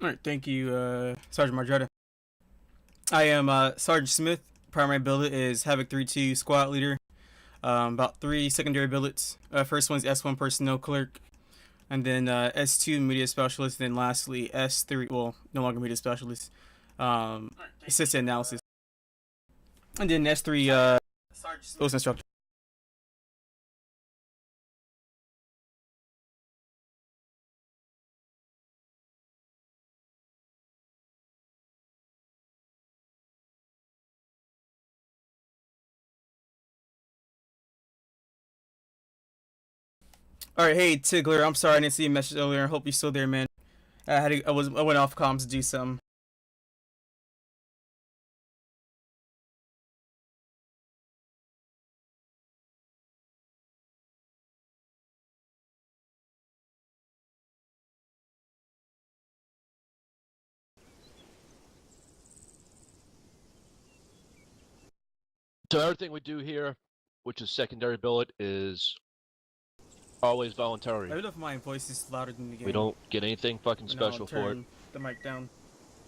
All right, thank you, Sergeant Margetta. I am Sergeant Smith. Primary billet is Havoc 3-2 squad leader. About 3 secondary billets. First one's S1 personnel clerk, and then S2 media specialist, and then lastly S3, well, no longer media specialist, assistant analysis, and then S3 post instructor. All right, hey Tigler, I'm sorry I didn't see your message earlier. I hope you're still there, man. I went off comms to do something. So everything we do here, which is secondary billet, is always voluntary. I don't know if my voice is louder than the game. We don't get anything fucking But now I'll special for it. turn the mic down.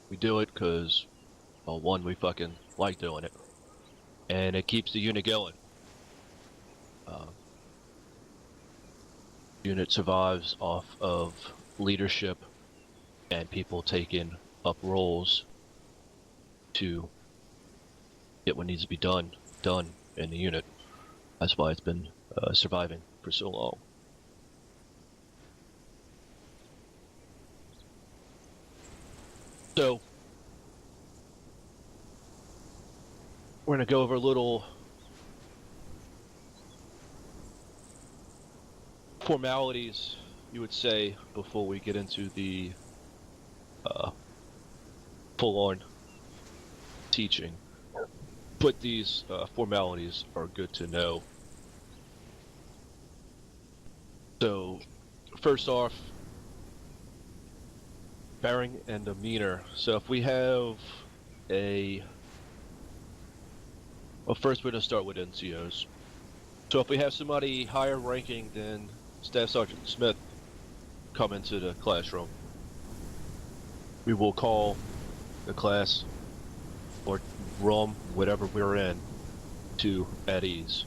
We do it because, well, one, we fucking like doing it, and it keeps the unit going. Unit survives off of leadership and people taking up roles to get what needs to be done in the unit. That's why it's been surviving for so long. So we're gonna go over a little formalities, you would say, before we get into the full-on teaching. But these formalities are good to know. So, first off, bearing and demeanor. So if we have well, first we're going to start with NCOs. So if we have somebody higher ranking than Staff Sergeant Smith come into the classroom, we will call the class or room, whatever we're in, to at ease.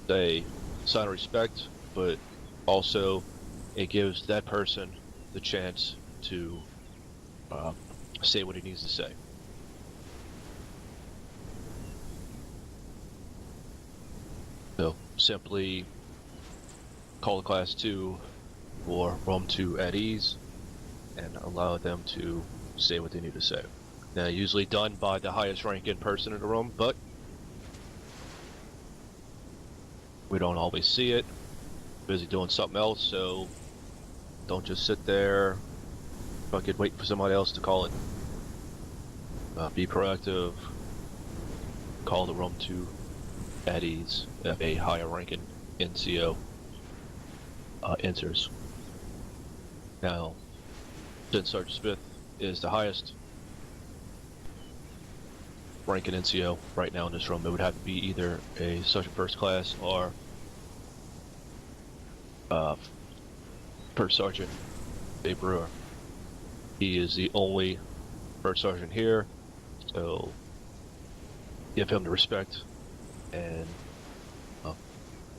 They sign of respect, but also it gives that person the chance to say what he needs to say. So simply call the class to or room to at ease and allow them to say what they need to say. Now, usually done by the highest ranking person in the room, but we don't always see it. Busy doing something else, so don't just sit there fucking wait for somebody else to call it. Be proactive. Call the room to at ease if a higher ranking NCO enters. Now, since Sergeant Smith is the highest ranking NCO right now in this room, it would have to be either a Sergeant First Class or First Sergeant Dave Brewer. He is the only First Sergeant here, so give him the respect and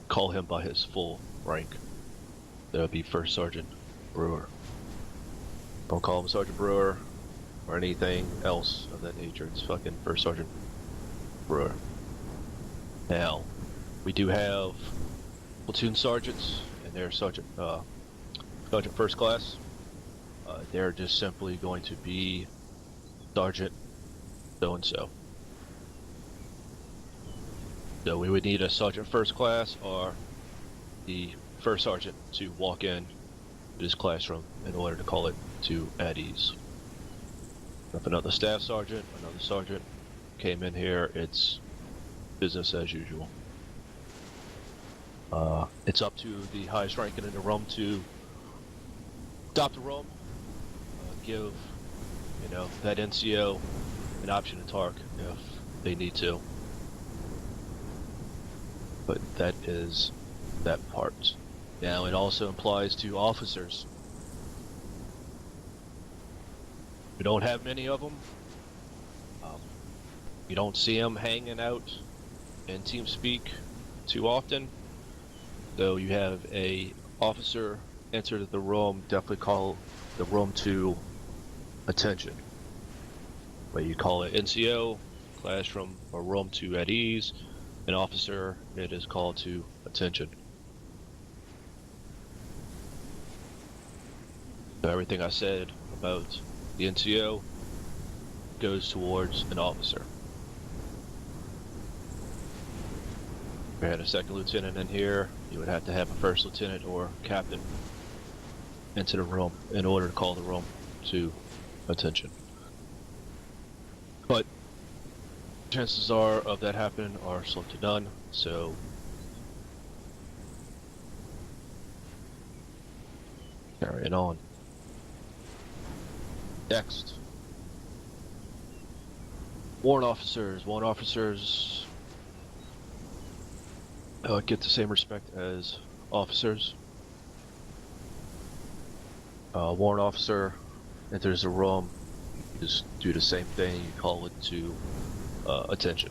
call him by his full rank. That would be First Sergeant Brewer. Don't call him Sergeant Brewer or anything else of that nature. It's fucking First Sergeant Brewer. Now, we do have platoon sergeants, and they're Sergeant First Class. They're just simply going to be Sergeant so-and-so. So we would need a Sergeant First Class or the First Sergeant to walk in to this classroom in order to call it to at ease. If another Staff Sergeant, another Sergeant came in here, it's business as usual. It's up to the highest ranking in the room to adopt the room, give that NCO an option to target if they need to. But that is that part. Now it also applies to officers. We don't have many of them. You don't see them hanging out in TeamSpeak too often. So you have a officer enter the room, definitely call the room to attention. Whether you call it NCO, classroom, or room to at ease, an officer, it is called to attention. So everything I said about the NCO goes towards an officer. If we had a second lieutenant in here, you would have to have a first lieutenant or captain into the room in order to call the room to attention. But chances are of that happening are slim to none, so carrying on. Next. Warrant officers. Warrant officers get the same respect as officers. Warrant officer enters the room, just do the same thing, you call it to attention.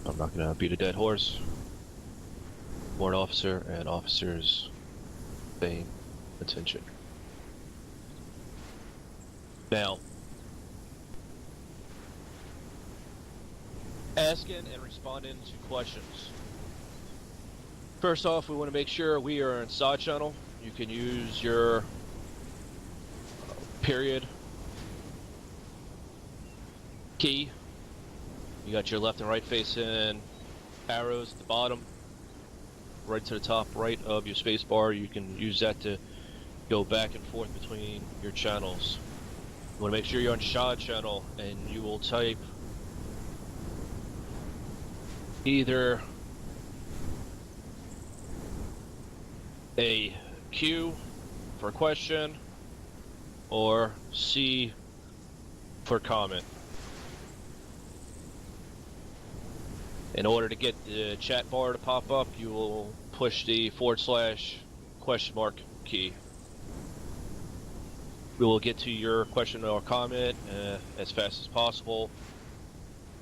I'm not gonna beat a dead horse. Warrant officer and officers, same attention. Now, asking and responding to questions. First off, we want to make sure we are in side channel. You can use your period key. You got your left and right facing arrows at the bottom, right to the top right of your space bar. You can use that to go back and forth between your channels. You want to make sure you're on side channel, and you will type either a Q for question or C for comment. In order to get the chat bar to pop up, you will push the /? Key. We will get to your question or comment as fast as possible,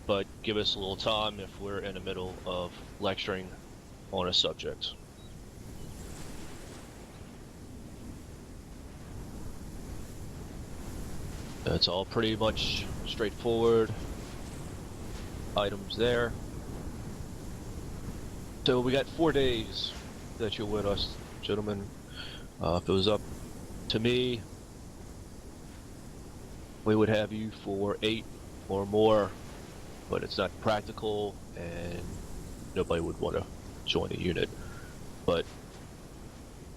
but give us a little time if we're in the middle of lecturing on a subject. That's all pretty much straightforward items there. So we got 4 days that you're with us, gentlemen. If it was up to me, we would have you for 8 or more, but it's not practical and nobody would want to join a unit. But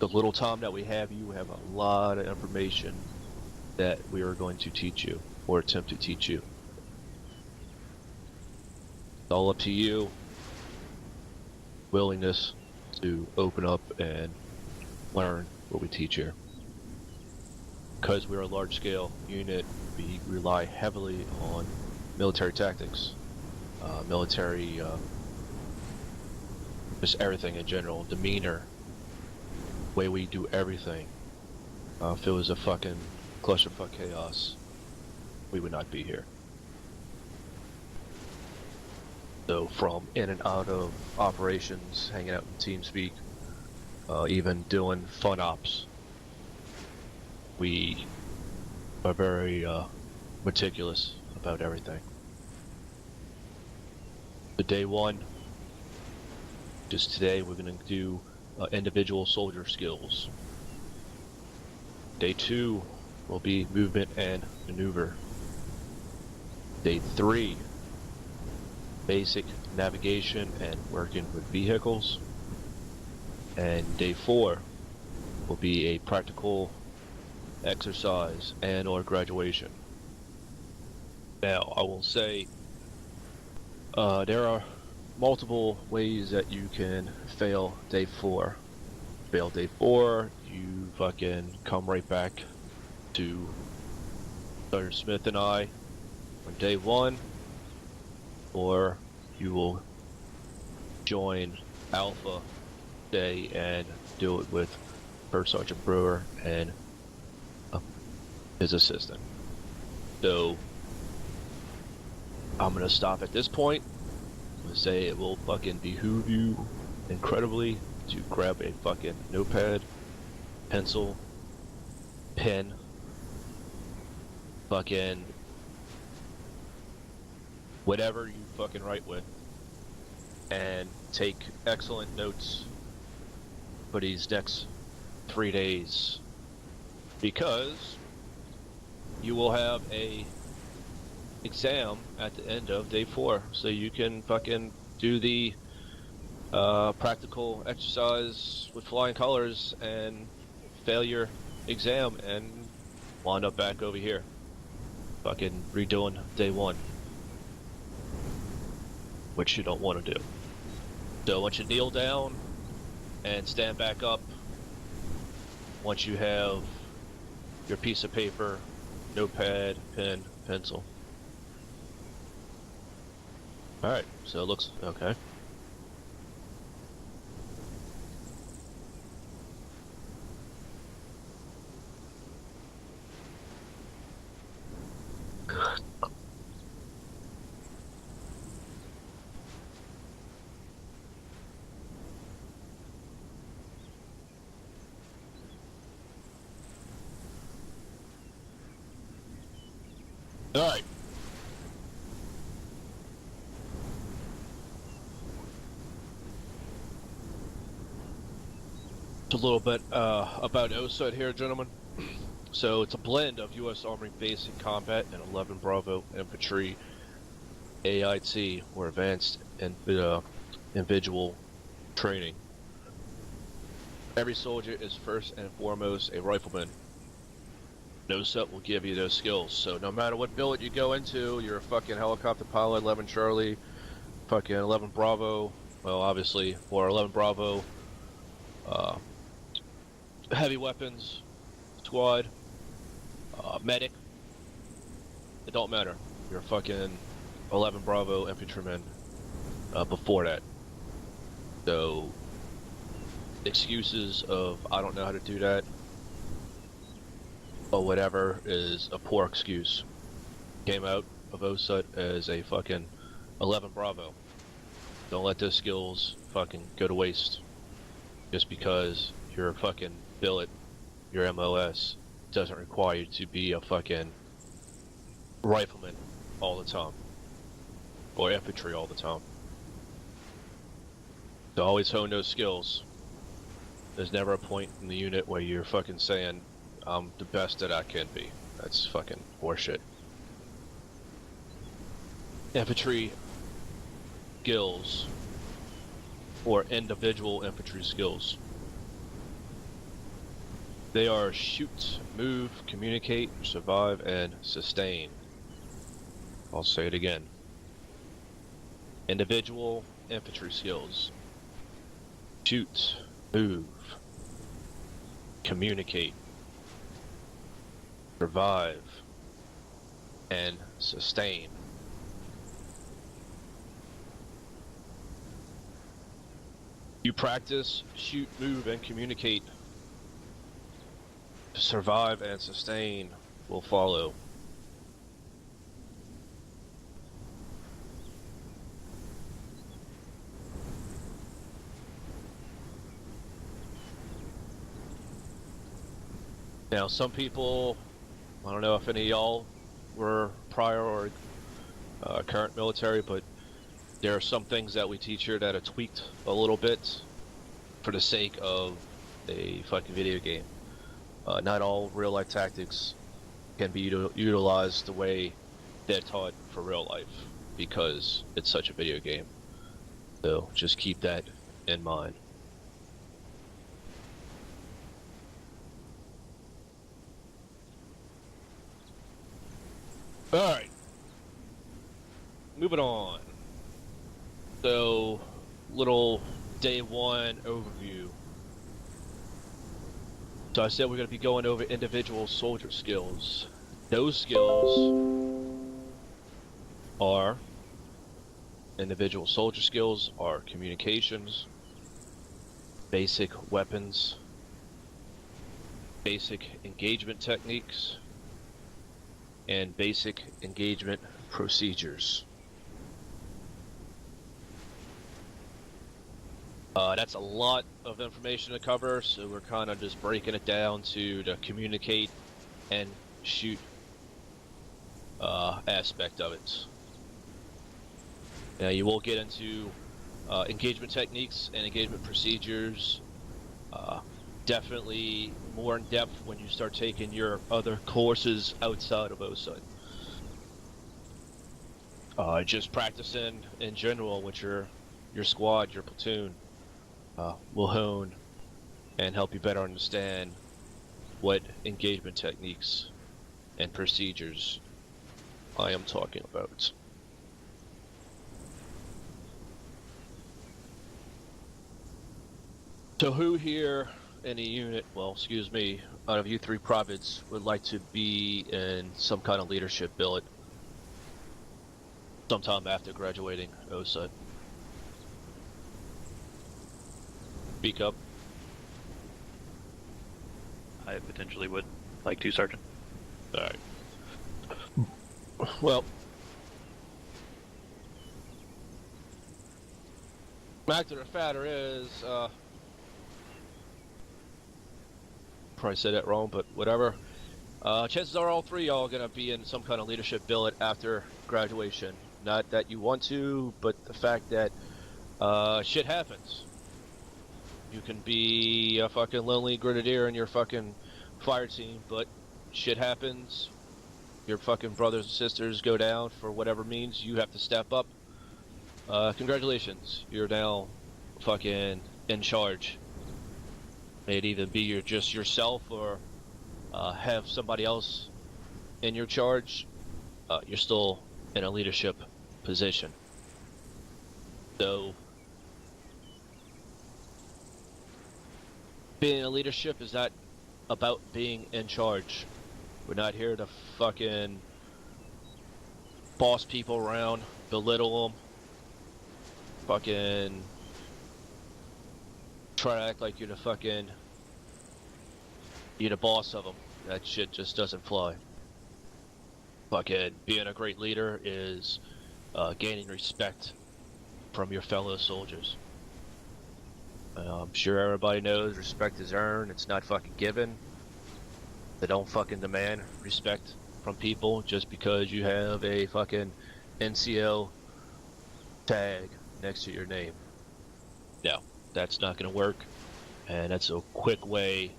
the little time that we have a lot of information that we are going to teach you or attempt to teach you. It's all up to you. Willingness to open up and learn what we teach here. Because we're a large-scale unit, we rely heavily on military tactics, military, just everything in general, demeanor, way we do everything. If it was a fucking clusterfuck chaos, we would not be here. So from in and out of operations, hanging out in TeamSpeak, even doing fun ops, we are very meticulous about everything. The day 1, just today, we're going to do individual soldier skills. Day 2 will be movement and maneuver. Day 3, basic navigation and working with vehicles. And day 4 will be a practical exercise and or graduation. Now, I will say there are multiple ways that you can fail day 4. Fail day 4, you fucking come right back to Sergeant Smith and I on day 1, or you will join Alpha Day and do it with First Sergeant Brewer, and his assistant. So I'm gonna stop at this point. I'm gonna say it will fucking behoove you incredibly to grab a fucking notepad, pencil, pen, fucking whatever you fucking write with, and take excellent notes for these next 3 days, because you will have a exam at the end of day 4, so you can fucking do the practical exercise with flying colors and fail your exam and wind up back over here fucking redoing day 1, which you don't want to do. So once you kneel down and stand back up, once you have your piece of paper, notepad, pen, pencil. Alright, so it looks okay. Alright. A little bit about OSUT here, gentlemen. So it's a blend of U.S. Army Basic Combat and 11 Bravo Infantry AIT, or Advanced Individual Training. Every soldier is first and foremost a rifleman. OSUT will give you those skills. So no matter what billet you go into, you're a fucking helicopter pilot, 11 Charlie, fucking 11 Bravo, well obviously, or 11 Bravo, heavy weapons squad, medic, it don't matter. You're a fucking 11 Bravo infantryman before that. So excuses of I don't know how to do that or whatever is a poor excuse. Came out of OSUT as a fucking 11 Bravo. Don't let those skills fucking go to waste just because you're a fucking billet, your MOS doesn't require you to be a fucking rifleman all the time or infantry all the time. So always hone those skills. There's never a point in the unit where you're fucking saying I'm the best that I can be. That's fucking horseshit. Infantry skills, or individual infantry skills. They are shoot, move, communicate, survive, and sustain. I'll say it again. Individual infantry skills. Shoot, move, communicate, survive, and sustain. You practice, shoot, move, and communicate. Survive and sustain will follow. Now, some people, I don't know if any of y'all were prior or current military, but there are some things that we teach here that are tweaked a little bit for the sake of a fucking video game. Not all real life tactics can be utilized the way they're taught for real life because it's such a video game. So just keep that in mind. Alright. Moving on. So, little day 1 overview. So I said we're going to be going over individual soldier skills. Those skills are individual soldier skills are communications, basic weapons, basic engagement techniques, and basic engagement procedures. That's a lot of information to cover, so we're kind of just breaking it down to the communicate and shoot aspect of it. Now, you will get into engagement techniques and engagement procedures, definitely more in depth when you start taking your other courses outside of OSUT. Just practicing in general with your squad, your platoon, will hone and help you better understand what engagement techniques and procedures I am talking about. So who here in a unit, well, excuse me, out of you three privates would like to be in some kind of leadership billet sometime after graduating OSUT? Speak up. I potentially would like to, Sergeant. Alright. Well, fact of the matter is, probably said that wrong, but whatever. Chances are all three y'all are gonna be in some kind of leadership billet after graduation. Not that you want to, but the fact that shit happens. You can be a fucking lonely grenadier in your fucking fire team, but shit happens. Your fucking brothers and sisters go down for whatever means. You have to step up. Congratulations, you're now fucking in charge. May it either be just yourself or have somebody else in your charge. You're still in a leadership position. So, being in leadership is not about being in charge. We're not here to fucking boss people around, belittle them, fucking try to act like you're the boss of them. That shit just doesn't fly. Fucking being a great leader is gaining respect from your fellow soldiers. I'm sure everybody knows respect is earned, it's not fucking given. They don't fucking demand respect from people just because you have a fucking NCO tag next to your name. No, that's not gonna work, and that's a quick way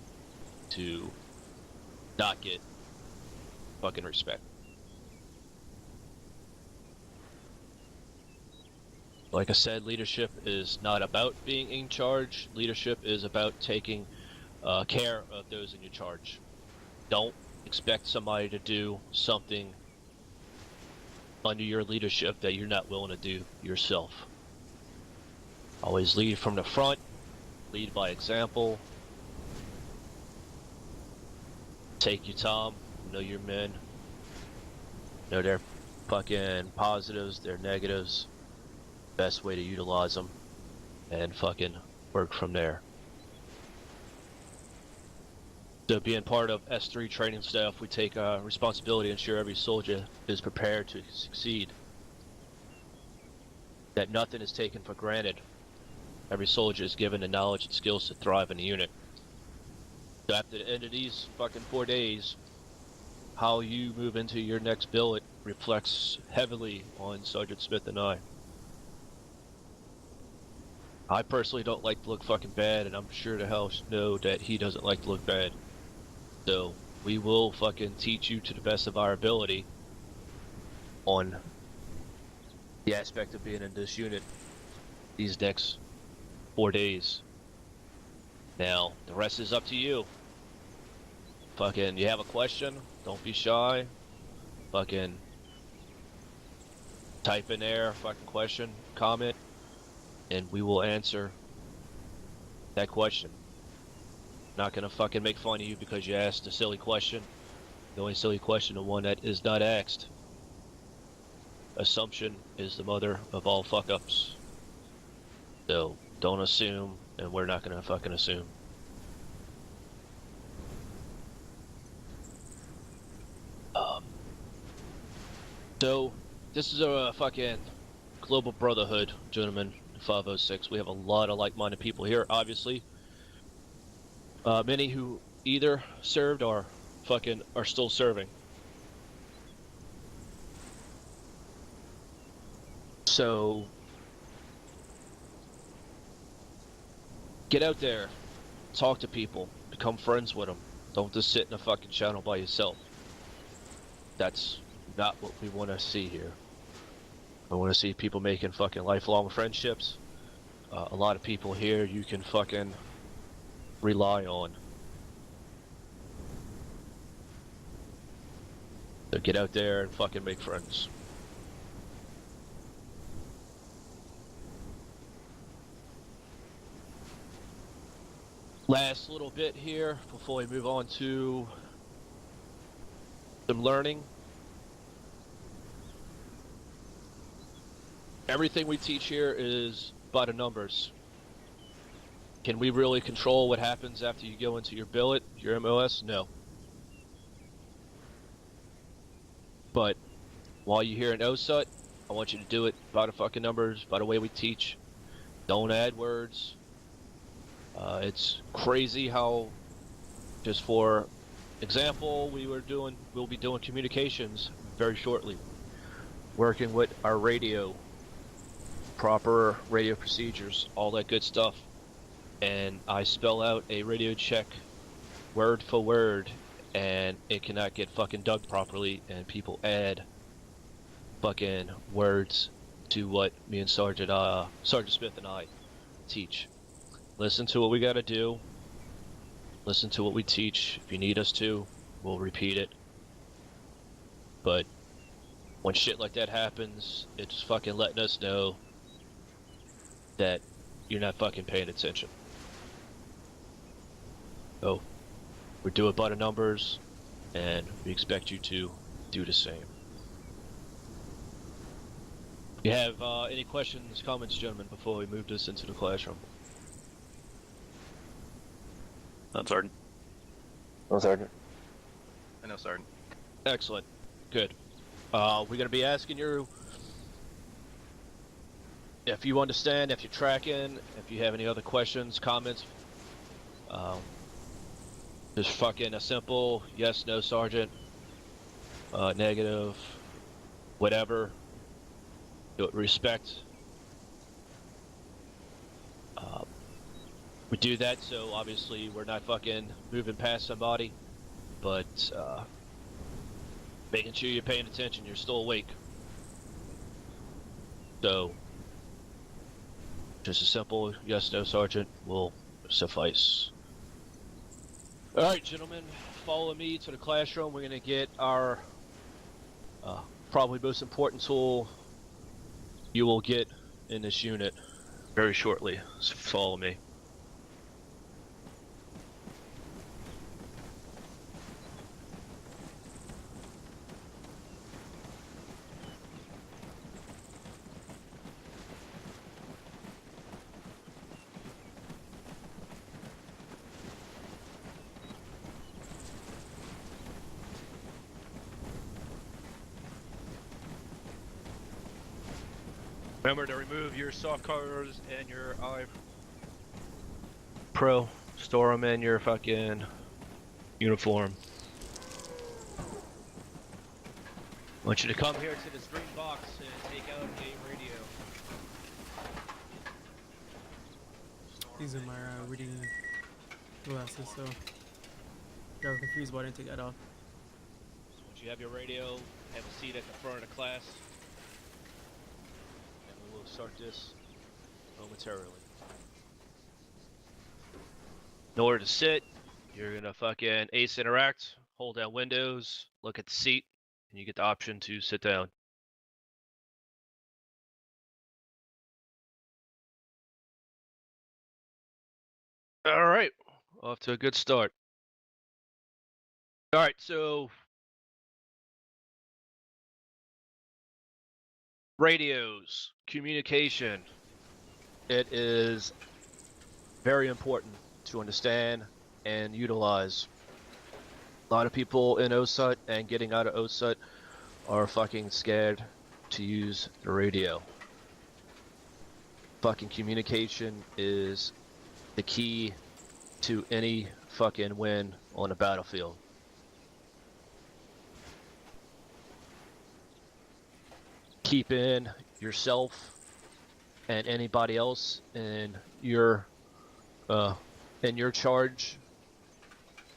to not get fucking respect. Like I said, leadership is not about being in charge. Leadership is about taking care of those in your charge. Don't expect somebody to do something under your leadership that you're not willing to do yourself. Always lead from the front, lead by example. Take your time, know your men, know their fucking positives, their negatives, best way to utilize them, and fucking work from there. So being part of S3 training staff, we take responsibility to ensure every soldier is prepared to succeed. That nothing is taken for granted. Every soldier is given the knowledge and skills to thrive in the unit. So after the end of these fucking 4 days, how you move into your next billet reflects heavily on Sergeant Smith and I. I personally don't like to look fucking bad, and I'm sure the hell know that he doesn't like to look bad. So, we will fucking teach you to the best of our ability on the aspect of being in this unit these next 4 days. Now, the rest is up to you. Fucking, you have a question? Don't be shy. Fucking type in there, fucking question, comment, and we will answer that question. Not gonna fucking make fun of you because you asked a silly question. The only silly question, the one that is not asked. Assumption is the mother of all fuck-ups. So, don't assume, and we're not gonna fucking assume. So, this is a fucking global brotherhood, gentlemen. 506. We have a lot of like-minded people here, obviously. Many who either served or fucking are still serving. So, get out there, talk to people, become friends with them. Don't just sit in a fucking channel by yourself. That's not what we want to see here. I want to see people making fucking lifelong friendships. A lot of people here you can fucking rely on. So get out there and fucking make friends. Last little bit here before we move on to some learning. Everything we teach here is by the numbers. Can we really control what happens after you go into your billet, your MOS? No. But while you're here in OSUT, I want you to do it by the fucking numbers, by the way we teach. Don't add words. It's crazy how, just for example, we'll be doing communications very shortly. Working with our radio, proper radio procedures, all that good stuff. And I spell out a radio check word for word, and it cannot get fucking dug properly, and people add fucking words to what me and Sergeant Smith and I teach. Listen to what we gotta do. Listen to what we teach. If you need us to, we'll repeat it. But when shit like that happens, it's fucking letting us know that you're not fucking paying attention. So, we're doing by the numbers, and we expect you to do the same. You have any questions, comments, gentlemen, before we move this into the classroom? None, Sergeant. No, Sergeant. I know, Sergeant. Excellent. Good. We're going to be asking you if you understand, if you're tracking, if you have any other questions, comments. Just fucking a simple yes, no, Sergeant, negative, whatever. Respect. We do that so obviously we're not fucking moving past somebody, but making sure you're paying attention, you're still awake. So, just a simple yes, no, Sergeant will suffice. Alright, gentlemen, follow me to the classroom. We're going to get our probably most important tool you will get in this unit very shortly. So follow me. Remember to remove your soft covers and your eye pro. Store them in your fucking uniform. I want you to come here to this green box and take out a radio. These are my reading glasses, so got confused why I didn't take that off. So once you have your radio, have a seat at the front of the class. And we will start this momentarily. In order to sit, you're gonna fucking ace interact, hold down Windows, look at the seat, and you get the option to sit down. Alright, off to a good start. Alright, so radios, communication. It is very important to understand and utilize. A lot of people in OSUT and getting out of OSUT are fucking scared to use the radio. Fucking communication is the key to any fucking win on a battlefield. Keeping yourself and anybody else in your charge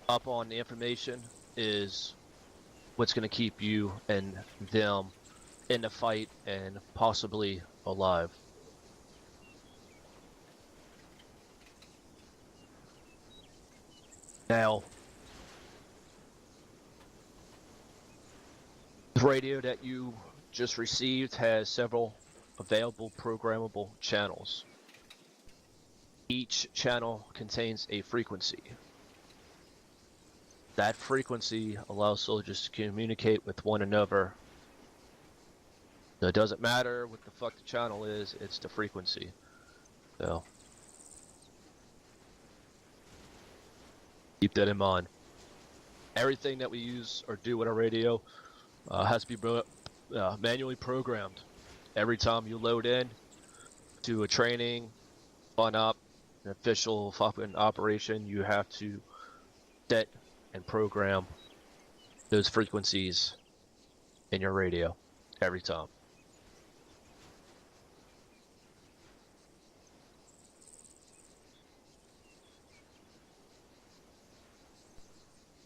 up on the information is what's going to keep you and them in the fight and possibly alive. Now, the radio that you just received has several available programmable channels. Each channel contains a frequency. That frequency allows soldiers to communicate with one another. So it doesn't matter what the fuck the channel is, it's the frequency. So keep that in mind. Everything that we use or do with our radio has to be manually programmed. Every time you load in to a training, fun up, an official fucking operation, you have to set and program those frequencies in your radio every time.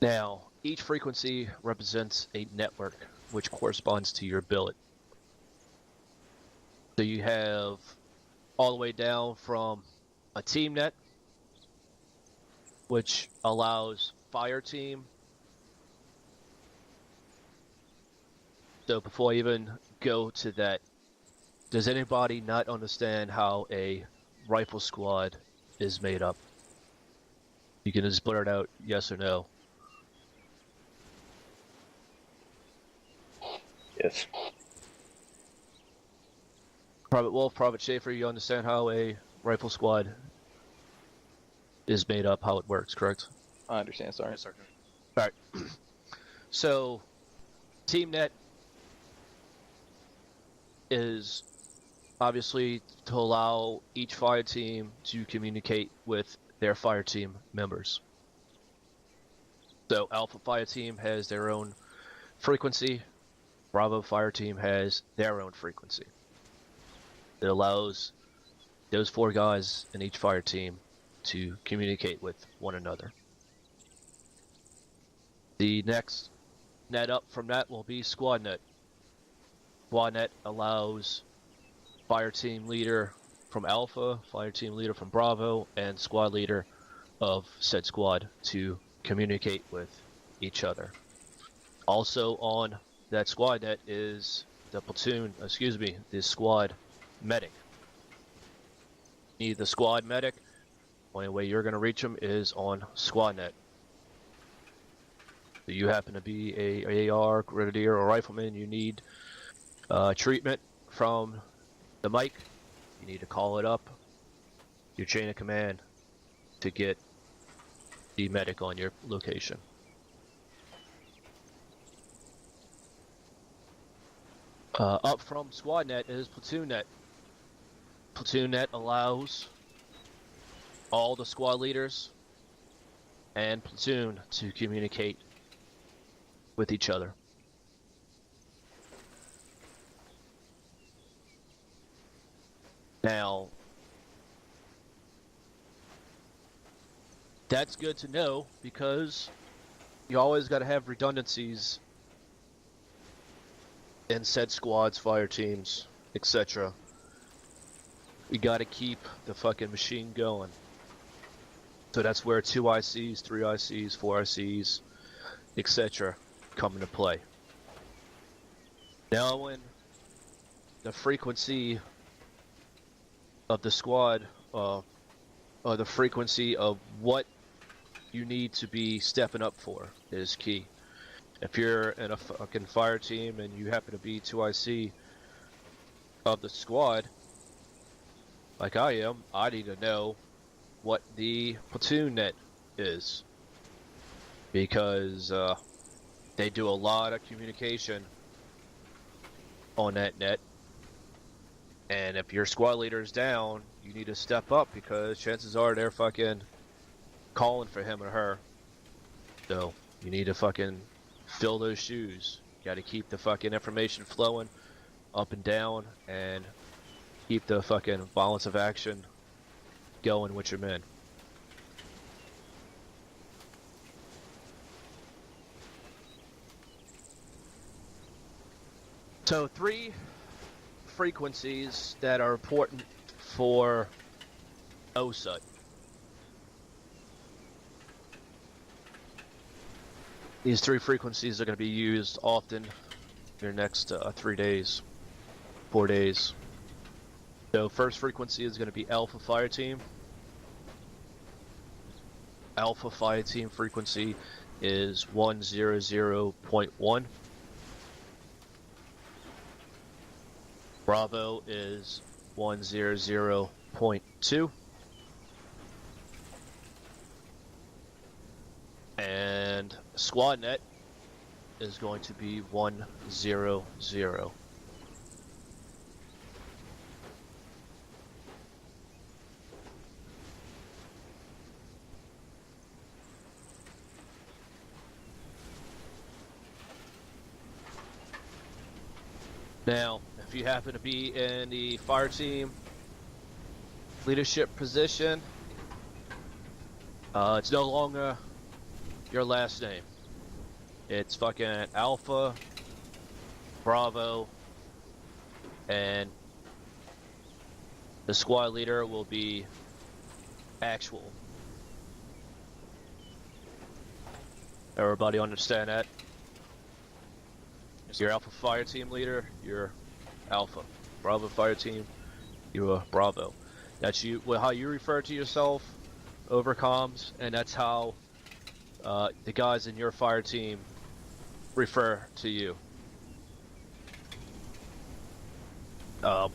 Now, each frequency represents a network which corresponds to your billet. So you have all the way down from a team net, which allows fire team. So before I even go to that, does anybody not understand how a rifle squad is made up? You can just blurt out yes or no. Yes. Private Wolf, Private Schaefer, you understand how a rifle squad is made up, how it works, correct? I understand, sorry. Yes, Sergeant. Alright. So, Team Net is obviously to allow each fire team to communicate with their fire team members. So, Alpha Fire Team has their own frequency, Bravo Fire Team has their own frequency. It allows those 4 guys in each fire team to communicate with one another. The next net up from that will be Squad Net. Squad Net allows fire team leader from Alpha, fire team leader from Bravo, and squad leader of said squad to communicate with each other. Also on that squad net is the the squad medic. Need the squad medic. Only way you're going to reach them is on squad net. So you happen to be a AR, grenadier, or rifleman, you need treatment from the mic. You need to call it up, your chain of command, to get the medic on your location. Up from squad net is platoon net. Platoon net allows all the squad leaders and platoon to communicate with each other. Now, that's good to know because you always got to have redundancies in said squads, fire teams, etc. We got to keep the fucking machine going. So that's where 2 ICs, 3 ICs, 4 ICs, etc. come into play. Now when the frequency of the squad, or the frequency of what you need to be stepping up for is key. If you're in a fucking fire team and you happen to be 2 IC of the squad, like I am, I need to know what the platoon net is. Because they do a lot of communication on that net. And if your squad leader is down, you need to step up because chances are they're fucking calling for him or her. So you need to fucking fill those shoes. You gotta keep the fucking information flowing up and down and keep the fucking balance of action going with your men. So 3 frequencies that are important for OSUT. These 3 frequencies are going to be used often in your next 3 days, 4 days. So first frequency is going to be Alpha Fire Team. Alpha Fire Team frequency is 100.1. Bravo is 100.2. And SquadNet is going to be 100. Now, if you happen to be in the fire team leadership position, it's no longer your last name. It's fucking Alpha, Bravo, and the squad leader will be actual. Everybody understand that? Your Alpha Fire Team leader, you're Alpha. Bravo Fire Team, you're Bravo. That's you. Well, how you refer to yourself over comms, and that's how the guys in your fire team refer to you. I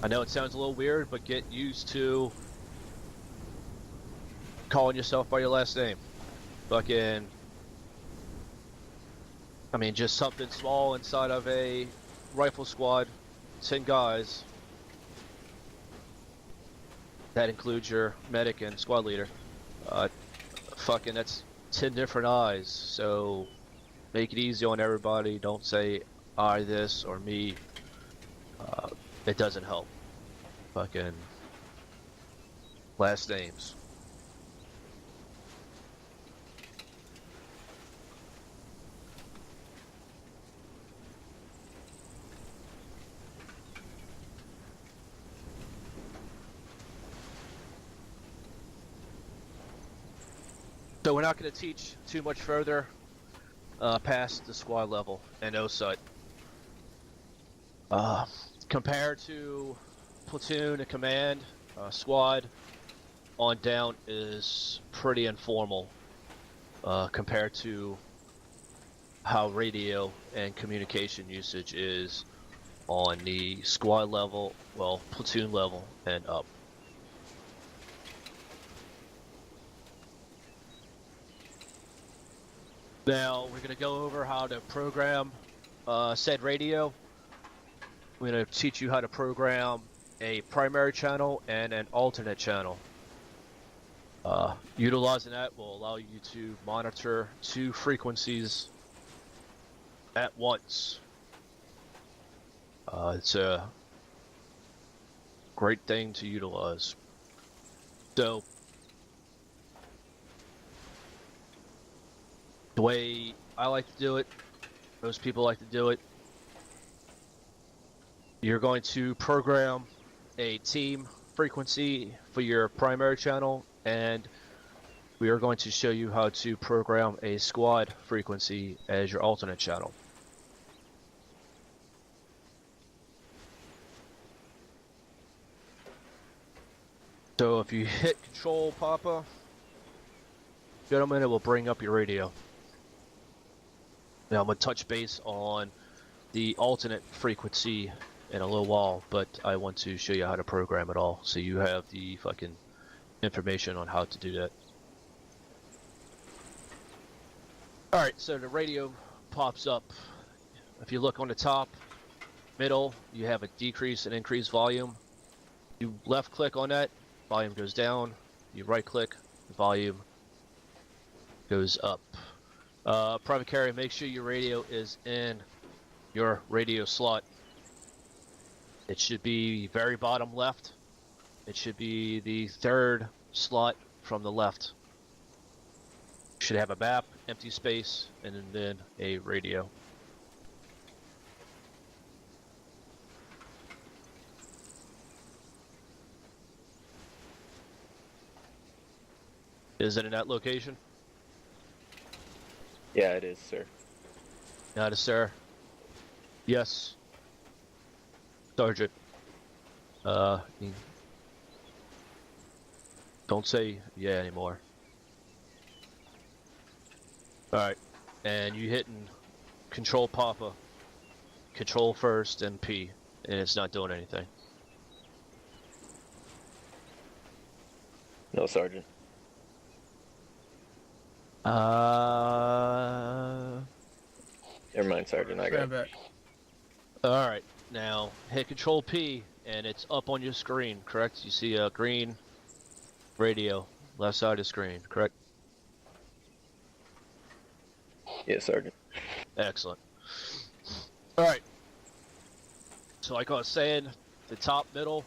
know it sounds a little weird, but get used to calling yourself by your last name. Fucking, I mean, just something small inside of a rifle squad, 10 guys. That includes your medic and squad leader. Fucking, that's 10 different eyes. So make it easy on everybody. Don't say I this or me. It doesn't help. Fucking last names. So we're not going to teach too much further past the squad level and OSUT. Compared to platoon and command, squad on down is pretty informal compared to how radio and communication usage is on the squad level, well, platoon level and up. Now, we're going to go over how to program said radio. We're going to teach you how to program a primary channel and an alternate channel. Utilizing that will allow you to monitor 2 frequencies at once. It's a great thing to utilize. So, the way I like to do it, most people like to do it, you're going to program a team frequency for your primary channel, and we are going to show you how to program a squad frequency as your alternate channel. So if you hit Control Papa, gentlemen, it will bring up your radio. Now I'm going to touch base on the alternate frequency in a little while, but I want to show you how to program it all so you have the fucking information on how to do that. Alright, so the radio pops up. If you look on the top, middle, you have a decrease and increase volume. You left click on that, volume goes down. You right click, the volume goes up. Private carrier, make sure your radio is in your radio slot. It should be very bottom left. It should be the third slot from the left. Should have a map, empty space, and then a radio. Is it in that location? Yeah, it is, sir. Not a sir. Yes. Sergeant. Don't say yeah anymore. Alright. And you hitting control Papa. Control first and P. And it's not doing anything. No, Sergeant. Never mind, Sergeant. I got Stand it. back. Alright. Now hit control P and it's up on your screen, correct? You see a green radio left side of the screen, correct? Yes, Sergeant. Excellent. Alright. So like I was saying, the top middle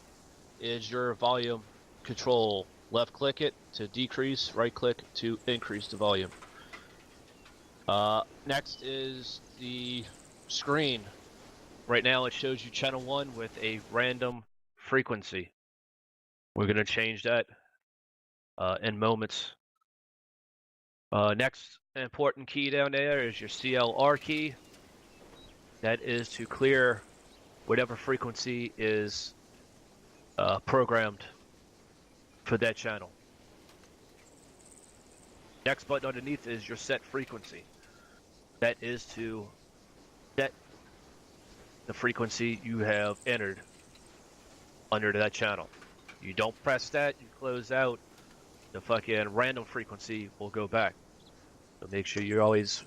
is your volume control. Left click it to decrease, right click to increase the volume. Next is the screen. Right now it shows you channel 1 with a random frequency. We're going to change that in moments. Next important key down there is your CLR key. That is to clear whatever frequency is programmed for that channel. Next button underneath is your set frequency. That is to set the frequency you have entered under that channel. You don't press that, you close out, the fucking random frequency will go back. So make sure you always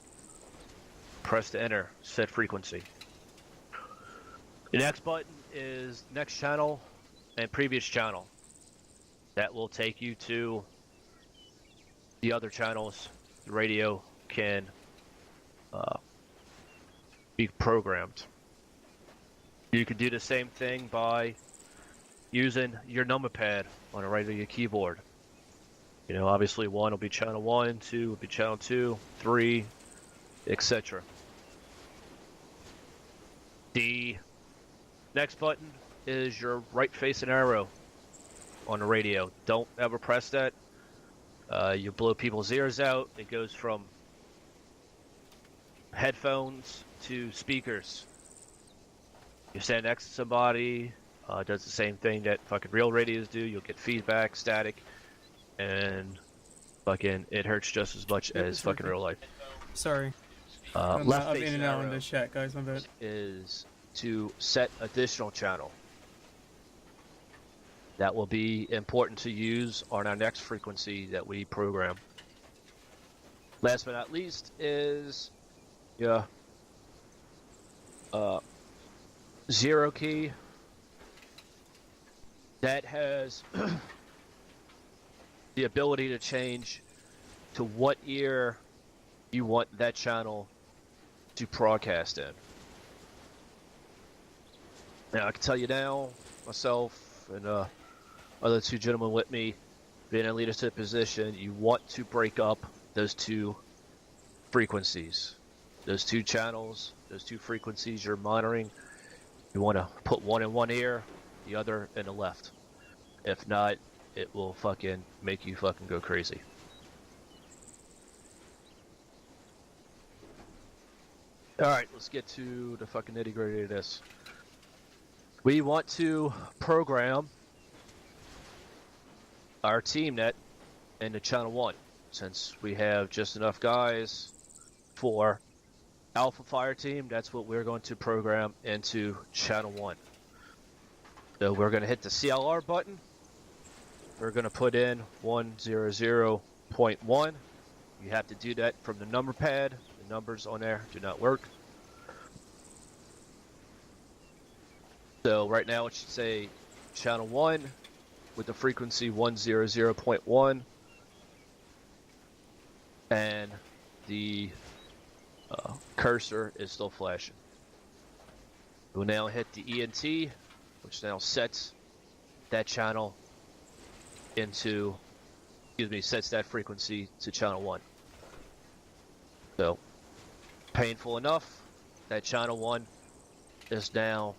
press to enter set frequency. The next button is next channel and previous channel. That will take you to the other channels the radio can be programmed. You can do the same thing by using your number pad on the right of your keyboard. You know, obviously 1 will be channel 1, 2 will be channel 2, 3, etc. The next button is your right facing arrow on the radio. Don't ever press that. You blow people's ears out. It goes from headphones to speakers. You stand next to somebody, does the same thing that fucking real radios do. You'll get feedback, static, and fucking it hurts just as much as fucking real life. Sorry. Left I'm in facing and out in arrow this chat, guys. My bad. is to set additional channel. That will be important to use on our next frequency that we program. Last but not least is your zero key. That has the ability to change to what ear you want that channel to broadcast in. Now I can tell you now, myself and other two gentlemen with me, being in a leadership position, you want to break up those two frequencies, those two channels, those two frequencies you're monitoring. You want to put one in one ear, the other in the left. If not, it will fucking make you fucking go crazy. Alright, let's get to the fucking nitty gritty of this. We want to program our team net into channel 1, since we have just enough guys for Alpha Fire Team. That's what we're going to program into channel 1. So we're going to hit the CLR button. We're going to put in 100.1. You have to do that from the number pad. The numbers on there do not work. So right now it should say channel 1 with the frequency 100.1, and the cursor is still flashing. We'll now hit the ENT, which now sets that channel into, sets that frequency to channel 1. So, painful enough, that channel 1 is now,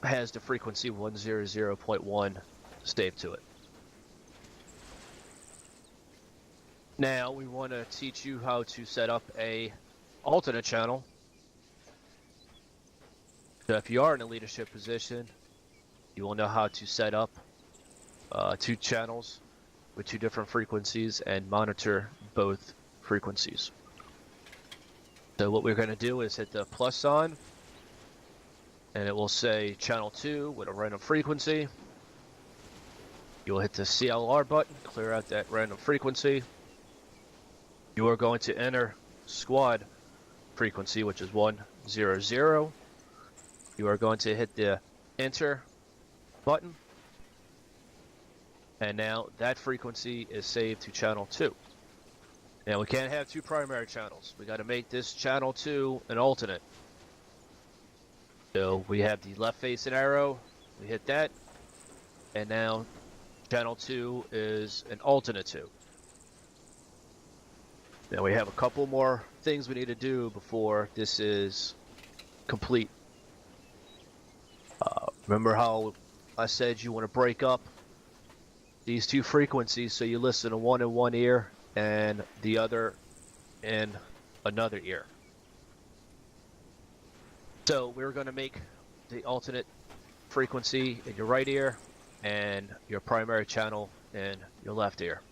has the frequency 100.1 saved to it. Now, we want to teach you how to set up a alternate channel. So if you are in a leadership position, you will know how to set up 2 channels with 2 different frequencies and monitor both frequencies. So what we're going to do is hit the plus sign, and it will say channel 2 with a random frequency. You'll hit the CLR button, clear out that random frequency. You are going to enter squad frequency, which is 100. You are going to hit the enter button, and now that frequency is saved to channel 2. Now we can't have 2 primary channels. We got to make this channel 2 an alternate. So we have the left facing arrow, we hit that, and now channel 2 is an alternate 2. Now we have a couple more things we need to do before this is complete. Remember how I said you want to break up these 2 frequencies so you listen to one in one ear and the other in another ear. So we're going to make the alternate frequency in your right ear and your primary channel in your left ear.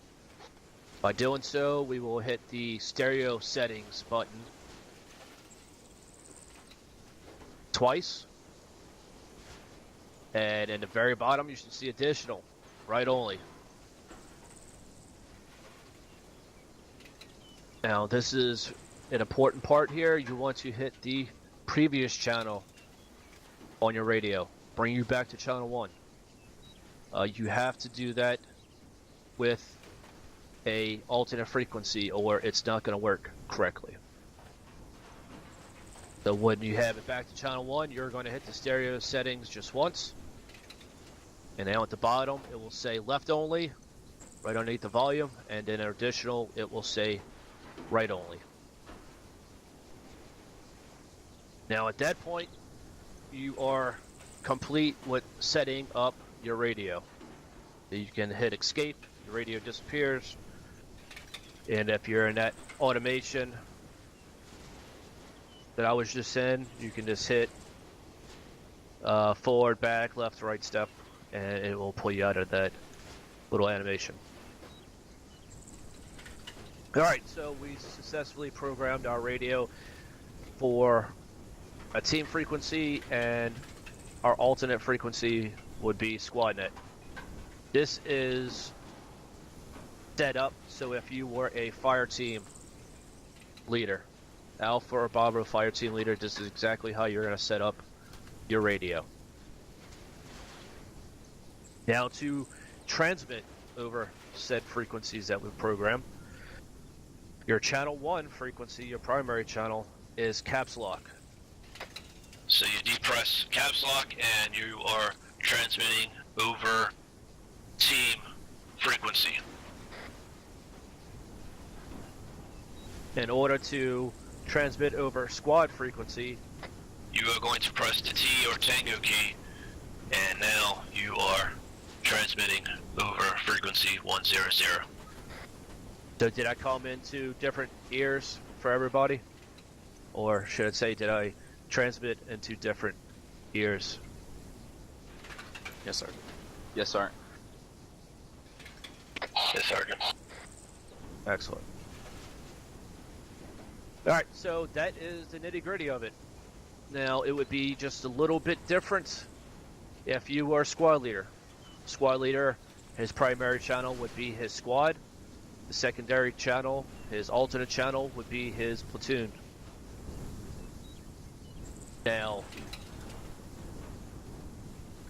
By doing so, we will hit the stereo settings button twice. And in the very bottom, you should see additional, right only. Now, this is an important part here. You want to hit the previous channel on your radio. Bring you back to channel 1. You have to do that with a alternate frequency or it's not going to work correctly. So when you have it back to channel 1, you're going to hit the stereo settings just once. And now at the bottom, it will say left only, right underneath the volume, and then additional, it will say right only. Now at that point, you are complete with setting up your radio. You can hit escape, your radio disappears, and if you're in that automation that I was just in, you can just hit forward, back, left, right step, and it will pull you out of that little animation. Alright, so we successfully programmed our radio for a team frequency, and our alternate frequency would be SquadNet. This is set up so if you were a fire team leader, Alpha or Bravo fire team leader, this is exactly how you're going to set up your radio. Now to transmit over said frequencies that we've programmed, your channel 1 frequency, your primary channel, is caps lock. So you depress caps lock and you are transmitting over team frequency. In order to transmit over squad frequency, you are going to press the T or Tango key, and now you are transmitting over frequency 100. So did I come into different ears for everybody? Or should I say, did I transmit into different ears? Yes, sir. Yes, sir. Yes, Sergeant. Excellent. Alright, so that is the nitty-gritty of it. Now, it would be just a little bit different if you were a squad leader. Squad leader, his primary channel would be his squad. The secondary channel, his alternate channel, would be his platoon. Now,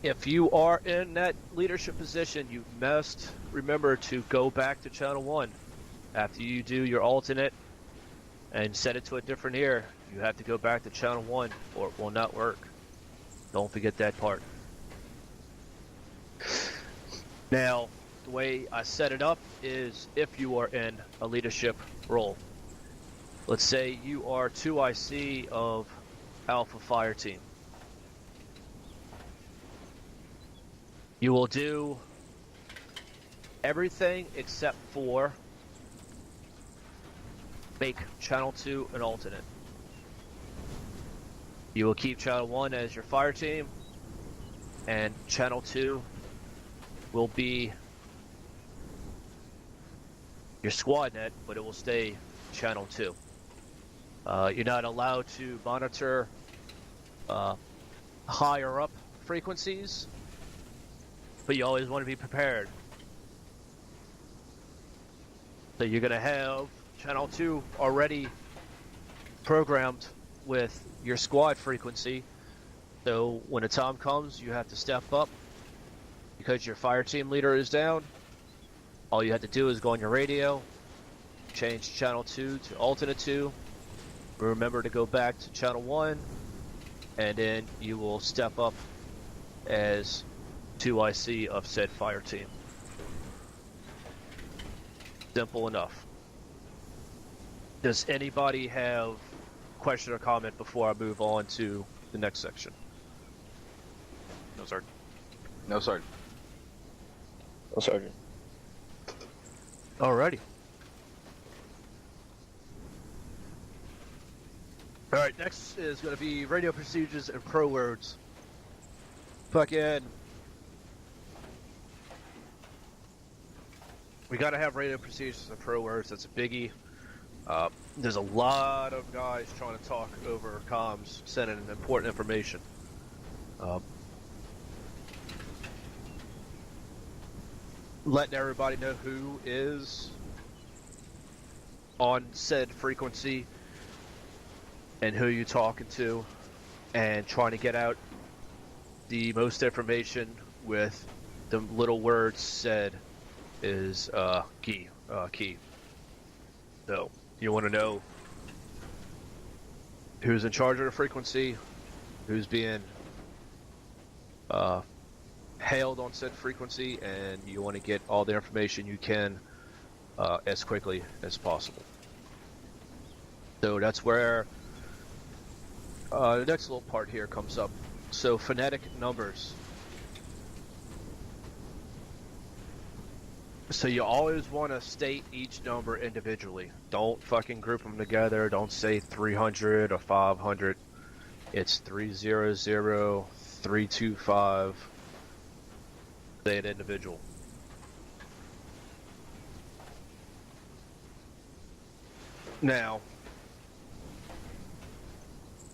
if you are in that leadership position, you must remember to go back to Channel 1. After you do your alternate and set it to a different ear, you have to go back to Channel 1 or it will not work. Don't forget that part. Now, the way I set it up is if you are in a leadership role. Let's say you are 2IC of Alpha Fire Team. You will do everything except for make Channel 2 an alternate. You will keep Channel 1 as your fire team, and Channel 2 will be your squad net, but it will stay Channel 2. You're not allowed to monitor higher up frequencies, but you always want to be prepared. So you're going to have Channel 2 already programmed with your squad frequency. So when the time comes, you have to step up. Because your fire team leader is down, all you have to do is go on your radio, change Channel 2 to alternate 2, remember to go back to Channel 1, and then you will step up as 2IC of said fire team. Simple enough. Does anybody have question or comment before I move on to the next section? No, Sergeant. No, Sergeant. Oh, Sergeant. Alrighty. Alright, next is going to be radio procedures and pro words. Fucking. We gotta have radio procedures and pro words, that's a biggie. There's a lot of guys trying to talk over comms, sending important information. Letting everybody know who is on said frequency and who you're talking to, and trying to get out the most information with the little words said is key. So you want to know who's in charge of the frequency, who's being hailed on said frequency, and you want to get all the information you can as quickly as possible. So that's where the next little part here comes up. So phonetic numbers. So you always want to state each number individually. Don't fucking group them together. Don't say 300 or 500. It's 300, 325. Say it individual. Now,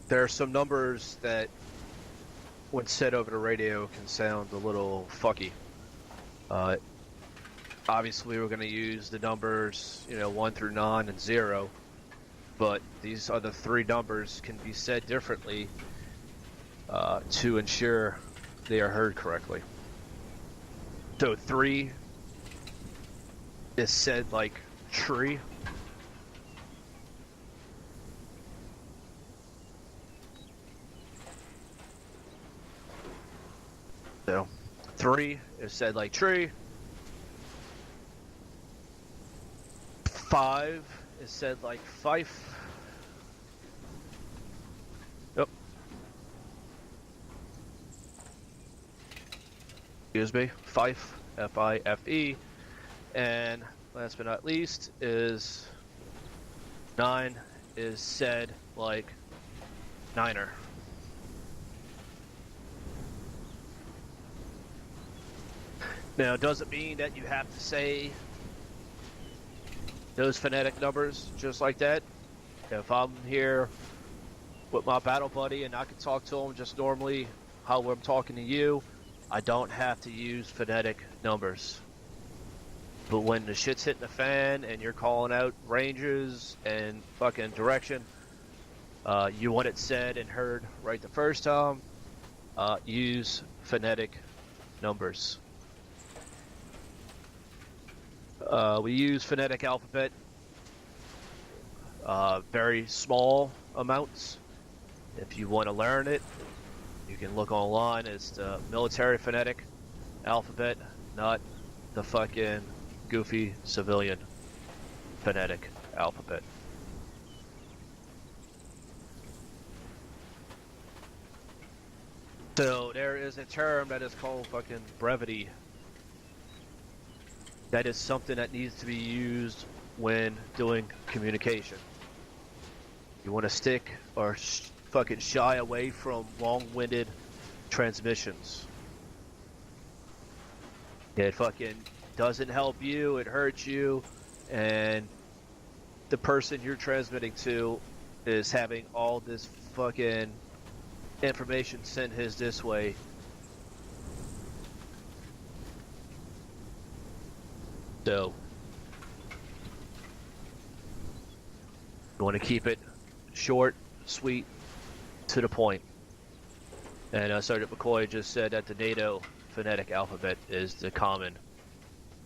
there are some numbers that, when said over the radio, can sound a little fucky. Obviously, we're going to use the numbers, 1 through 9 and 0, but these other three numbers can be said differently to ensure they are heard correctly. So 3 is said like tree. So 3 is said like tree. 5 is said like fife. Yep. Excuse me. Fife. F-I-F-E. And last but not least is 9 is said like niner. Now, it doesn't mean that you have to say those phonetic numbers just like that. If I'm here with my battle buddy and I can talk to him just normally how I'm talking to you, I don't have to use phonetic numbers. But when the shit's hitting the fan and you're calling out ranges and fucking direction, You want it said and heard right the first time. Use phonetic numbers. We use phonetic alphabet, very small amounts. If you want to learn it, you can look online. It's the military phonetic alphabet, not the fucking goofy civilian phonetic alphabet. So there is a term that is called fucking brevity. That is something that needs to be used when doing communication. You want to stick or fucking shy away from long-winded transmissions. It fucking doesn't help you, it hurts you, and the person you're transmitting to is having all this fucking information sent his this way. So you want to keep it short, sweet, to the point. And Sergeant McCoy just said that the NATO phonetic alphabet is the common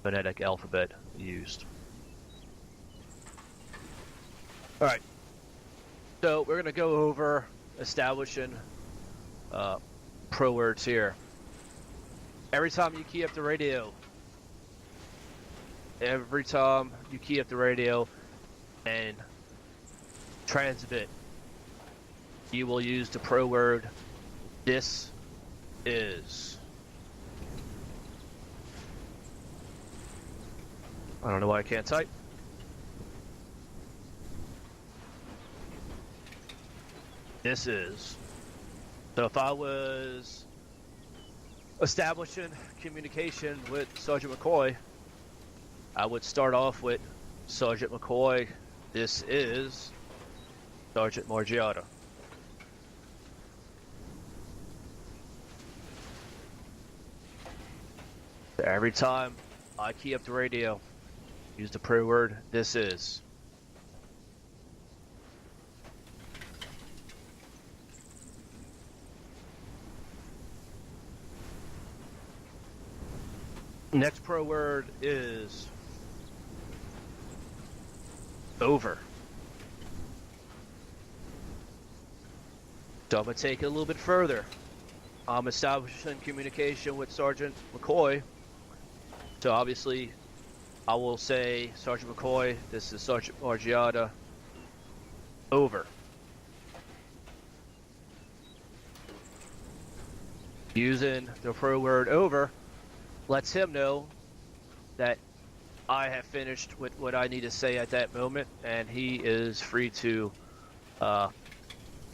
phonetic alphabet used. Alright, so we're going to go over establishing pro words here. Every time you key up the radio and transmit, you will use the pro word "this is." I don't know why I can't type. This is. So if I was establishing communication with Sergeant McCoy, I would start off with Sergeant McCoy, this is Sergeant Margiotta. Every time I key up the radio, use the pro word, this is. Next pro word is over. So I'm going to take it a little bit further. I'm establishing communication with Sergeant McCoy. So obviously, I will say, Sergeant McCoy, this is Sergeant Margiotta, over. Using the pro word over lets him know that I have finished with what I need to say at that moment, and he is free to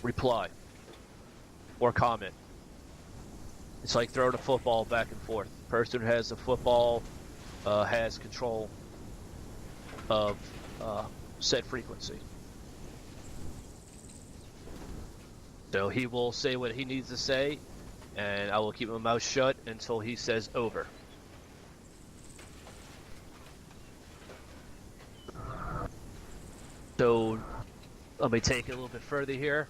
reply or comment. It's like throwing a football back and forth. The person who has the football has control of said frequency. So he will say what he needs to say, and I will keep my mouth shut until he says over. So let me take it a little bit further here.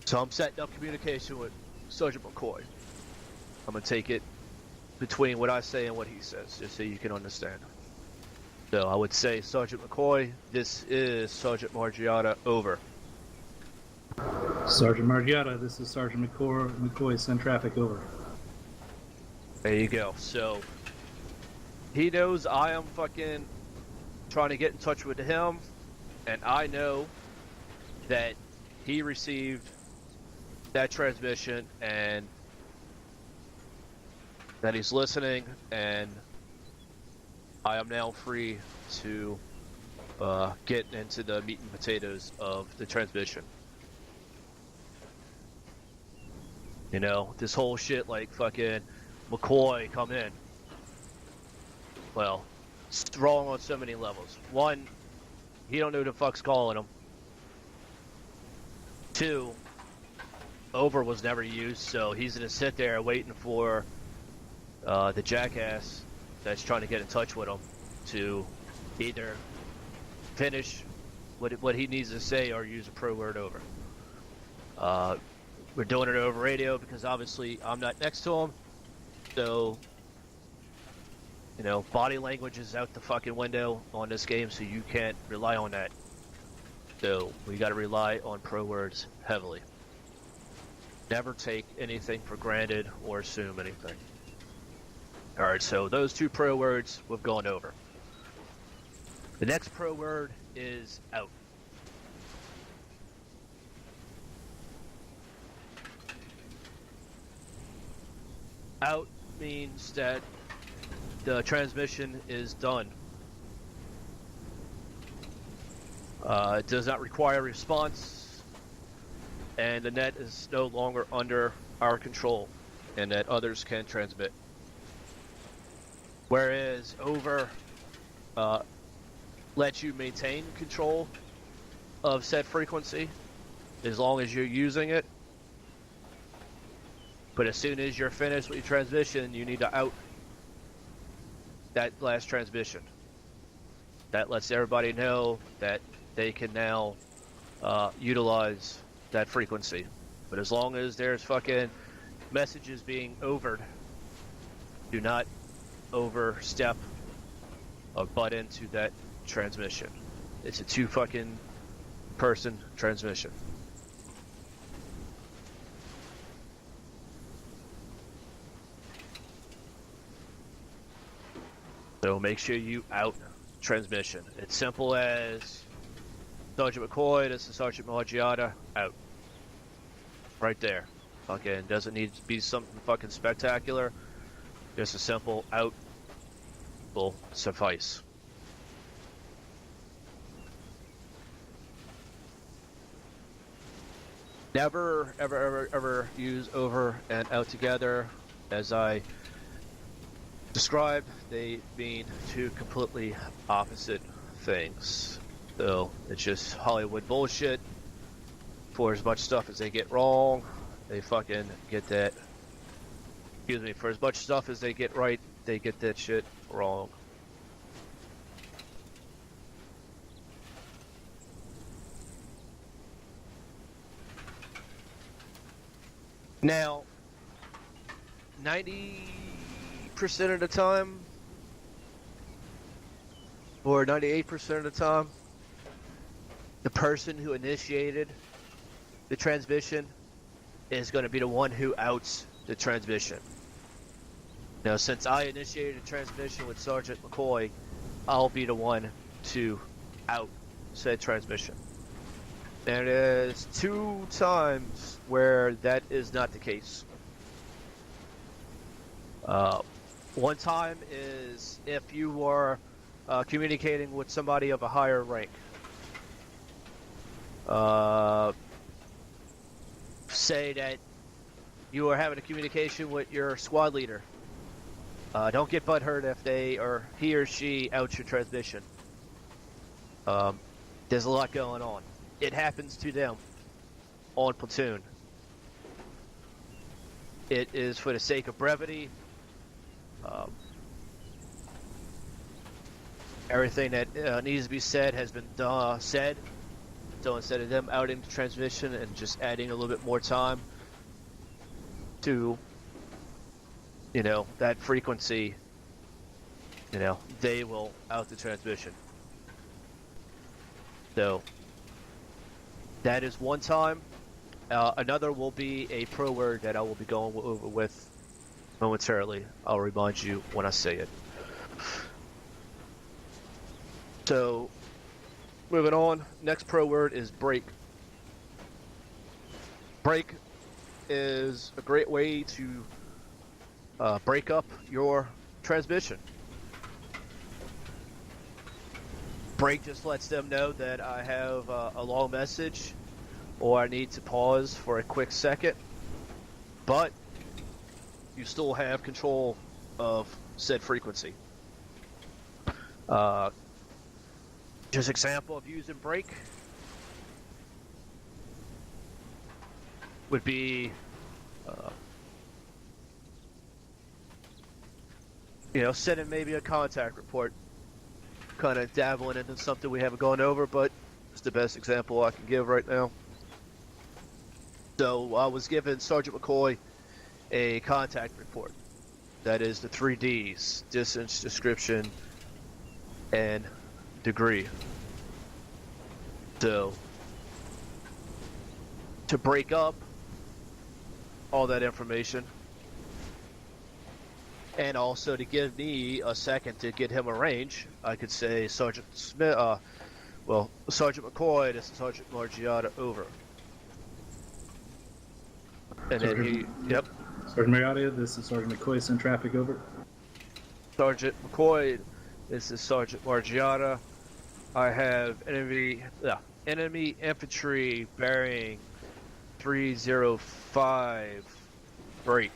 So I'm setting up communication with Sergeant McCoy. I'm going to take it between what I say and what he says, just so you can understand. So I would say, Sergeant McCoy, this is Sergeant Margiotta, over. Sergeant Margiotta, this is Sergeant McCoy, send traffic, over. There you go. So he knows I am fucking trying to get in touch with him, and I know that he received that transmission and that he's listening, and I am now free to get into the meat and potatoes of the transmission. You know, this whole shit like fucking McCoy, come in. Well, it's wrong on so many levels. One, he don't know who the fuck's calling him. Two, over was never used, so he's gonna sit there waiting for the jackass that's trying to get in touch with him to either finish what he needs to say or use a pro word over. We're doing it over radio because obviously I'm not next to him, so body language is out the fucking window on this game, so you can't rely on that. So we got to rely on pro words heavily. Never take anything for granted or assume anything. All right, so those 2 pro words we've gone over. The next pro word is out. Out means that the transmission is done. It does not require response, and the net is no longer under our control, and that others can transmit. Whereas over lets you maintain control of said frequency as long as you're using it. But as soon as you're finished with your transmission, you need to out that last transmission. That lets everybody know that they can now utilize that frequency. But as long as there's fucking messages being overed, do not overstep or butt into that transmission. It's a 2 fucking person transmission. So make sure you out transmission. It's simple as Sergeant McCoy, this is Sergeant Margiata, out. Right there. Fucking doesn't need to be something fucking spectacular. Just a simple out will suffice. Never, ever use over and out together. As I described, they mean 2 completely opposite things. So it's just Hollywood bullshit. For as much stuff as they get wrong, they fucking get that. Excuse me, for as much stuff as they get right, they get that shit wrong. Now, 90% of the time, or 98% of the time, the person who initiated the transmission is going to be the one who outs the transmission. Now, since I initiated the transmission with Sergeant McCoy, I'll be the one to out said transmission. And there's 2 times where that is not the case. One time is if you were communicating with somebody of a higher rank. Say that you are having a communication with your squad leader. Don't get butthurt if he or she outs your transmission. There's a lot going on. It happens to them on platoon. It is for the sake of brevity. Everything that needs to be said has been said. So instead of them outing the transmission and just adding a little bit more time to, that frequency, they will out the transmission. So that is one time. Another will be a pro word that I will be going over with momentarily. I'll remind you when I say it. So, moving on. Next pro word is break. Break is a great way to break up your transmission. Break just lets them know that I have a long message or I need to pause for a quick second, but you still have control of said frequency. Just example of using break would be, sending maybe a contact report, kind of dabbling into something we haven't gone over, but It's the best example I can give right now. So I was given Sergeant McCoy a contact report. That is the 3Ds, distance, description, and degree. So, to break up all that information, and also to give me a second to get him a range, I could say Sergeant Smith, Sergeant McCoy, this is Sergeant Margiotta, over. And then he, yep. Sergeant Mariotta, this is Sergeant McCoy, send traffic over. Sergeant McCoy, this is Sergeant Margiotta. I have enemy infantry bearing 305 break.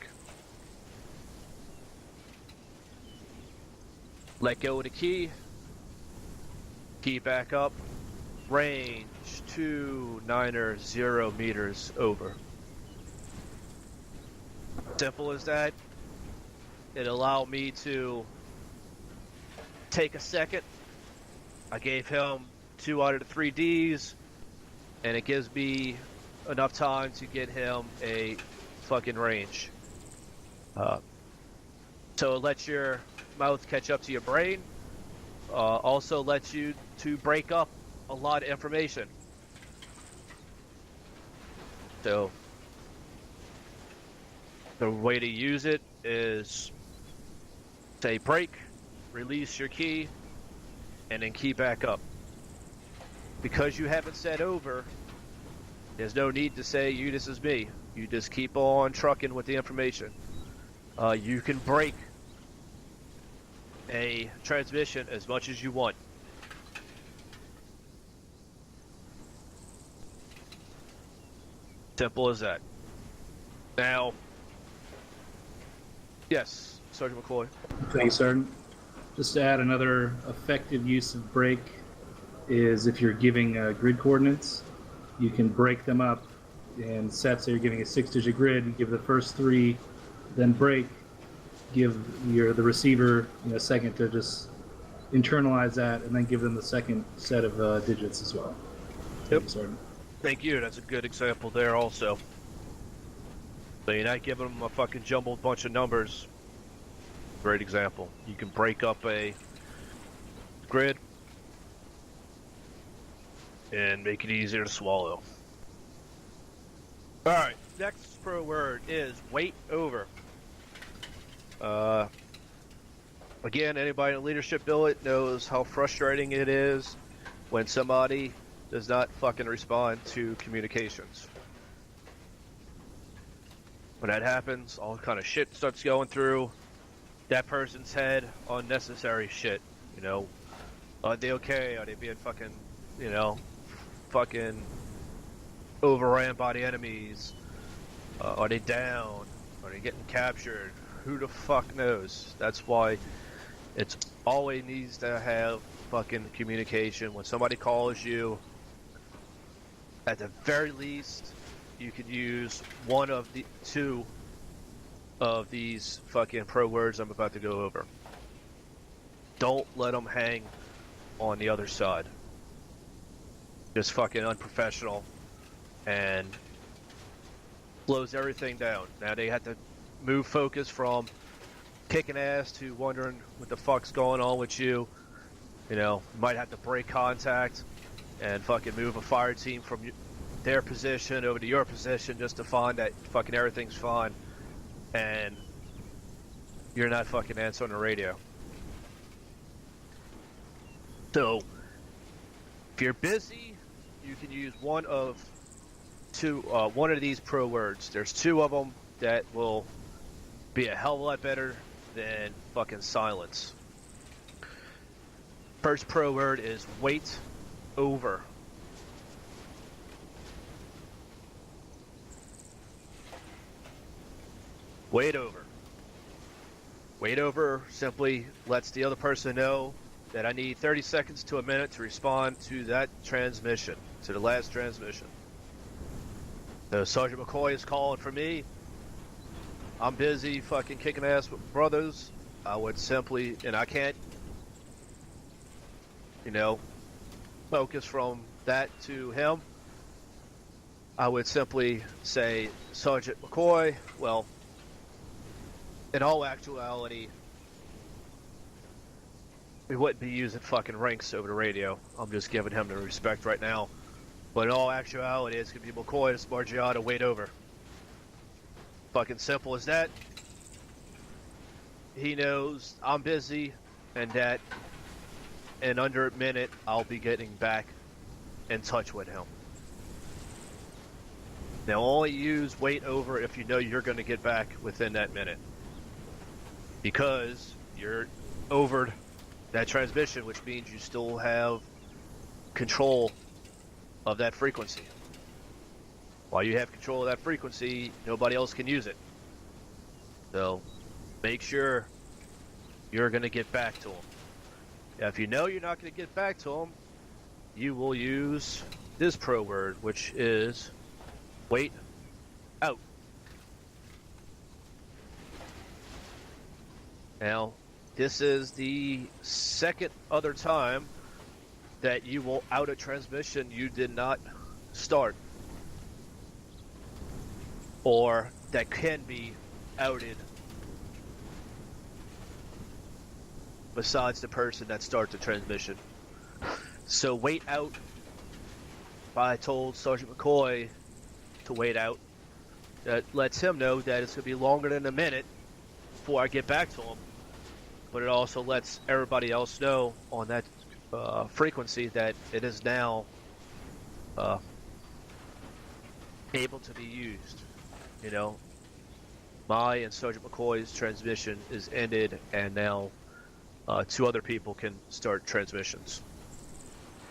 Let go of the key. Key back up. Range 290 meters over. Simple as that. It allowed me to take a second. I gave him 2 out of the 3 Ds, and it gives me enough time to get him a fucking range. So it lets your mouth catch up to your brain. Also lets you to break up a lot of information. So the way to use it is say break, release your key, and then key back up. Because you haven't said over, there's no need to say you, this is me. You just keep on trucking with the information. You can break a transmission as much as you want. Simple as that. Now, yes, Sergeant McCoy. Thank you, Sergeant. Just to add another effective use of break is if you're giving grid coordinates, you can break them up in sets. So you're giving a 6-digit grid, give the first 3, then break, give the receiver a second to just internalize that, and then give them the second set of digits as well. Thank you, Sergeant. Thank you. That's a good example there also. So you're not giving them a fucking jumbled bunch of numbers. Great example. You can break up a grid and make it easier to swallow. Alright, next pro word is wait over. Again, anybody in a leadership billet knows how frustrating it is when somebody does not fucking respond to communications. When that happens, all kind of shit starts going through that person's head, unnecessary shit, you know. Are they okay? Are they being fucking, fucking overran by the enemies? Are they down? Are they getting captured? Who the fuck knows? That's why it's always needs to have fucking communication. When somebody calls you, at the very least, you could use one of the 2 of these fucking pro words I'm about to go over. Don't let them hang on the other side. Just fucking unprofessional and slows everything down. Now they have to move focus from kicking ass to wondering what the fuck's going on with you. Might have to break contact and fucking move a fire team from their position over to your position just to find that fucking everything's fine and you're not fucking answering the radio. So, if you're busy, you can use one of these pro words. There's 2 of them that will be a hell of a lot better than fucking silence. First pro word is wait over. Wait over. Wait over simply lets the other person know that I need 30 seconds to a minute to respond to that transmission, to the last transmission. So Sergeant McCoy is calling for me. I'm busy fucking kicking ass with brothers. I would simply, and I can't, focus from that to him, I would simply say, Sergeant McCoy, well, in all actuality, we wouldn't be using fucking ranks over the radio. I'm just giving him the respect right now. But in all actuality, it's going to be McCoy and Smargiata wait over. Fucking simple as that. He knows I'm busy and that in under a minute, I'll be getting back in touch with him. Now, only use wait over if you know you're going to get back within that minute. Because you're over that transmission, which means you still have control of that frequency. While you have control of that frequency, nobody else can use it. So, make sure you're going to get back to him. Now, if you know you're not going to get back to him, you will use this pro word, which is wait out. Now, this is the second other time that you will out a transmission you did not start, or that can be outed besides the person that starts the transmission. So wait out. I told Sergeant McCoy to wait out. That lets him know that it's going to be longer than a minute before I get back to him. But it also lets everybody else know on that frequency that it is now able to be used. You know, my and Sergeant McCoy's transmission is ended, and now two other people can start transmissions,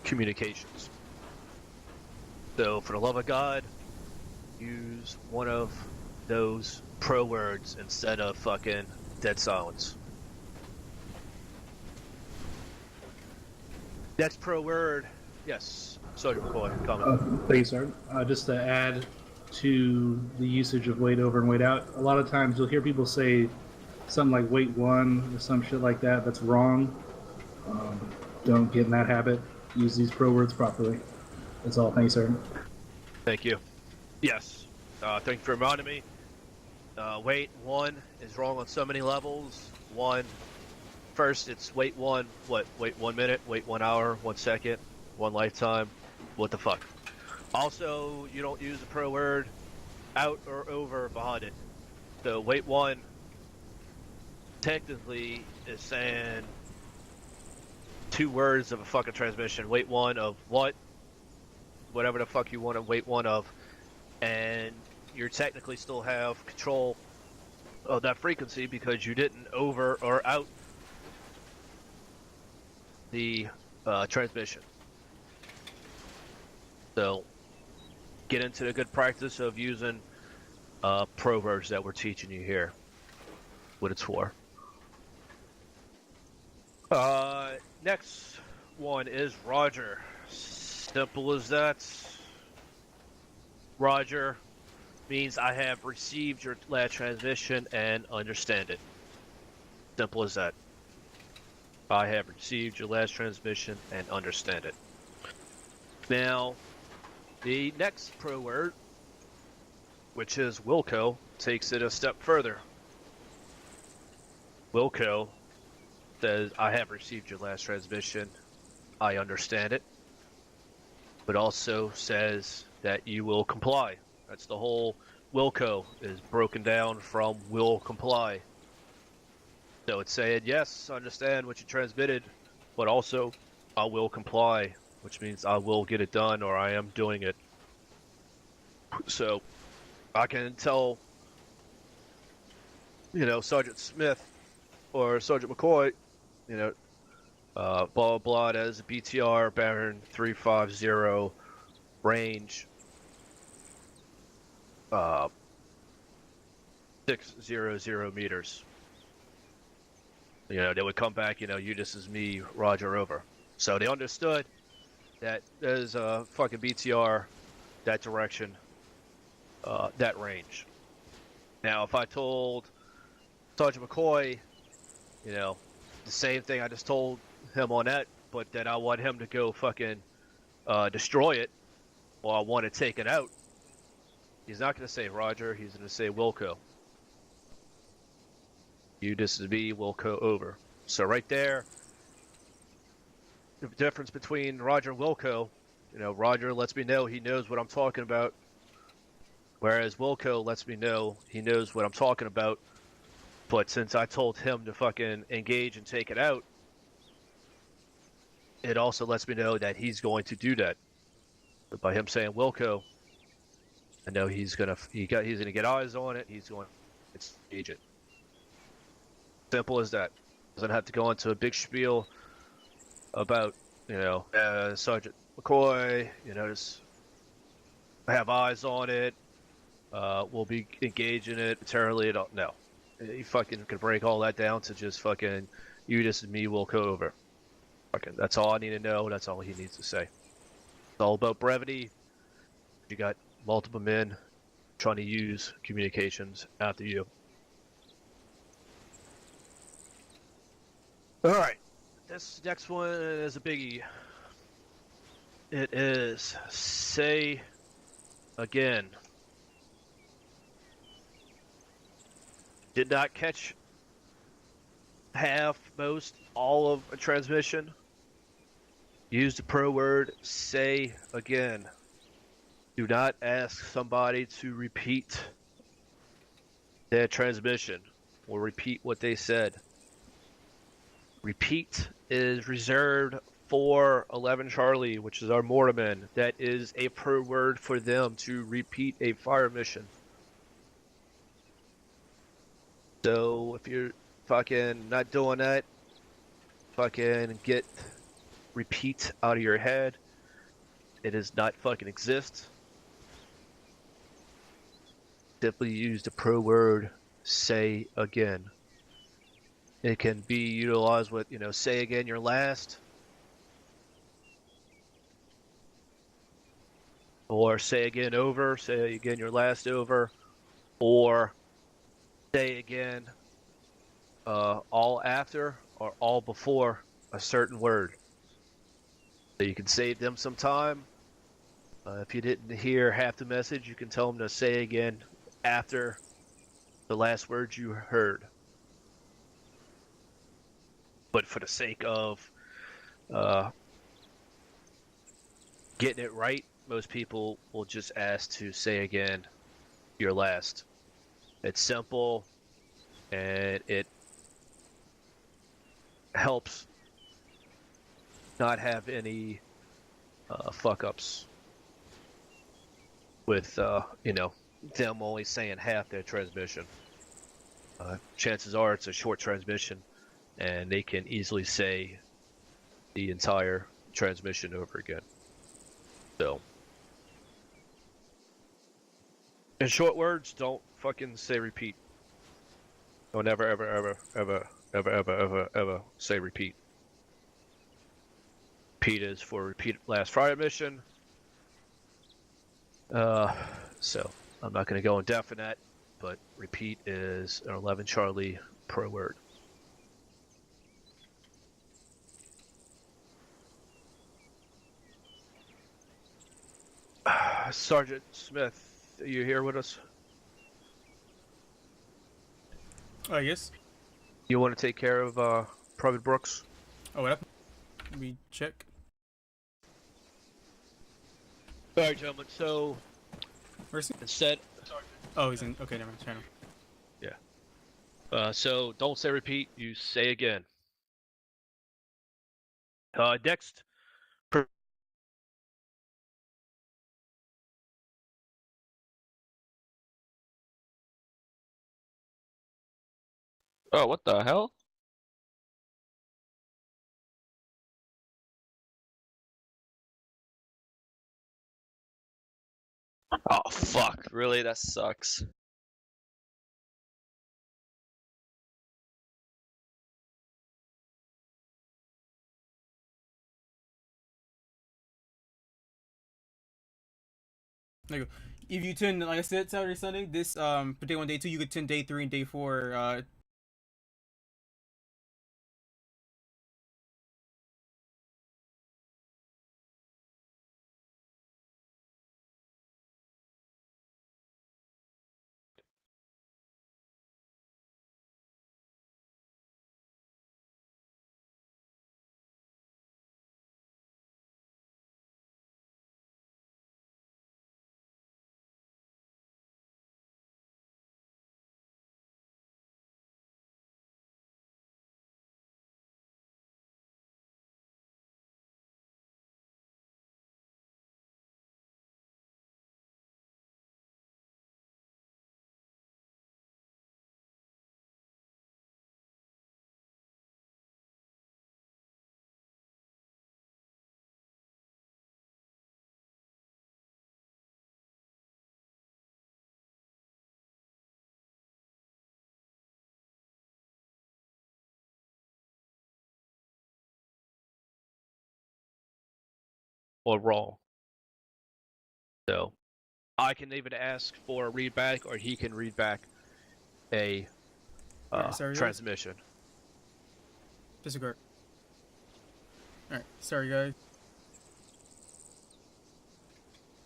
communications. So, for the love of God, use one of those pro words instead of fucking dead silence. Next pro word, yes, Sergeant McCoy, comment. Thank you, sir. Just to add to the usage of wait over and wait out, a lot of times you'll hear people say something like wait one or some shit like that. That's wrong. Don't get in that habit. Use these pro words properly. That's all. Thank you, sir. Thank you. Yes. Thank you for reminding me. Wait one is wrong on so many levels. First, it's wait one, wait 1 minute, wait 1 hour, 1 second, 1 lifetime. What the fuck? Also, you don't use the pro word out or over behind it. So wait one technically is saying 2 words of a fucking transmission. Wait one of whatever the fuck you want to wait one of. And you technically still have control of that frequency because you didn't over or out the transmission. So get into the good practice of using pro words that we're teaching you here, what it's for. Next one is Roger. Simple as that. Roger means I have received your last transmission and understand it. Simple as that. I have received your last transmission and understand it. Now, the next pro word, which is Wilco, takes it a step further. Wilco says, I have received your last transmission. I understand it. But also says that you will comply. That's the whole Wilco is broken down from will comply. So it's saying, yes, I understand what you transmitted, but also I will comply, which means I will get it done or I am doing it. So I can tell, Sergeant Smith or Sergeant McCoy, blah, blah, blah, as a BTR Baron 350 range 600 meters. They would come back, this is me, Roger, over. So they understood that there's a fucking BTR that direction, that range. Now, if I told Sergeant McCoy, the same thing I just told him on that, but that I want him to go fucking destroy it or I want to take it out, he's not going to say Roger. He's going to say Wilco. You, this is me, Wilco, over. So right there, the difference between Roger and Wilco, Roger lets me know he knows what I'm talking about, whereas Wilco lets me know he knows what I'm talking about, but since I told him to fucking engage and take it out, it also lets me know that he's going to do that. But by him saying Wilco, I know he's gonna get eyes on it. He's going to engage it. Simple as that. Doesn't have to go into a big spiel about Sergeant McCoy. Just have eyes on it. We'll be engaging it materially. No, he fucking can break all that down to just fucking you. This is me. We'll go over. Fucking. That's all I need to know. That's all he needs to say. It's all about brevity. You got multiple men trying to use communications after you. All right, this next one is a biggie. It is say again. Did not catch half, most, all of a transmission. Use the pro word say again. Do not ask somebody to repeat their transmission or repeat what they said. Repeat is reserved for 11 Charlie, which is our mortarmen. That is a pro word for them to repeat a fire mission. So if you're fucking not doing that, fucking get repeat out of your head. It does not fucking exist. Simply use the pro word say again. It can be utilized with, say again your last. Or say again over, say again your last over. Or say again all after or all before a certain word. So you can save them some time. If you didn't hear half the message, you can tell them to say again after the last words you heard. But for the sake of getting it right, most people will just ask to say again your last. It's simple, and it helps not have any fuck-ups with, them only saying half their transmission. Chances are it's a short transmission, and they can easily say the entire transmission over again. So, in short words, don't fucking say repeat. Don't ever, ever, ever, ever, ever, ever, ever, ever say repeat. Repeat is for repeat last fire mission. So I'm not going to go in depth in that, but repeat is an 11 Charlie pro word. Sergeant Smith, are you here with us? Yes. You want to take care of Private Brooks? Oh, what happened? Let me check. All right, gentlemen. So Where's he? instead, Oh, he's in. Okay, never mind. Channel. so don't say repeat. You say again. Next. Oh, what the hell? Oh, fuck. Really? That sucks. There you go. If you turn, like I said, Saturday, Sunday, this for day 1, day 2, you could turn day 3 and day 4. or wrong. So I can even ask for a read back, or he can read back a Alright, sorry, guys. transmission. Disregard. Alright, sorry, guys.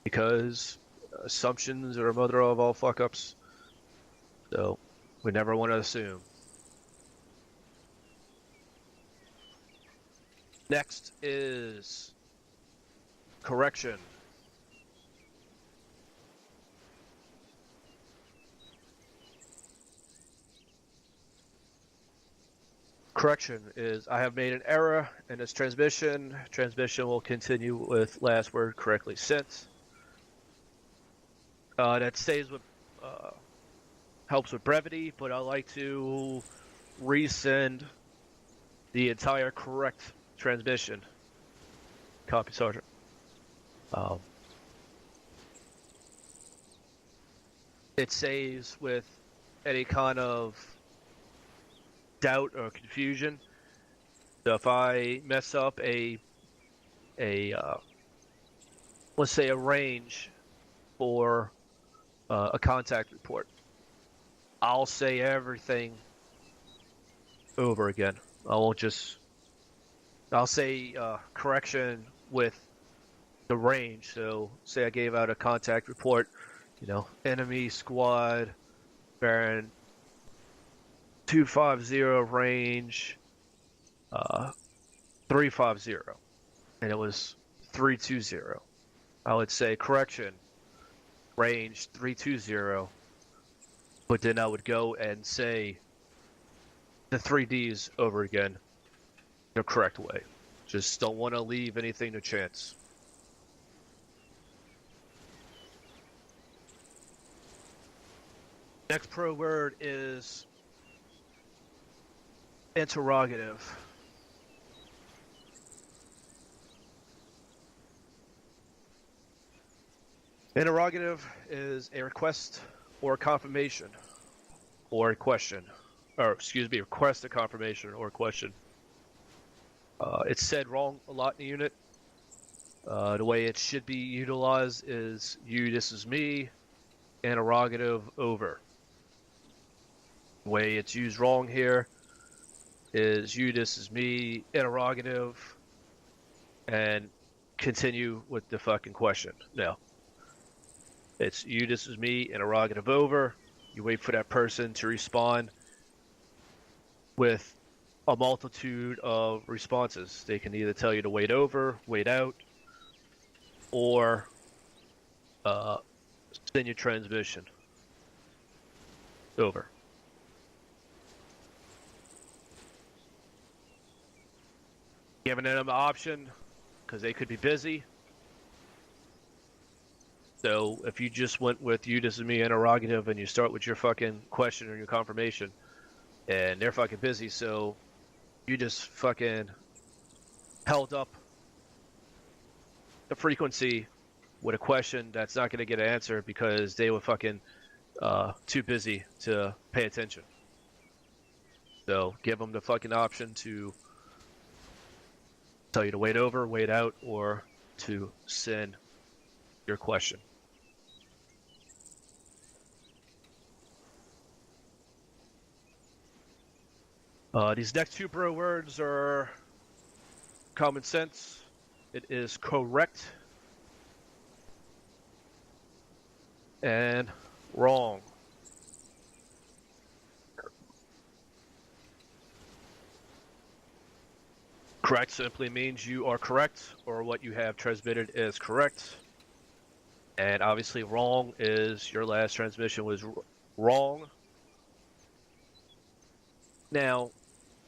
Because assumptions are a mother of all fuck ups. So we never want to assume. Next is correction. Correction is I have made an error in this transmission. Transmission will continue with last word correctly sent. That stays with helps with brevity, but I like to resend the entire correct transmission. Copy, Sergeant. It saves with any kind of doubt or confusion. So if I mess up let's say a range for a contact report, I'll say everything over again. I'll say correction with the range. So say I gave out a contact report, enemy squad bearing 250 range 350, and it was 320. I would say correction range 320, but then I would go and say the 3Ds over again the correct way. Just don't want to leave anything to chance. Next pro word is interrogative. Interrogative is a request or a confirmation or a question. Or, excuse me, request a confirmation or a question. It's said wrong a lot in the unit. The way it should be utilized is you, this is me, interrogative over. The way it's used wrong here is you, this is me, interrogative, and continue with the fucking question. No. It's you, this is me, interrogative over. You wait for that person to respond with a multitude of responses. They can either tell you to wait over, wait out, or send your transmission over. Giving them an option because they could be busy. So if you just went with you, this is me, interrogative, and you start with your fucking question or your confirmation, and they're fucking busy, so you just fucking held up the frequency with a question that's not going to get an answer because they were fucking too busy to pay attention. So give them the fucking option to tell you to wait over, wait out, or to send your question. These next two bro words are common sense. It is correct and wrong. Correct simply means you are correct, or what you have transmitted is correct. And obviously wrong is your last transmission was wrong. Now,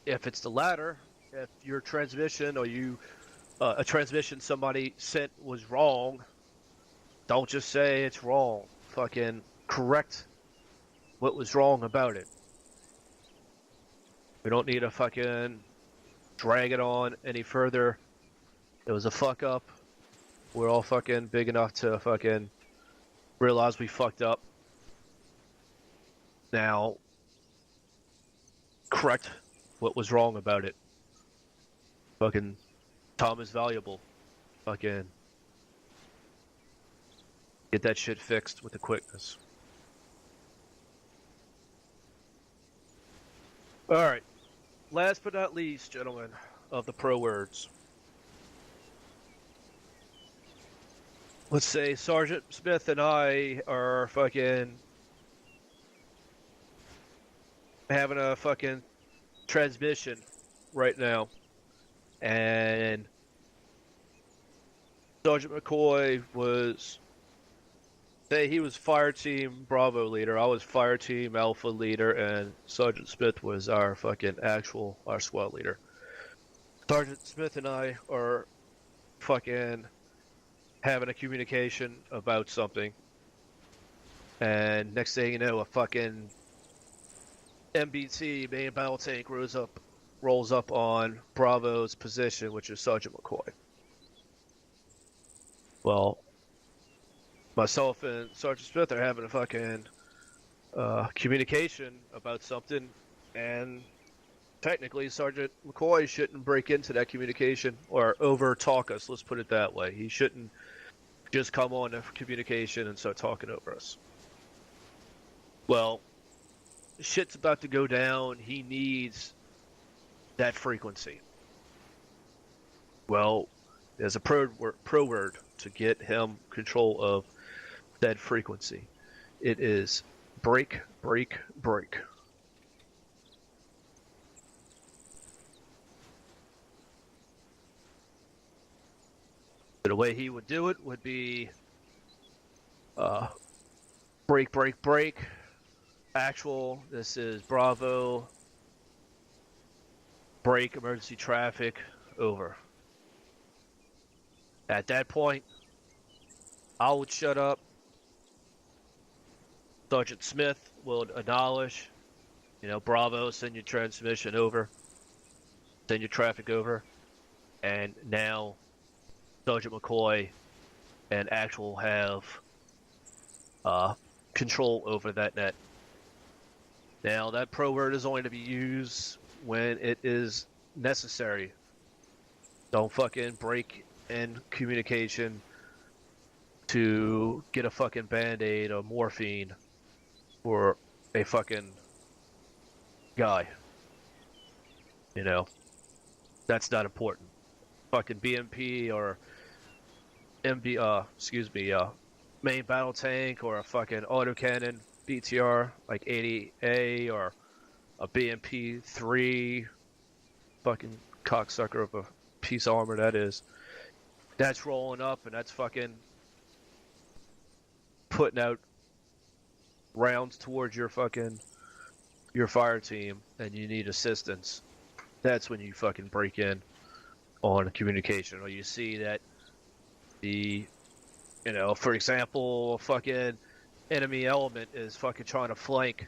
if it's the latter, if your transmission or a transmission somebody sent was wrong, don't just say it's wrong. Fucking correct what was wrong about it. We don't need to fucking drag it on any further. It was a fuck up. We're all fucking big enough to fucking realize we fucked up. Now, correct what was wrong about it. Fucking time is valuable. Fucking Get that shit fixed with the quickness. Alright. Last but not least, gentlemen, of the pro words. Let's say Sergeant Smith and I are fucking having a fucking transmission right now. And Sergeant McCoy was, say he was fire team Bravo leader, I was fire team Alpha leader, and Sergeant Smith was our fucking our squad leader. Sergeant Smith and I are fucking having a communication about something, and next thing you know, a fucking MBT, main battle tank, rolls up on Bravo's position, which is Sergeant McCoy. Well, myself and Sergeant Smith are having a fucking communication about something, and technically Sergeant McCoy shouldn't break into that communication or over talk us, let's put it that way. He shouldn't just come on to communication and start talking over us. Well, shit's about to go down. He needs that frequency. Well, there's a pro word to get him control of that frequency. It is break, break, break. The way he would do it would be break, break, break. Actual, this is Bravo. Break, emergency traffic, over. At that point, I would shut up. Sergeant Smith will acknowledge, Bravo, send your transmission over. Send your traffic over. And now Sergeant McCoy and Actual have control over that net. Now, that pro word is only to be used when it is necessary. Don't fucking break in communication to get a fucking Band-Aid or morphine for a fucking guy. That's not important. Fucking BMP or main battle tank or a fucking autocannon BTR like 80A or a BMP 3 fucking cocksucker of a piece of armor that is. That's rolling up and that's fucking putting out rounds towards your fire team and you need assistance. That's when you fucking break in on communication, or you see that for example, a fucking enemy element is fucking trying to flank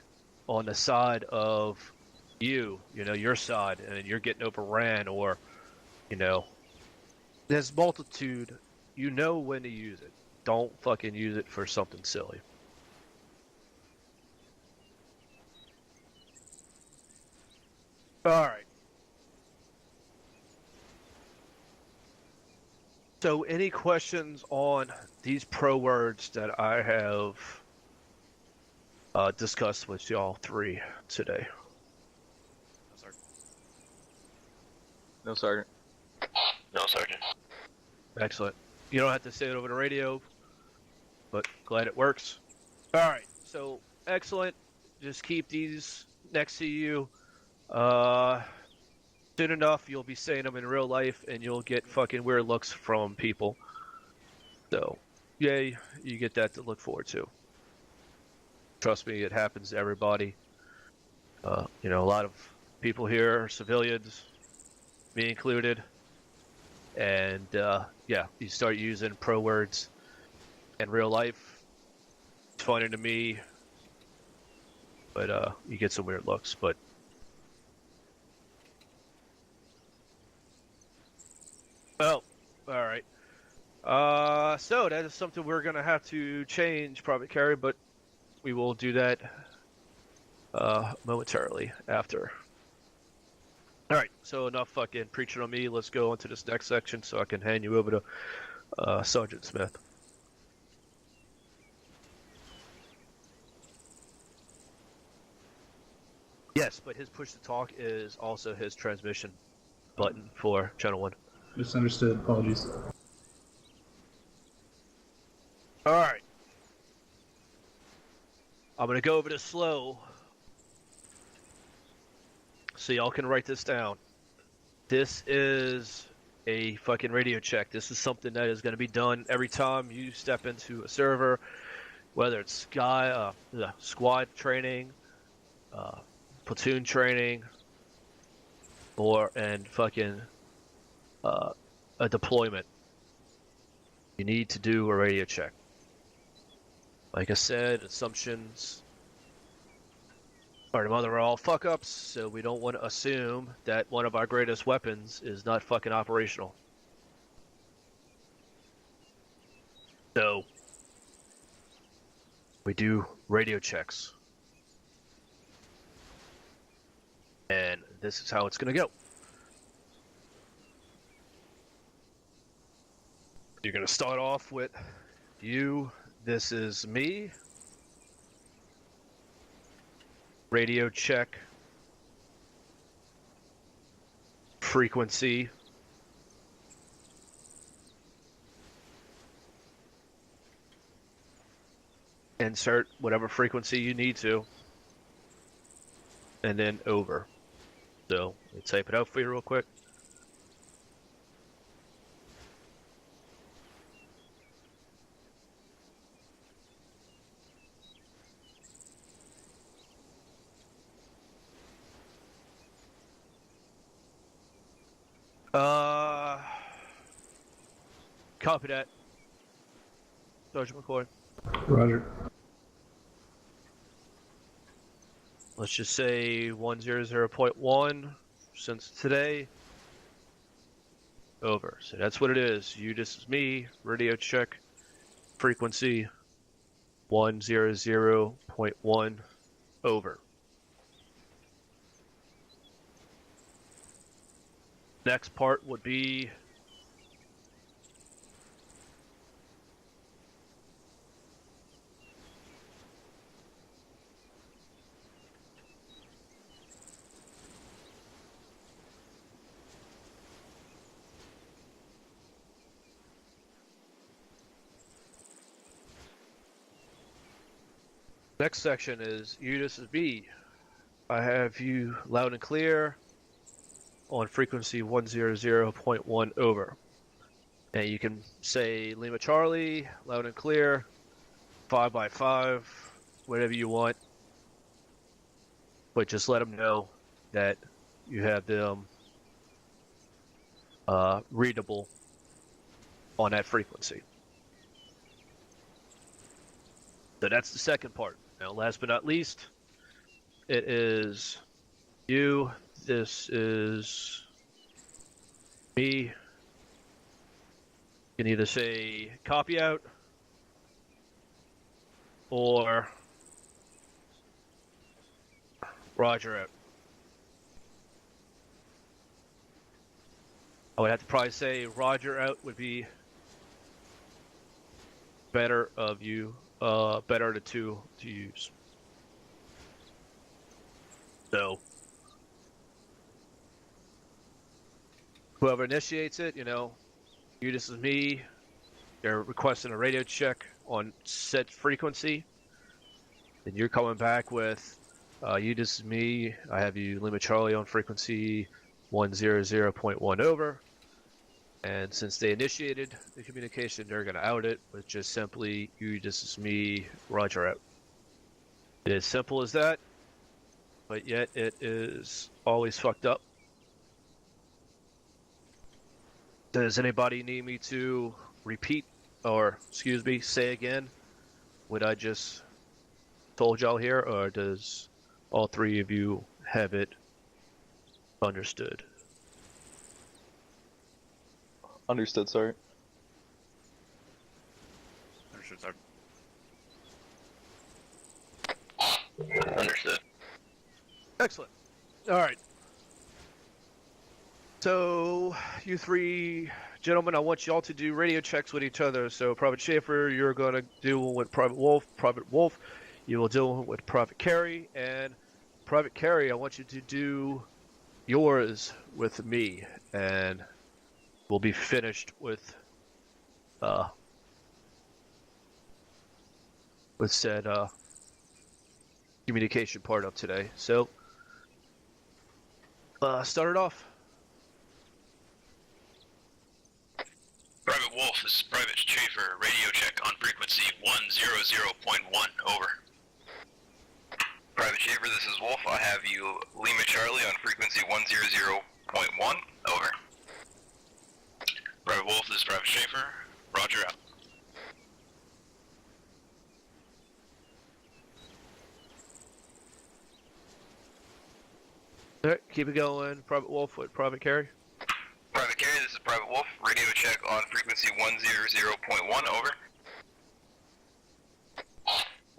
on the side of your side, and you're getting overran, or, there's multitude, when to use it. Don't fucking use it for something silly. Alright. So, any questions on these pro words that I have discussed with y'all three today? No, Sergeant. No, Sergeant. No, Sergeant. Excellent. You don't have to say it over the radio, but glad it works. Alright, so excellent. Just keep these next to you. Soon enough, you'll be saying them in real life, and you'll get fucking weird looks from people. So, yay, you get that to look forward to. Trust me, it happens to everybody. A lot of people here are civilians, me included. And, you start using pro words in real life. It's funny to me, but you get some weird looks, but oh, alright. So that is something we're gonna have to change, probably, Carrie, but we will do that momentarily after. Alright, so enough fucking preaching on me. Let's go into this next section so I can hand you over to Sergeant Smith. Yes, but his push to talk is also his transmission button for channel 1. Misunderstood. Apologies. Alright. I'm gonna go over this slow so y'all can write this down. This is a fucking radio check. This is something that is gonna be done every time you step into a server, whether it's squad training, platoon training, and fucking a deployment. You need to do a radio check. Like I said, assumptions are the mother of all fuck ups, so we don't want to assume that one of our greatest weapons is not fucking operational. So, we do radio checks. And this is how it's gonna go. You're gonna start off with you. This is me. Radio check. Frequency. Insert whatever frequency you need to. And then over. So, let me type it out for you real quick. Copy that. Sergeant McCoy. Roger. Let's just say 100.1 since today. Over. So that's what it is. You, this is me. Radio check. Frequency 100.1 over. Next part would be next section is you, this is B. I have you loud and clear on frequency 100.1 over. And you can say Lima Charlie, loud and clear, 5x5, whatever you want. But just let them know that you have them readable on that frequency. So that's the second part. Now, last but not least, it is you. This is me. You can either say copy out or Roger out. I would have to probably say Roger out would be better of you. Better the two to use. So, whoever initiates it, you know, you, this is me. They're requesting a radio check on set frequency. Then you're coming back with, you, this is me. I have you, Lima Charlie, on frequency 100.1 over. And since they initiated the communication, they're going to out it with just simply, you, this is me, Roger out. It is simple as that, but yet it is always fucked up. Does anybody need me to repeat, or, excuse me, say again what I just told y'all here, or does all three of you have it understood? Understood, sir. Understood, sir. Understood. Excellent. All right. So, you three gentlemen, I want y'all to do radio checks with each other. So, Private Schaefer, you're going to do one with Private Wolf. Private Wolf, you will do one with Private Carey. And Private Carey, I want you to do yours with me, and we'll be finished with said communication part of today. So, start it off. Private Wolf, this is Private Schaefer. Radio check on frequency 100.1. Over. Private Schaefer, this is Wolf. I have you Lima Charlie on frequency 100.1. Over. Private Wolf, this is Private Schaefer. Roger out. All right, keep it going. Private Wolf with Private Carey. Private Carey, this is Private Wolf. Radio check on frequency 100.1. Over.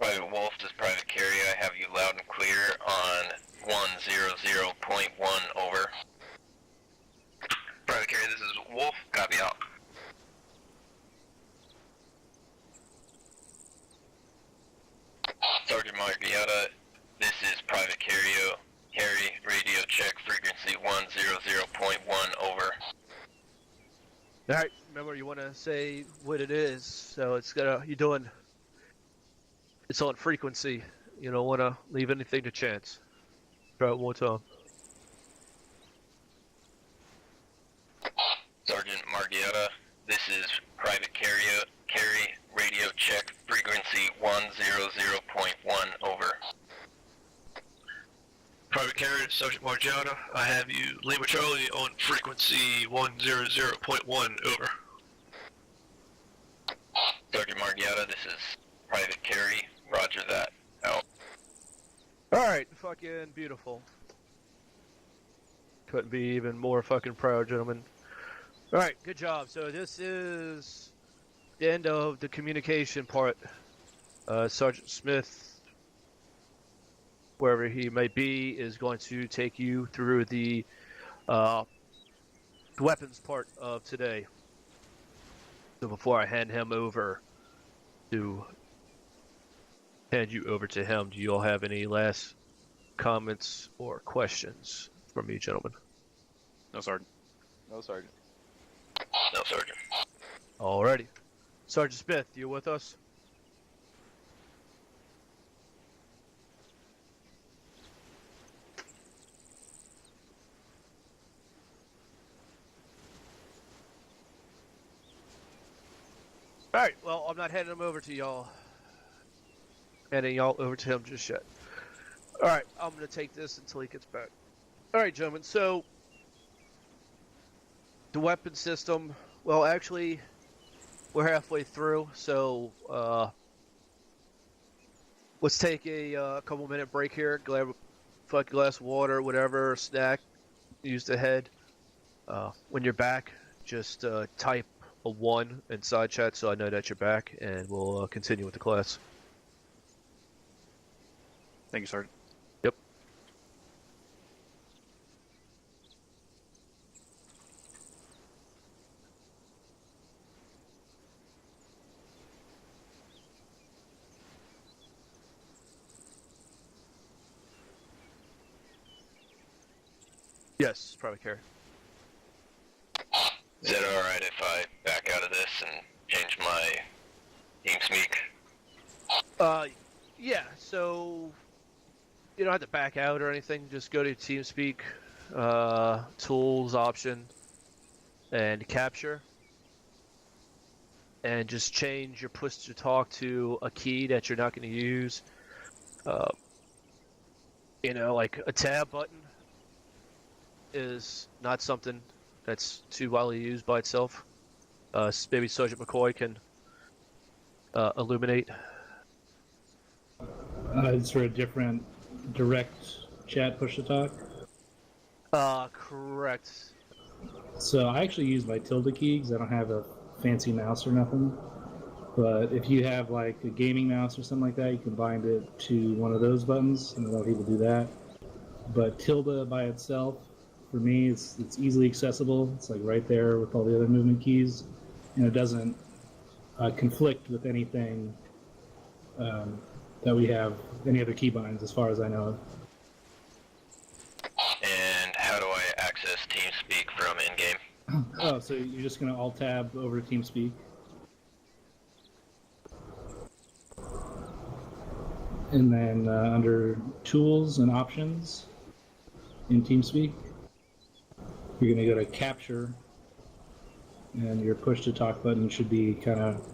Private Wolf, this is Private Carey. I have you loud and clear on 100.1. Over. Private Carey, this is Wolf. Copy out. Sergeant Margiotta, this is Private Carey. Radio check frequency 100.1. Over. All right, remember you want to say what it is, so it's it's on frequency. You don't want to leave anything to chance. Try it one time. Sergeant Margiotta, this is Private Carey. Radio check frequency 100.1. Over. Private Carey, Sergeant Margiotta, I have you Lima Charlie on frequency 100.1. Over. Sergeant Margiotta, this is Private Carey. Roger that. Out. Alright, fucking beautiful. Couldn't be even more fucking proud, gentlemen. Alright, good job. So this is the end of the communication part. Sergeant Smith, wherever he may be, is going to take you through the weapons part of today. So before I hand you over to him, do you all have any last comments or questions from me, gentlemen? No, Sergeant. No, Sergeant. No, Sergeant. Alrighty. Sergeant Smith, you with us? Alright, well, I'm not handing him over to y'all. Handing y'all over to him just yet. Alright, I'm going to take this until he gets back. Alright, gentlemen, so the weapon system, well, actually, we're halfway through, so let's take a couple-minute break here, grab a fucking glass of water, whatever, snack, use the head. When you're back, just type a 1 in side chat so I know that you're back, and we'll continue with the class. Thank you, Sergeant. Yep. Yes, probably care. Is it alright if I back out of this and change my TeamSpeak? Yeah, so you don't have to back out or anything. Just go to TeamSpeak, tools option, and capture. And just change your push to talk to a key that you're not going to use. Like a tab button is not something that's too widely used by itself. Maybe Sergeant McCoy can illuminate. Is there a different direct chat push to talk? Correct. So I actually use my tilde key because I don't have a fancy mouse or nothing. But if you have like a gaming mouse or something like that, you can bind it to one of those buttons, and a lot of people do that. But tilde by itself, for me, it's easily accessible. It's like right there with all the other movement keys, and it doesn't conflict with anything that we have, any other keybinds as far as I know. Oh, so you're just going to alt-tab over to TeamSpeak. And then under Tools and Options in TeamSpeak, you're going to go to Capture, and your push-to-talk button should be kind of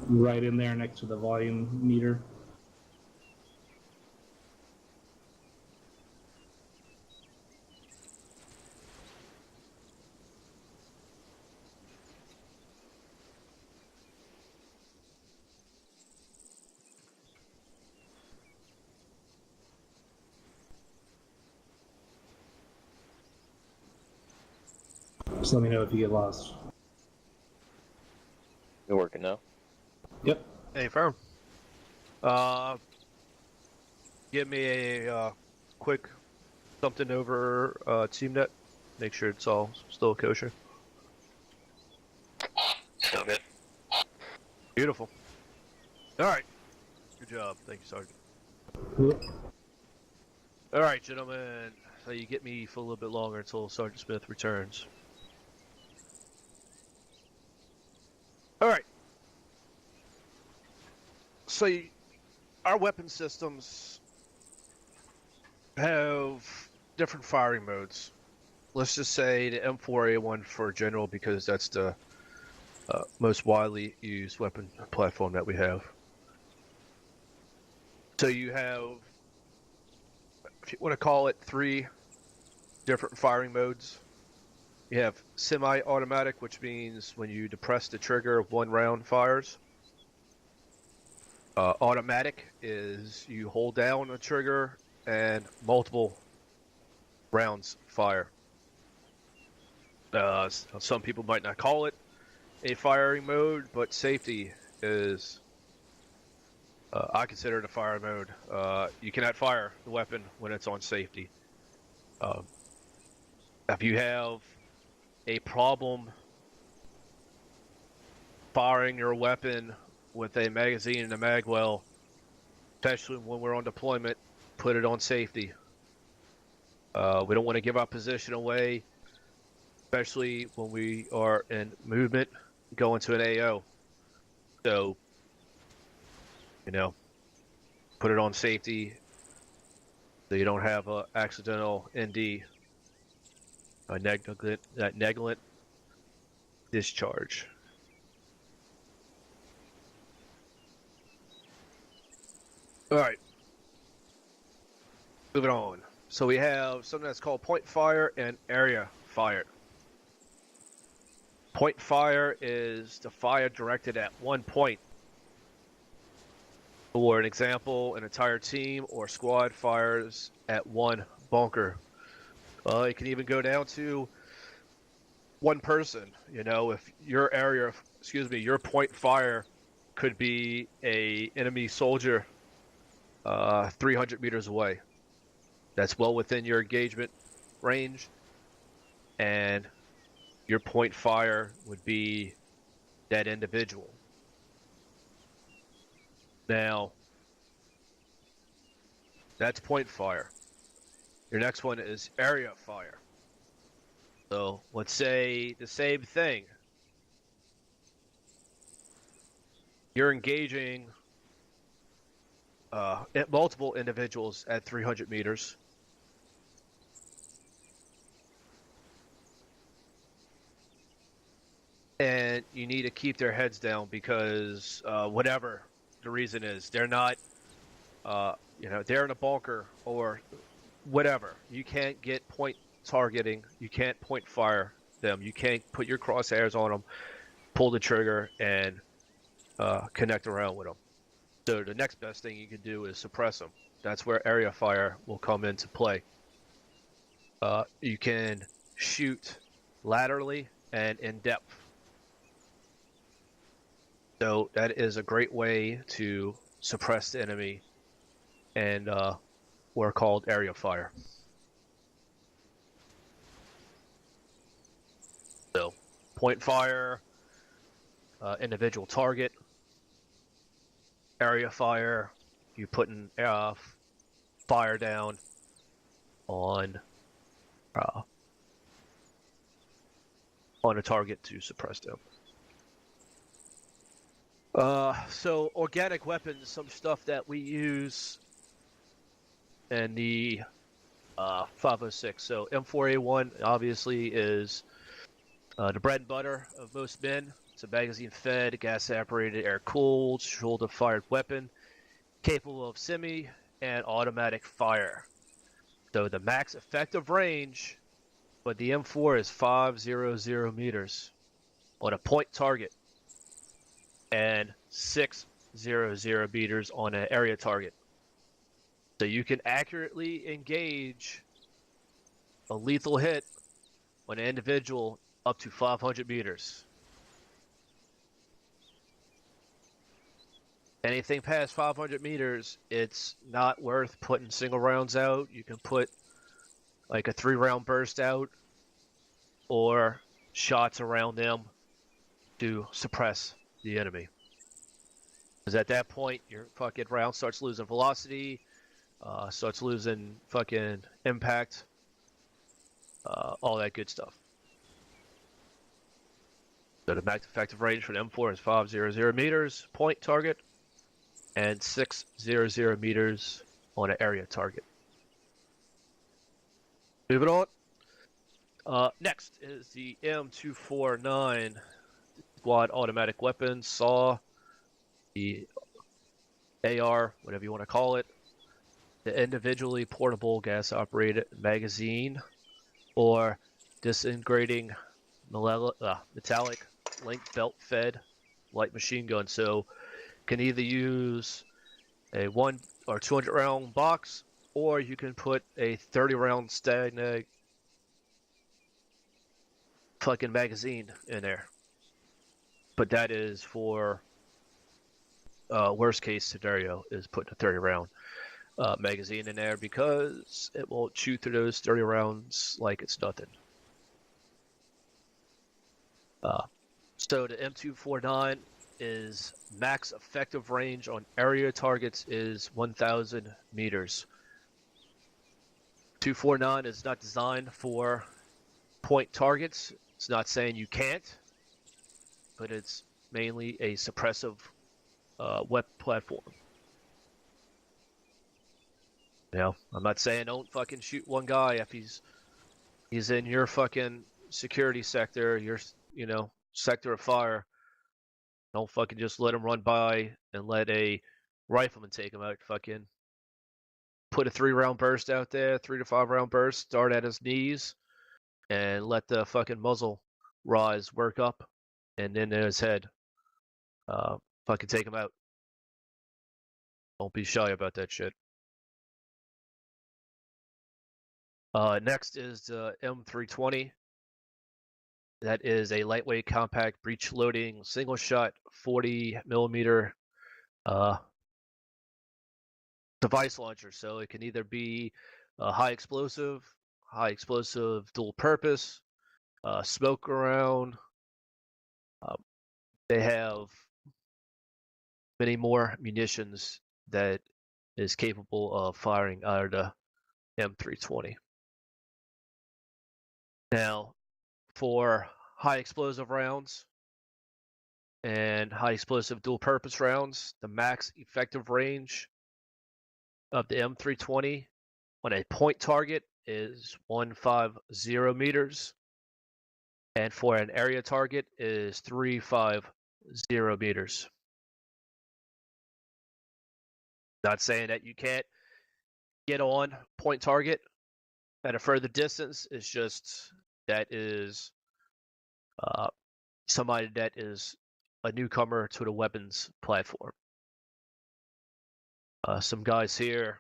right in there next to the volume meter. Just let me know if you get lost. You're working now. Yep. Hey, firm. Give me a quick something over TeamNet. Make sure it's all still kosher. Still good. Beautiful. All right. Good job. Thank you, Sergeant. Whoop. All right, gentlemen. So you get me for a little bit longer until Sergeant Smith returns. All right. So our weapon systems have different firing modes. Let's just say the M4A1 for general, because that's the most widely used weapon platform that we have. So you have, if you want to call it, 3 different firing modes. You have semi-automatic, which means when you depress the trigger, 1 round fires. Automatic is you hold down the trigger and multiple rounds fire. Some people might not call it a firing mode, but safety is, I consider it a fire mode. You cannot fire the weapon when it's on safety. If you have a problem firing your weapon with a magazine and a mag well, especially when we're on deployment, put it on safety. We don't want to give our position away, especially when we are in movement, going to an AO. So, you know, put it on safety so you don't have a accidental ND, a negligent discharge. All right, moving on. So we have something that's called point fire and area fire. Point fire is the fire directed at one point. For an example, an entire team or squad fires at one bunker. It can even go down to one person. You know, if your area, your point fire could be a enemy soldier 300 meters away. That's well within your engagement range, and your point fire would be that individual. Now, that's point fire. Your next one is area fire. So let's say the same thing. You're engaging multiple individuals at 300 meters. And you need to keep their heads down because whatever the reason is, they're not, they're in a bunker or whatever. You can't get point targeting. You can't point fire them. You can't put your crosshairs on them, pull the trigger, and connect around with them. So the next best thing you can do is suppress them. That's where area fire will come into play. You can shoot laterally and in depth. So that is a great way to suppress the enemy, and we're called area fire. So point fire, individual target, area fire, you putting fire down on on a target to suppress them. So organic weapons, some stuff that we use in the 506. So M4A1 obviously is the bread and butter of most men. It's a magazine-fed, gas-operated, air-cooled, shoulder-fired weapon capable of semi and automatic fire. So the max effective range for the M4 is 500 meters on a point target and 600 meters on an area target. So you can accurately engage a lethal hit on an individual up to 500 meters. Anything past 500 meters, it's not worth putting single rounds out. You can put like a 3-round burst out or shots around them to suppress the enemy. Because at that point, your fucking round starts losing velocity, starts losing fucking impact, all that good stuff. So the max effective range for the M4 is 500 meters, point target, and 600 meters on an area target. Moving on. Next is the M249 squad automatic weapon, SAW, the AR, whatever you want to call it, the individually portable gas-operated magazine, or disintegrating metallic link belt-fed light machine gun. So can either use a 1 or 200 round box, or you can put a 30 round Stag fucking magazine in there. But that is for worst case scenario, is putting a 30 round magazine in there, because it won't chew through those 30 rounds like it's nothing. So the M249 is max effective range on area targets is 1,000 meters. 249 is not designed for point targets. It's not saying you can't, but it's mainly a suppressive weapon platform. You know, I'm not saying don't fucking shoot one guy if he's in your fucking security sector, your sector of fire. Don't fucking just let him run by and let a rifleman take him out. Fucking put a 3-round burst out there, 3 to 5 round burst, start at his knees, and let the fucking muzzle rise, work up, and then in his head. Fucking take him out. Don't be shy about that shit. Next is the M320. That is a lightweight, compact, breech loading, single shot, 40 millimeter device launcher. So it can either be high explosive dual purpose, smoke around. They have many more munitions that is capable of firing out of the M320. Now, for high explosive rounds and high explosive dual purpose rounds, the max effective range of the M320 on a point target is 150 meters, and for an area target is 350 meters. Not saying that you can't get on point target at a further distance. It's just that is somebody that is a newcomer to the weapons platform. Some guys here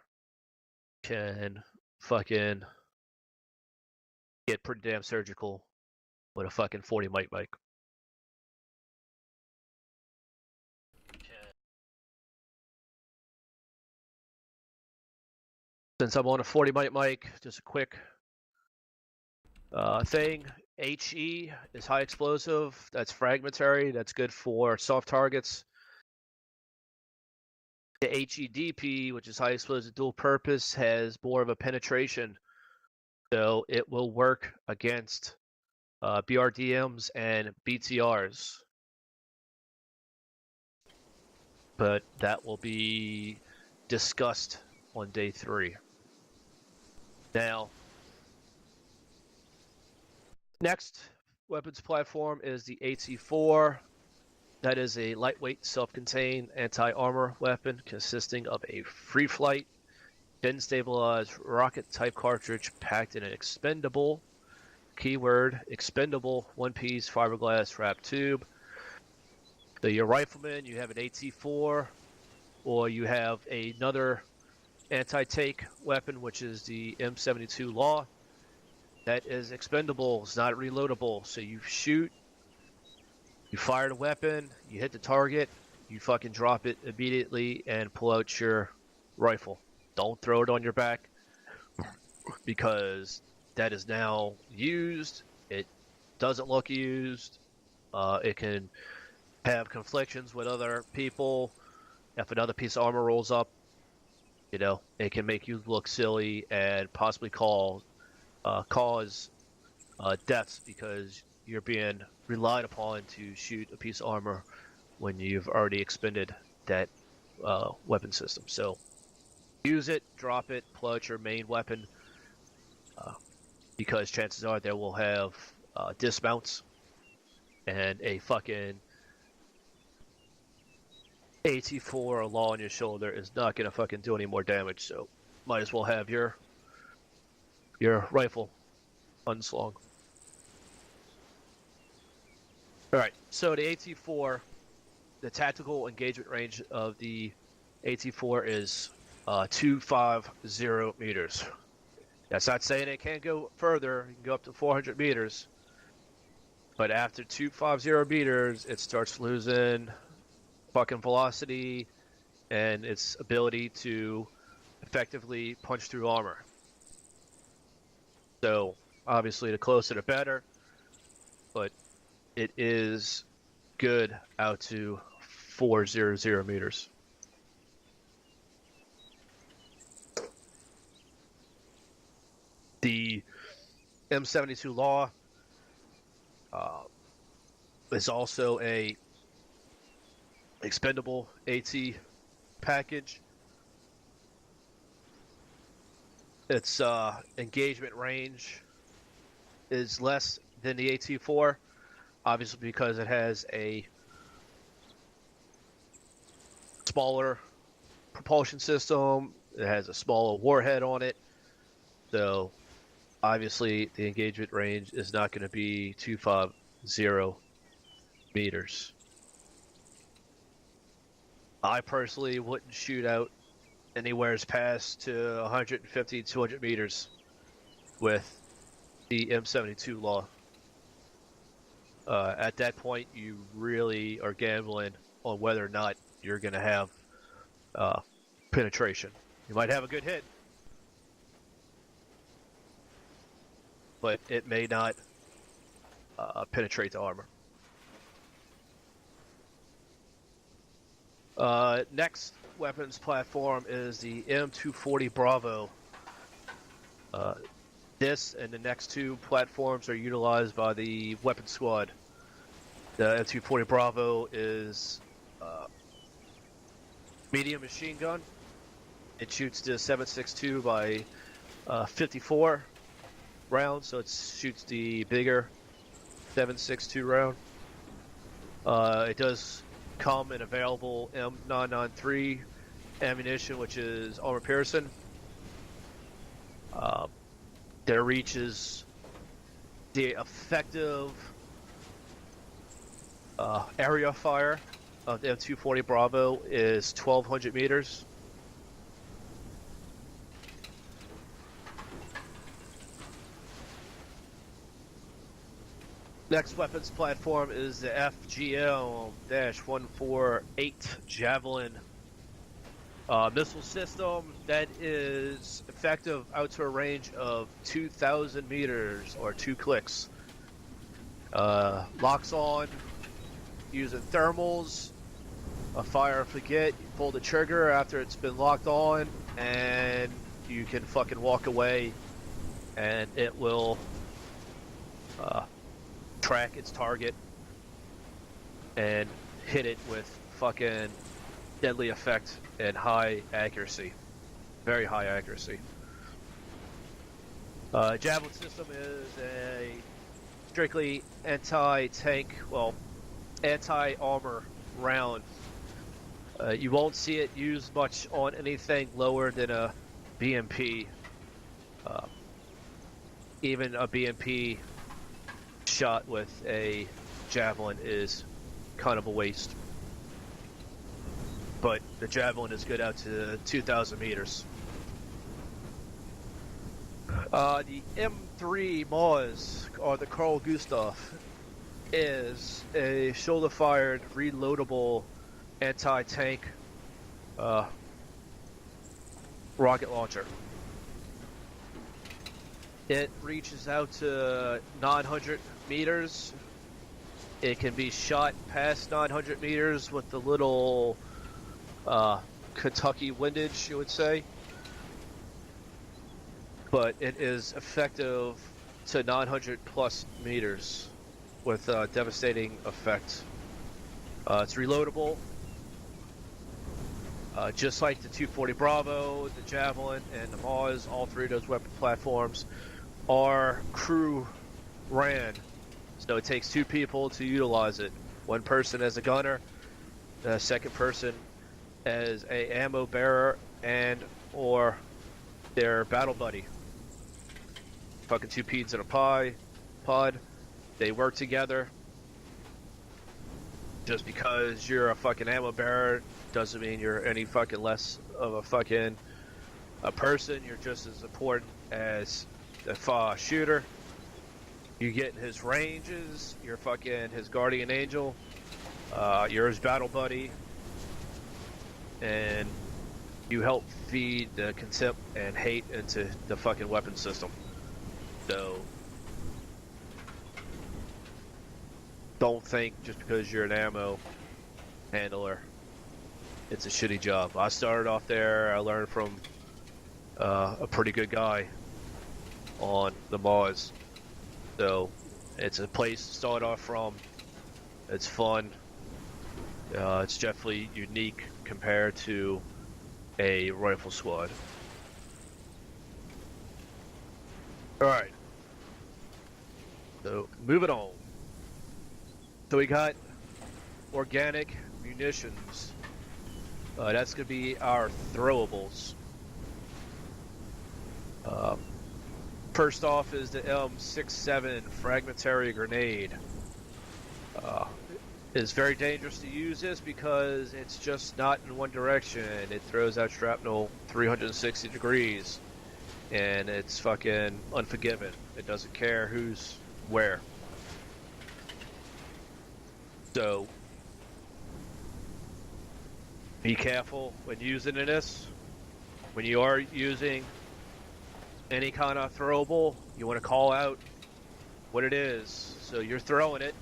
can fucking get pretty damn surgical with a fucking 40 mic mic. Since I'm on a 40 mic, just a quick thing. HE is high explosive. That's fragmentary. That's good for soft targets. The HEDP, which is high explosive dual purpose, has more of a penetration. So it will work against BRDMs, and BTRs. But that will be discussed on day 3. Now, next weapons platform is the AT-4. That is a lightweight, self-contained anti-armor weapon consisting of a free flight, pin-stabilized rocket-type cartridge packed in an expendable, keyword, expendable, one-piece fiberglass wrap tube. Your rifleman, you have an AT-4, or you have another anti-tank weapon, which is the M72 Law. That is expendable, it's not reloadable. So you shoot, you fire the weapon, you hit the target, you fucking drop it immediately and pull out your rifle. Don't throw it on your back, because that is now used. It doesn't look used. It can have conflictions with other people. If another piece of armor rolls up, you know, it can make you look silly and possibly cause deaths, because you're being relied upon to shoot a piece of armor when you've already expended that weapon system. So use it, drop it, pull out your main weapon, because chances are they will have dismounts, and a fucking AT-4 Law on your shoulder is not gonna fucking do any more damage. So might as well have your rifle unslung. All right, so the AT-4, the tactical engagement range of the AT-4 is 250 meters. That's not saying it can't go further. You can go up to 400 meters. But after 250 meters, it starts losing fucking velocity and its ability to effectively punch through armor. So, obviously, the closer the better. But it is good out to 400 meters. The M72 Law is also a expendable AT package. Its engagement range is less than the AT-4, obviously because it has a smaller propulsion system. It has a smaller warhead on it. So obviously the engagement range is not going to be 250 meters. I personally wouldn't shoot out anywhere past to 150, 200 meters with the M72 Law. At that point, you really are gambling on whether or not you're going to have penetration. You might have a good hit, but it may not penetrate the armor. Next weapons platform is the M240 Bravo. This and the next two platforms are utilized by the weapon squad. The M240 Bravo is medium machine gun. It shoots the 7.62 by 54 rounds, so it shoots the bigger 7.62 round. It does come in available M993 ammunition, which is armor piercing. Their reach is the effective area fire of the M240 Bravo is 1,200 meters. Next weapons platform is the FGL-148 Javelin missile system that is effective out to a range of 2,000 meters or 2 clicks. Locks on using thermals. A fire forget, you pull the trigger after it's been locked on, and you can fucking walk away, and it will track its target and hit it with fucking deadly effect and high accuracy. Very high accuracy. Javelin system is a strictly anti-tank, well, anti-armor round. You won't see it used much on anything lower than a BMP. Even a BMP shot with a javelin is kind of a waste. But the javelin is good out to 2,000 meters. The M3 Moz, or the Carl Gustav, is a shoulder-fired, reloadable anti-tank rocket launcher. It reaches out to 900 meters. It can be shot past 900 meters with the little Kentucky windage, you would say. But it is effective to 900 plus meters with devastating effect. It's reloadable. Just like the 240 Bravo, the Javelin, and the Moz, all three of those weapon platforms are crew ran. So it takes two people to utilize it. One person as a gunner, the second person as a ammo bearer and or their battle buddy. Fucking two peas in a pod. They work together. Just because you're a fucking ammo bearer doesn't mean you're any fucking less of a fucking a person. You're just as important as the shooter. You get in his ranges. You're fucking his guardian angel. You're his battle buddy. And you help feed the contempt and hate into the fucking weapon system. So don't think just because you're an ammo handler, it's a shitty job. I started off there. I learned from a pretty good guy on the Moz. So it's a place to start off from. It's fun. It's definitely unique compared to a rifle squad. Alright. So moving on. So we got organic munitions. That's going to be our throwables. First off is the M67 fragmentary grenade. It's very dangerous to use this because it's just not in one direction. It throws out shrapnel 360 degrees. And it's fucking unforgiving. It doesn't care who's where. So be careful when using this. When you are using any kind of throwable, you want to call out what it is. So you're throwing it.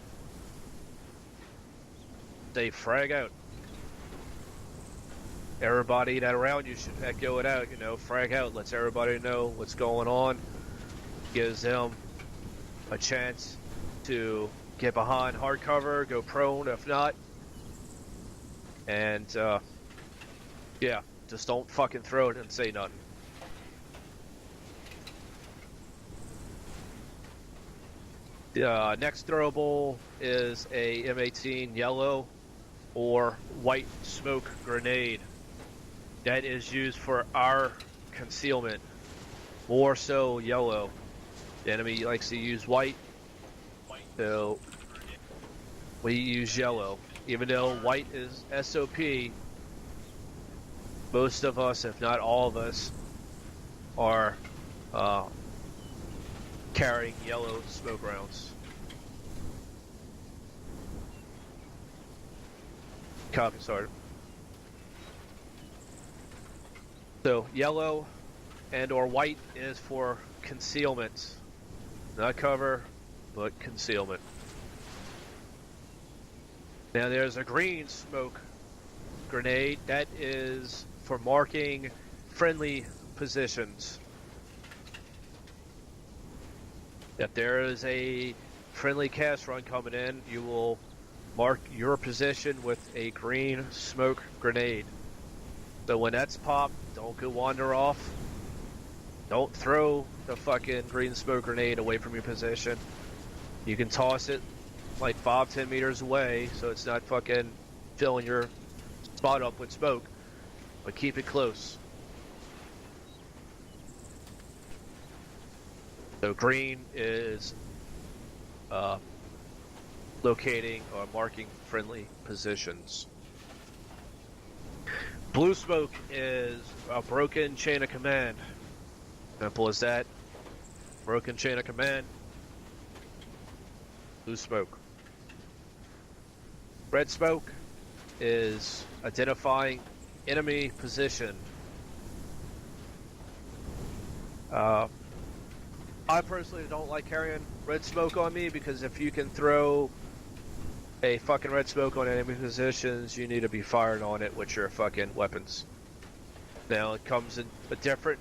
Say frag out. Everybody that around you should echo it out, you know, frag out, lets everybody know what's going on, gives them a chance to get behind hard cover, go prone if not, and yeah, just don't fucking throw it and say nothing. The next throwable is a M18 yellow or white smoke grenade. That is used for our concealment, more so yellow. The enemy likes to use white, so we use yellow. Even though white is SOP, most of us, if not all of us, are carrying yellow smoke rounds. Copy, Sergeant. So yellow and or white is for concealment. Not cover, but concealment. Now there's a green smoke grenade that is for marking friendly positions. If there is a friendly cast run coming in, you will mark your position with a green smoke grenade. So when that's popped, don't go wander off. Don't throw the fucking green smoke grenade away from your position. You can toss it like 5-10 meters away so it's not fucking filling your spot up with smoke, but keep it close. So green is locating or marking friendly positions. Blue smoke is a broken chain of command. Simple as that. Broken chain of command. Blue smoke. Red smoke is identifying enemy position. I personally don't like carrying red smoke on me because if you can throw a fucking red smoke on enemy positions, you need to be firing on it with your fucking weapons. Now it comes in a different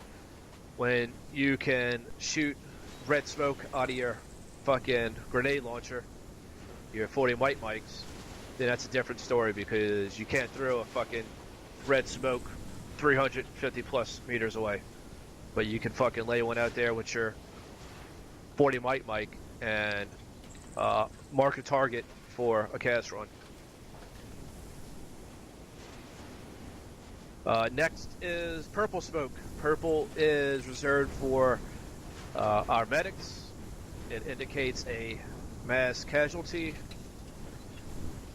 when you can shoot red smoke out of your fucking grenade launcher, your 40 white mics, then that's a different story because you can't throw a fucking red smoke 350 plus meters away. But you can fucking lay one out there with your 40 mic and mark a target for a cast run. Next is purple smoke. Purple is reserved for our medics. It indicates a mass casualty.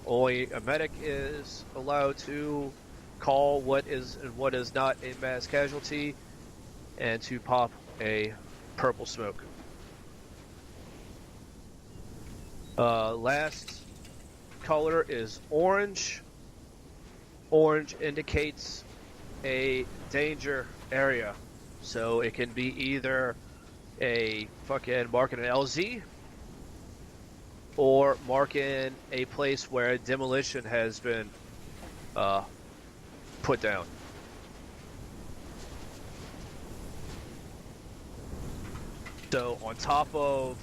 Only a medic is allowed to call what is and what is not a mass casualty and to pop a purple smoke. Last color is orange. Orange indicates a danger area. So it can be either a fucking marking an LZ or marking a place where demolition has been put down. So on top of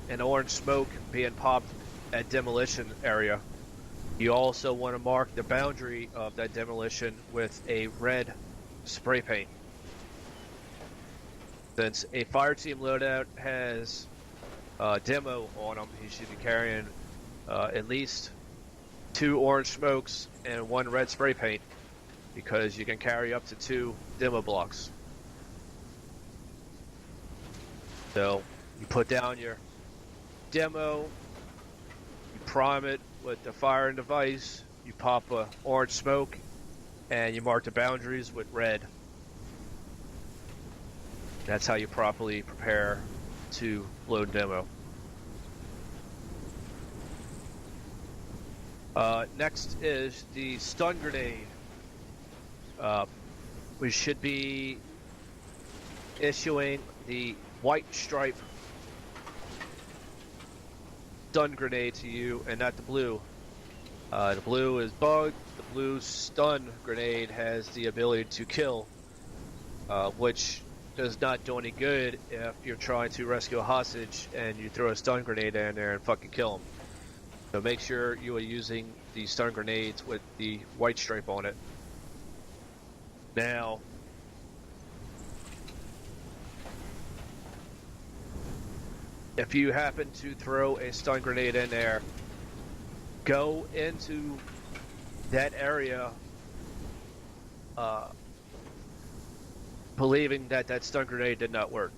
an orange smoke being popped at demolition area, you also want to mark the boundary of that demolition with a red spray paint. Since a fire team loadout has demo on them, he should be carrying at least 2 orange smokes and 1 red spray paint because you can carry up to 2 demo blocks. So you put down your demo, you prime it with the firing device, you pop a orange smoke, and you mark the boundaries with red. That's how you properly prepare to load demo. Next is the stun grenade. We should be issuing the white stripe stun grenade to you and not the blue. The blue is bugged. The blue stun grenade has the ability to kill, which does not do any good if you're trying to rescue a hostage and you throw a stun grenade in there and fucking kill him. So make sure you are using the stun grenades with the white stripe on it. Now, if you happen to throw a stun grenade in there, go into that area believing that that stun grenade did not work.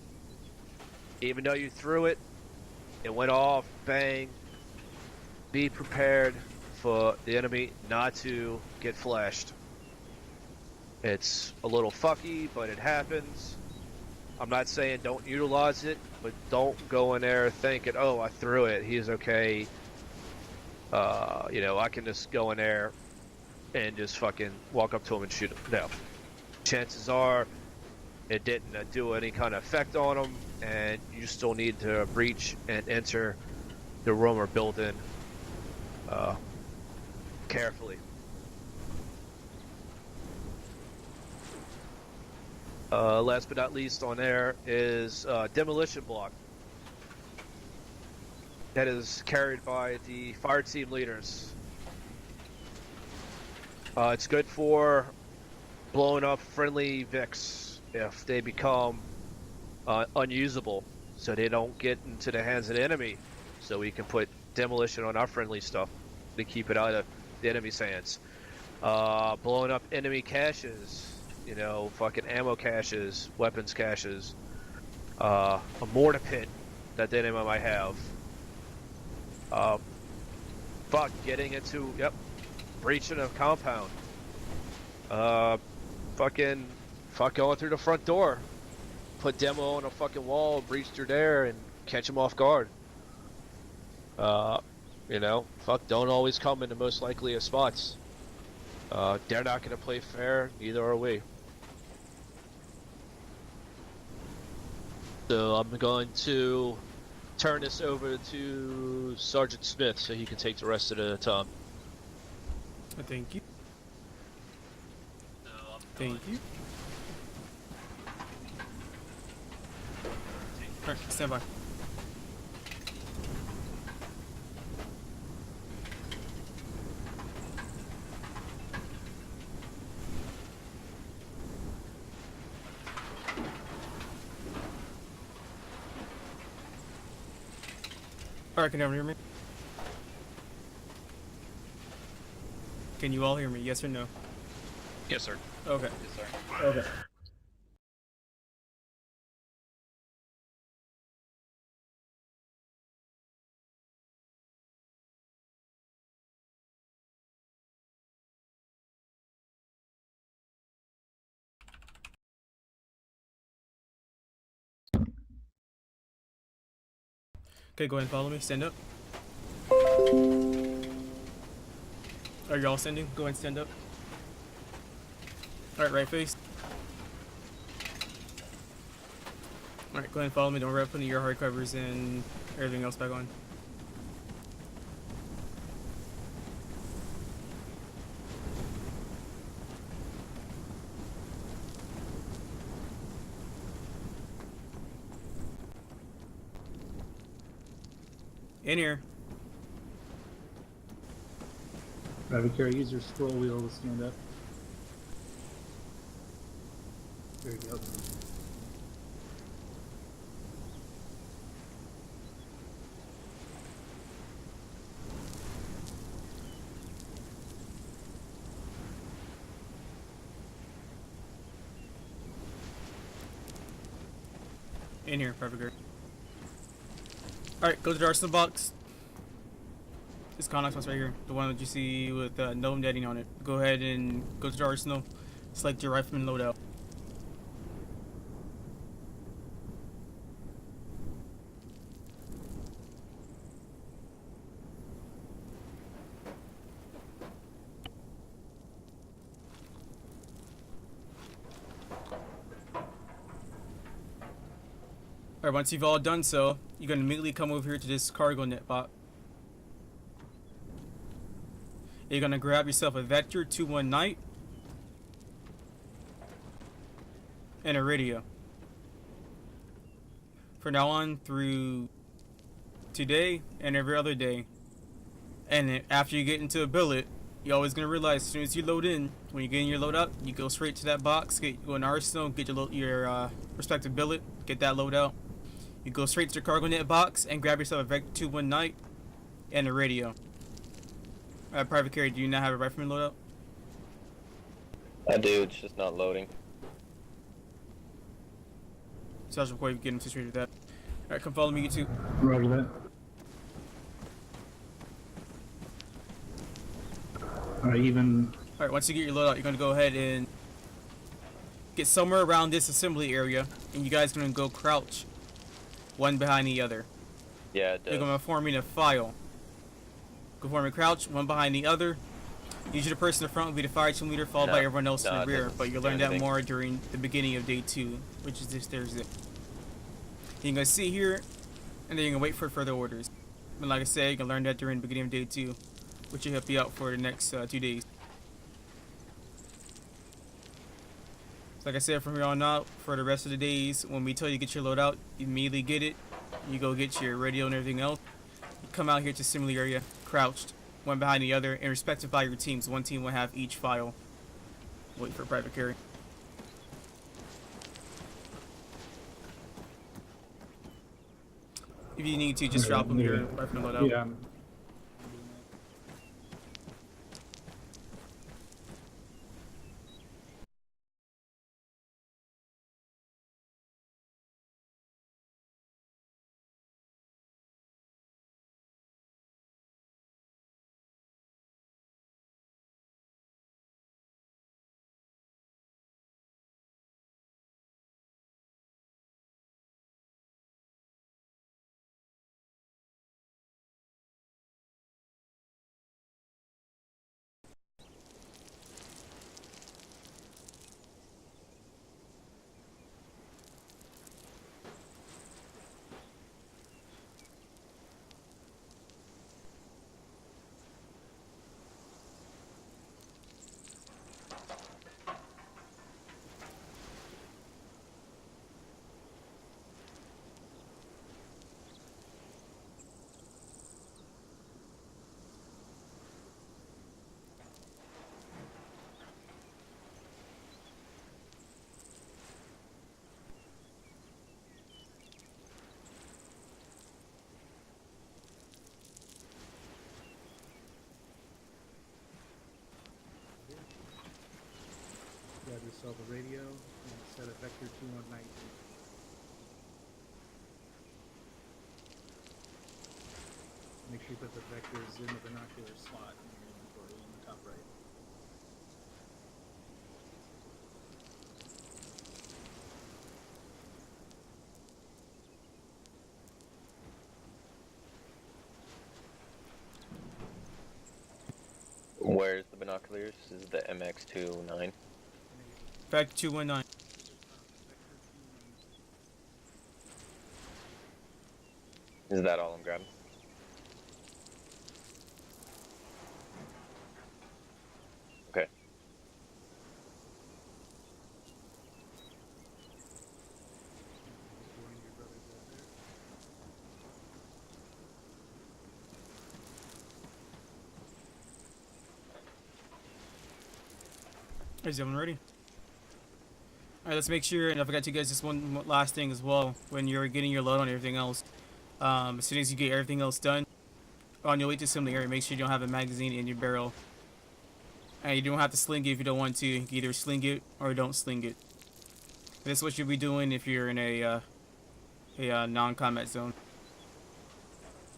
Even though you threw it, it went off, bang. Be prepared for the enemy not to get flashed. It's a little fucky, but it happens. I'm not saying don't utilize it, but don't go in there thinking, oh, I threw it, he's okay. You know, I can just go in there and just fucking walk up to him and shoot him. No. Chances are it didn't do any kind of effect on him, and you still need to breach and enter the room or building carefully. Last but not least on there is demolition block. that is carried by the fire team leaders. It's good for blowing up friendly Vics if they become unusable, so they don't get into the hands of the enemy. So we can put demolition on our friendly stuff to keep it out of the enemy's hands. Blowing up enemy caches, you know, fucking ammo caches, weapons caches, a mortar pit that the enemy might have. Getting into, breaching a compound. Going through the front door. Put demo on a fucking wall, breach through there, and catch them off guard. Don't always come in the most likely of spots. They're not going to play fair, neither are we. So I'm going to turn this over to Sergeant Smith so he can take the rest of the time. Thank you. Thank you. Alright, stand by. Alright, can everyone hear me? Can you all hear me? Yes or no? Yes, sir. Okay. Yes, sir. Okay. Okay, go ahead and follow me. Stand up. Are you all standing? Go ahead and stand up. Alright, right face. Alright, go ahead and follow me. Don't worry about putting your hard covers and everything else back on. In here. Private Carey, use your scroll wheel to stand up. There you go. In here, perfect. Alright, go to the arsenal box. This contact box right here. The one that you see with no netting on it. Go ahead and go to the arsenal. Select your rifleman loadout. Alright, once you've all done so, you're going to immediately come over here to this cargo net box. You're going to grab yourself a Vector 2-1 Knight and a radio. From now on through today and every other day. And then after you get into a billet, you're always going to realize as soon as you load in, when you get in your loadout, you go straight to that box, go in arsenal, get your respective billet, get that loadout. You go straight to the cargo net box and grab yourself a Vector 2-1 Knight and a radio. Private Carey, do you not have a rifleman loadout? I do, it's just not loading. Sergeant, before you get him situated with that. Alright, come follow me, you two. Roger that. Alright, once you get your loadout, you're going to go ahead and get somewhere around this assembly area, and you guys are going to go crouch, one behind the other. Yeah, it does. You're going to form in a file. Go form a crouch, one behind the other. Usually the person in the front will be the fire team leader, followed by everyone else in the rear, but you'll learn that more during the beginning of day 2, which is this Thursday. You're going to sit here, and then you're going to wait for further orders. And like I said, you can learn that during the beginning of day 2, which will help you out for the next 2 days. So like I said, from here on out, for the rest of the days, when we tell you to get your load out, you immediately get it. You go get your radio and everything else. come out here to assembly area, crouched, one behind the other, and respected by your teams. One team will have each file. Wait for private carry. If you need to, just drop them your weapon loadout. Yeah. Grab yourself a radio and set a vector 2119. Make sure you put the vectors in the binocular slot in your inventory in the top right. Where's the binoculars? This is the MX-29. Back to 219. Is that all I'm grabbing? Okay. Join your brothers out there. Is everyone ready? Alright, let's make sure, and I forgot to guys just one last thing as well. When you're getting your load on everything else, as soon as you get everything else done, on your way to assembly area, make sure you don't have a magazine in your barrel. And you don't have to sling it if you don't want to. You can either sling it or don't sling it. This is what you'll be doing if you're in a non-combat zone.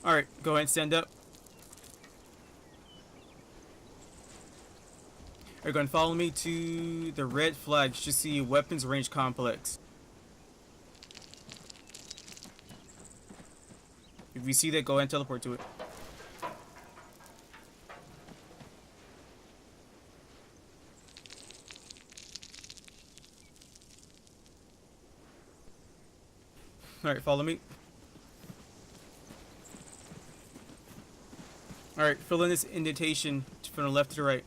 Alright, go ahead and stand up. You're going to follow me to the red flag. You should see weapons range complex. If you see that, go ahead and teleport to it. Alright, follow me. Alright, fill in this indentation from the left to the right.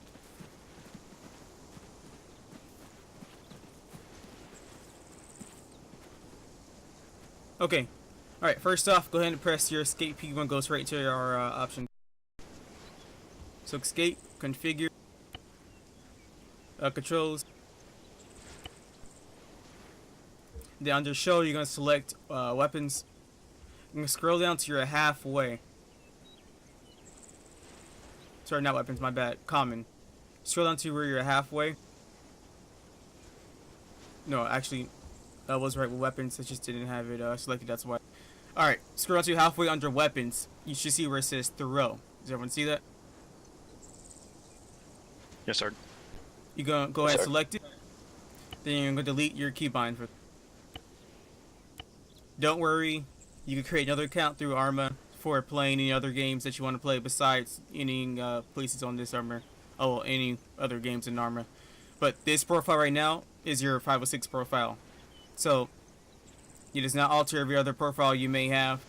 Okay. Alright, first off, go ahead and press your escape P1, goes right to our option. So escape, configure, controls. Then under show, you're going to select weapons. You're going to scroll down to your halfway. Sorry, not weapons, my bad. Common. Scroll down to where you're halfway. No, actually, I was right with weapons. I just didn't have it selected, that's why. Alright, scroll down to halfway under weapons. You should see where it says throw. Does everyone see that? Yes, sir. You're going to go ahead and select it. Then you're going to delete your keybind. Don't worry, you can create another account through Arma for playing any other games that you want to play besides any places on this Arma. Oh, any other games in Arma. But this profile right now is your 506 profile. So, it does not alter every other profile you may have.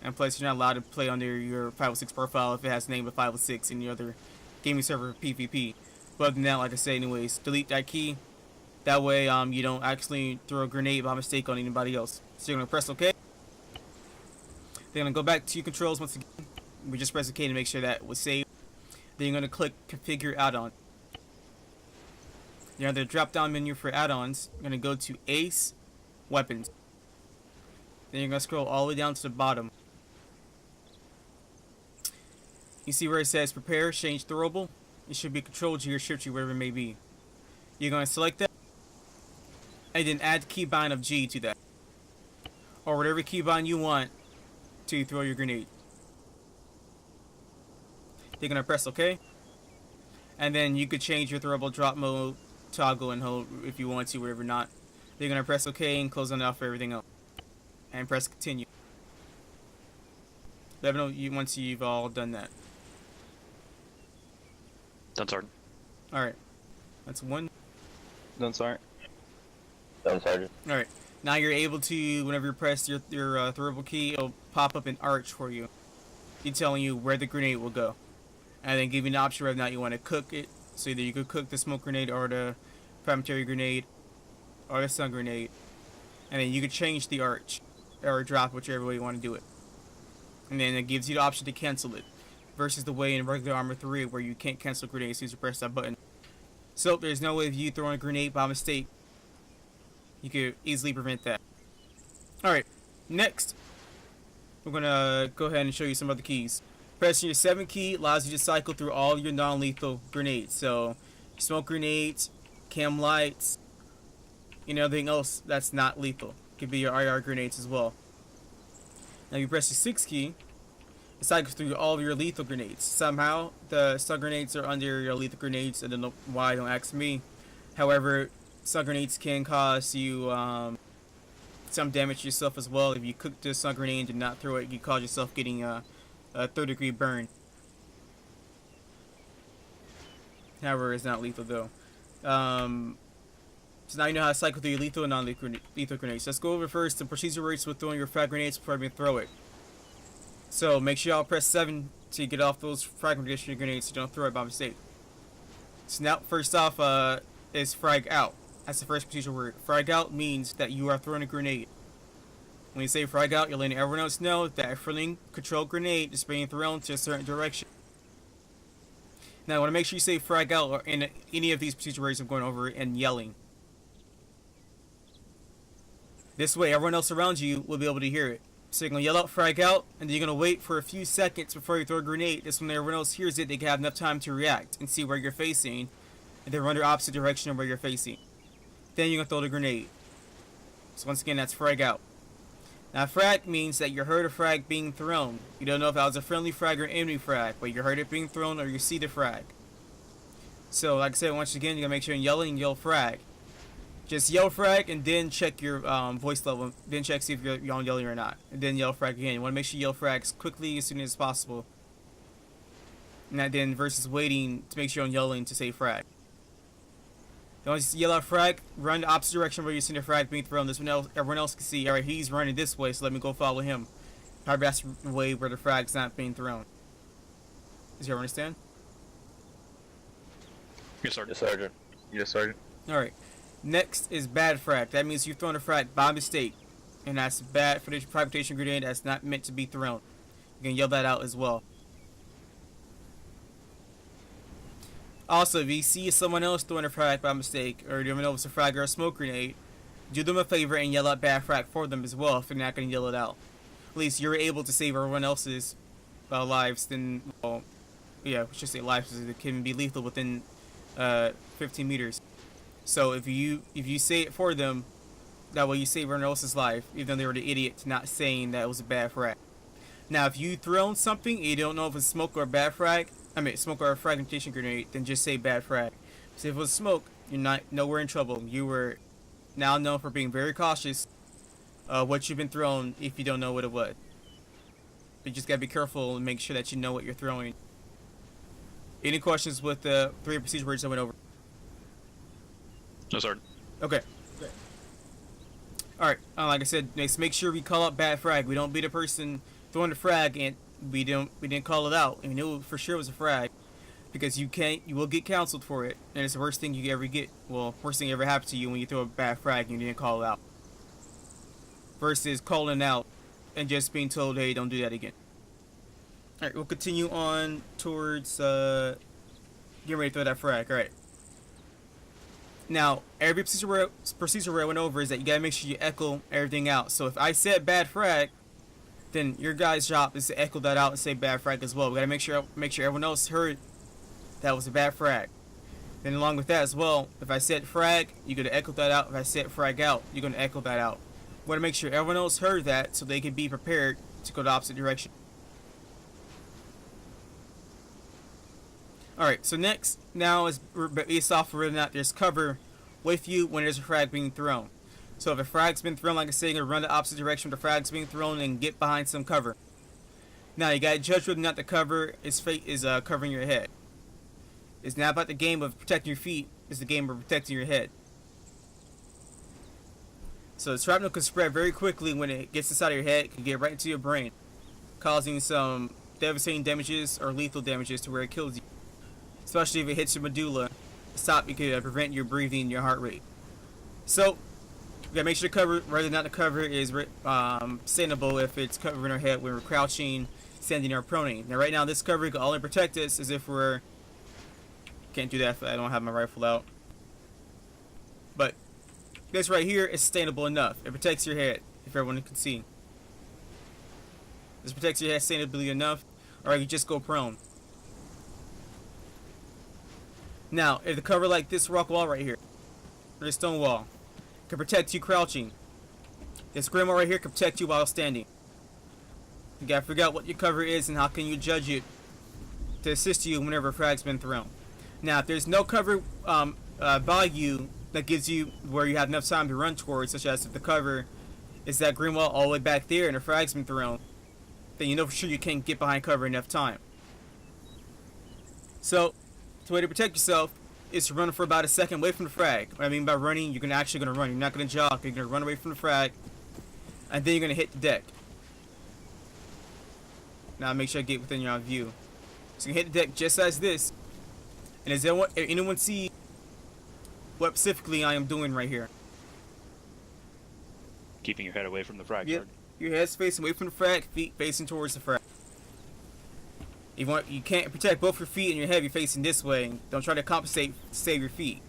And plus, you're not allowed to play under your 506 profile if it has the name of 506 in the other gaming server PvP. But other than that, like I say anyways, delete that key. That way, you don't actually throw a grenade by mistake on anybody else. So you're going to press OK. Then going to go back to your controls once again. We just press OK to make sure that was saved. Then you're going to click Configure Add-on. You're under the drop-down menu for add-ons. You're going to go to Ace, Weapons. Then you're going to scroll all the way down to the bottom. You see where it says Prepare, Change Throwable? It should be Control G or Shift G, whatever it may be. You're going to select that. And then add keybind of G to that. Or whatever keybind you want to throw your grenade. You're going to press OK. And then you could change your throwable drop mode, toggle, and hold if you want to, whatever not. You're going to press OK and close on off for everything else. And press Continue. Let me know once you've all done that. Done, Sergeant. Alright. That's one. Done, Sergeant. Done, Sergeant. Alright. Now you're able to, whenever you press your throwable key, it'll pop up an arch for you. It's telling you where the grenade will go. And then give you an option whether or not you want to cook it. So either you could cook the smoke grenade or the fragmentary grenade or the stun grenade. And then you could change the arch or drop whichever way you want to do it. And then it gives you the option to cancel it. Versus the way in regular Arma 3 where you can't cancel grenades as you press that button. So there's no way if you throw a grenade by mistake, you could easily prevent that. Alright, next, we're going to go ahead and show you some other keys. Pressing your 7 key allows you to cycle through all your non-lethal grenades. So, smoke grenades, cam lights, anything else that's not lethal. Could be your IR grenades as well. Now you press your 6 key, it cycles through all of your lethal grenades. Somehow, the stun grenades are under your lethal grenades. I don't know why, don't ask me. However, stun grenades can cause you some damage to yourself as well. If you cook the stun grenade and did not throw it, you cause yourself getting a 3rd-degree burn. However, it's not lethal though. So now you know how to cycle through your lethal and non-lethal grenades. Let's go over first the procedure rates with throwing your frag grenades before I even throw it. So make sure y'all press 7 to get off those fragmentation grenades so you don't throw it by mistake. So now, first off, is frag out. That's the first procedure word. Frag out means that you are throwing a grenade. When you say frag out, you're letting everyone else know that a friendly controlled grenade is being thrown to a certain direction. Now, I want to make sure you say frag out or in any of these procedure words I'm going over and yelling. This way, everyone else around you will be able to hear it. So you're going to yell out frag out, and then you're going to wait for a few seconds before you throw a grenade. This when everyone else hears it, they can have enough time to react and see where you're facing, and then run the opposite direction of where you're facing. Then you're going to throw the grenade. So once again, that's frag out. Now frag means that you heard a frag being thrown. You don't know if that was a friendly frag or enemy frag, but you heard it being thrown or you see the frag. So like I said, once again, you're going to make sure you're yelling and yell frag. Just yell frag and then check your voice level. Then check see if you're yelling or not. And then yell frag again. You want to make sure you yell frag as quickly as soon as possible. And that then versus waiting to make sure you're yelling to say frag. You want to yell out frag, run the opposite direction where you see the frag being thrown. This one everyone else can see. Alright, he's running this way, so let me go follow him. However, that's the way where the frag's not being thrown. Does you understand? Yes, Sergeant. Yes, Sergeant. Yes, Sergeant. Alright. Next is bad frag. That means you've thrown a frag by mistake. And that's bad for the fragmentation grenade that's not meant to be thrown. You can yell that out as well. Also, if you see someone else throwing a frag by mistake, or you don't know if it's a frag or a smoke grenade, do them a favor and yell out bad frag for them as well if they're not going to yell it out. At least you're able to save everyone else's lives. Then, well, yeah, we should say lives, because it can be lethal within 15 meters. So if you say it for them, that way you save everyone else's life, even though they were the idiot not saying that it was a bad frag. Now, if you thrown something and you don't know if it's smoke or a bad frag, smoke or a fragmentation grenade, then just say bad frag. So if it was smoke, you're not nowhere in trouble. You were now known for being very cautious of what you've been thrown if you don't know what it was. But you just gotta be careful and make sure that you know what you're throwing. Any questions with the 3 procedure words I went over? No, Sergeant. Okay. Alright, like I said, next, make sure we call out bad frag. We don't be the person throwing the frag and we didn't call it out. And we knew for sure it was a frag. Because you will get counseled for it. And it's the worst thing you ever get. Well, worst thing ever happened to you when you throw a bad frag and you didn't call it out. Versus calling out and just being told, hey, don't do that again. Alright, we'll continue on towards getting ready to throw that frag. Alright. Now, every procedure where I went over is that you gotta make sure you echo everything out. So if I said bad frag, then your guy's job is to echo that out and say bad frag as well. We gotta make sure everyone else heard that was a bad frag. Then along with that as well, if I said frag, you're gonna echo that out. If I said frag out, you're gonna echo that out. We wanna make sure everyone else heard that so they can be prepared to go the opposite direction. Alright, so now is based off of whether or not there's cover with you when there's a frag being thrown. So if a frag's been thrown, like I said, you're gonna run the opposite direction where the frag's being thrown and get behind some cover. Now you gotta judge whether or not the cover is covering your head. It's not about the game of protecting your feet, it's the game of protecting your head. So the shrapnel can spread very quickly when it gets inside of your head, it can get right into your brain, causing some devastating damages or lethal damages to where it kills you. Especially if it hits your medulla, it could prevent your breathing and your heart rate. So, you gotta make sure the cover, whether or not the cover is sustainable if it's covering our head when we're crouching, standing, or proning. Now, right now, this cover can only protect us as if we're. Can't do that if I don't have my rifle out. But this right here is sustainable enough. It protects your head, if everyone can see. This protects your head sustainably enough, or you just go prone. Now, if the cover like this rock wall right here, or this stone wall, can protect you crouching. This green wall right here can protect you while standing. You gotta figure out what your cover is and how can you judge it to assist you whenever a frag's been thrown. Now, if there's no cover by you that gives you where you have enough time to run towards, such as if the cover is that green wall all the way back there and a frag's been thrown, then you know for sure you can't get behind cover enough time. So, the way to protect yourself is to run for about a second away from the frag. What I mean by running, you're actually going to run. You're not going to jog. You're going to run away from the frag, and then you're going to hit the deck. Now make sure I get within your view. So you hit the deck just as this. And does anyone see what specifically I am doing right here? Keeping your head away from the frag. Yep. Your head's facing away from the frag, feet facing towards the frag. You can't protect both your feet and your head. You're facing this way. Don't try to compensate to save your feet.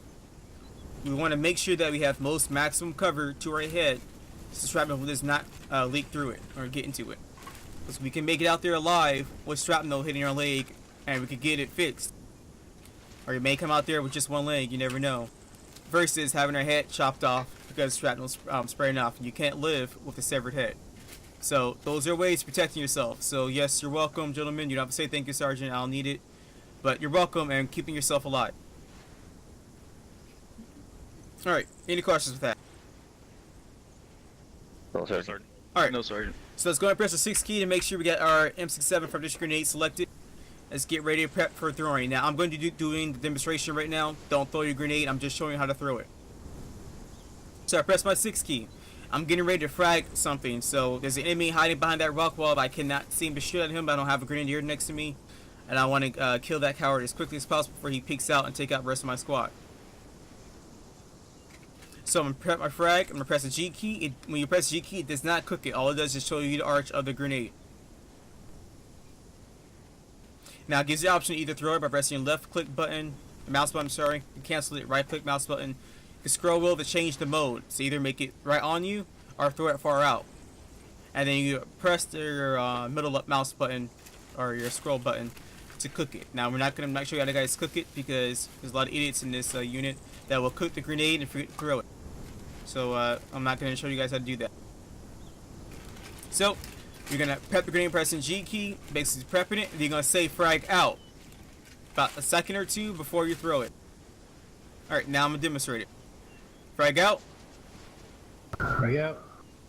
We want to make sure that we have maximum cover to our head, so the shrapnel does not leak through it or get into it. Because we can make it out there alive with shrapnel hitting our leg, and we could get it fixed. Or you may come out there with just one leg. You never know. Versus having our head chopped off because shrapnel's spraying off. You can't live with a severed head. So, those are ways of protecting yourself. So, yes, you're welcome, gentlemen. You don't have to say thank you, Sergeant. I'll need it. But you're welcome and keeping yourself alive. Alright, any questions with that? No, No, Sergeant. Sergeant. Alright, No, Sergeant. so let's go and press the 6 key to make sure we get our M67 from this grenade selected. Let's get ready to prep for throwing. Now, I'm going to be doing the demonstration right now. Don't throw your grenade. I'm just showing you how to throw it. So, I press my 6 key. I'm getting ready to frag something. So, there's an enemy hiding behind that rock wall, but I cannot seem to shoot at him. I don't have a grenadier next to me. And I want to kill that coward as quickly as possible before he peeks out and take out the rest of my squad. So, I'm going to prep my frag. I'm going to press the G key. When you press the G key, it does not cook it. All it does is show you the arch of the grenade. Now, it gives you the option to either throw it by pressing your left click button, mouse button, sorry. You can cancel it, right click mouse button. You can scroll wheel to change the mode. So either make it right on you or throw it far out. And then you press your middle up mouse button or your scroll button to cook it. Now, we're not going to show you how to guys cook it because there's a lot of idiots in this unit that will cook the grenade and forget to throw it. So I'm not going to show you guys how to do that. So, you're going to prep the grenade pressing G key, basically prepping it, and you're going to say frag out. About a second or two before you throw it. Alright, now I'm going to demonstrate it. Frag out. Frag out.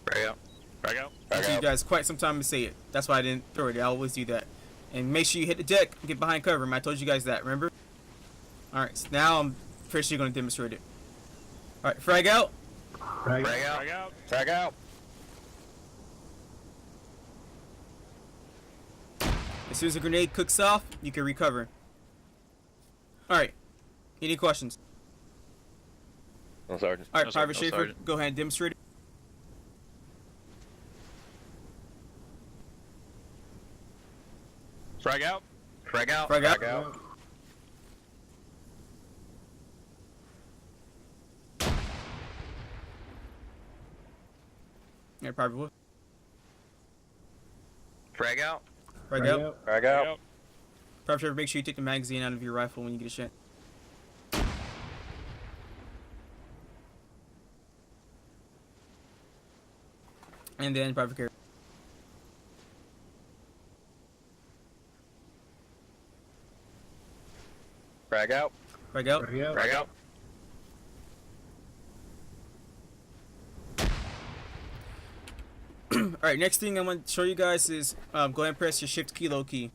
Frag out. Frag out. It took you guys quite some time to say it. That's why I didn't throw it. I always do that. And make sure you hit the deck and get behind cover. I told you guys that, remember? Alright, so now I'm officially going to demonstrate it. Alright, frag out. Frag out. Frag out. Frag out. Frag out. As soon as the grenade cooks off, you can recover. Alright, any questions? No, Sergeant. Alright, No, Private Sergeant. No, Schaefer, Sergeant. go ahead and demonstrate it. Frag out. Frag out. Frag out. Frag out. Yeah, probably would. Frag out. Frag out. Frag out. Probably sure make sure you take the magazine out of your rifle when you get a shot. And then private carry. Frag out. Frag out. Frag out. Frag out. Alright, next thing I want to show you guys is go ahead and press your shift key, low key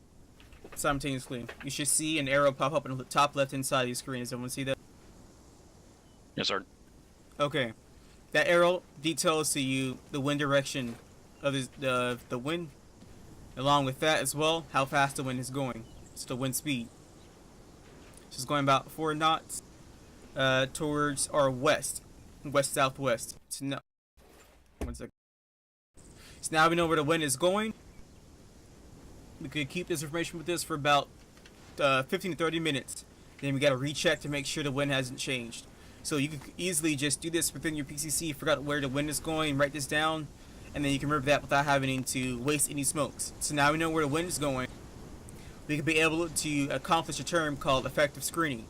simultaneously. You should see an arrow pop up on the top left hand side of your screen. Does everyone see that? Yes, sir. Okay. That arrow details to you the wind direction of the wind. Along with that as well, how fast the wind is going. It's the wind speed. So it's going about 4 knots towards our west. West-southwest. So now, 1 second. So now we know where the wind is going. We could keep this information with us for about 15 to 30 minutes. Then we got to recheck to make sure the wind hasn't changed. So you can easily just do this within your PCC, forgot where the wind is going, write this down, and then you can remember that without having to waste any smokes. So now we know where the wind is going. We can be able to accomplish a term called effective screening.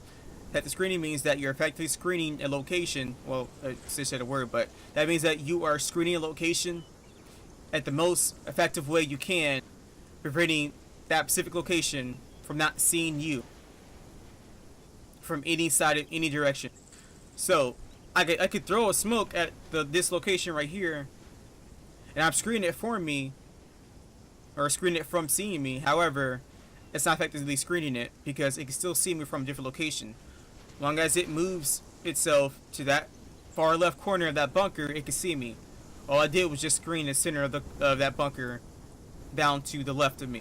Effective screening means that you're effectively screening a location. Well, I just said a word, but that means that you are screening a location at the most effective way you can, preventing that specific location from not seeing you from any side of any direction. So I could throw a smoke at this location right here, and I'm screening it for me, or screening it from seeing me. However, it's not effectively screening it because it can still see me from a different location. As long as it moves itself to that far left corner of that bunker, it can see me. All I did was just screen the center of that bunker down to the left of me.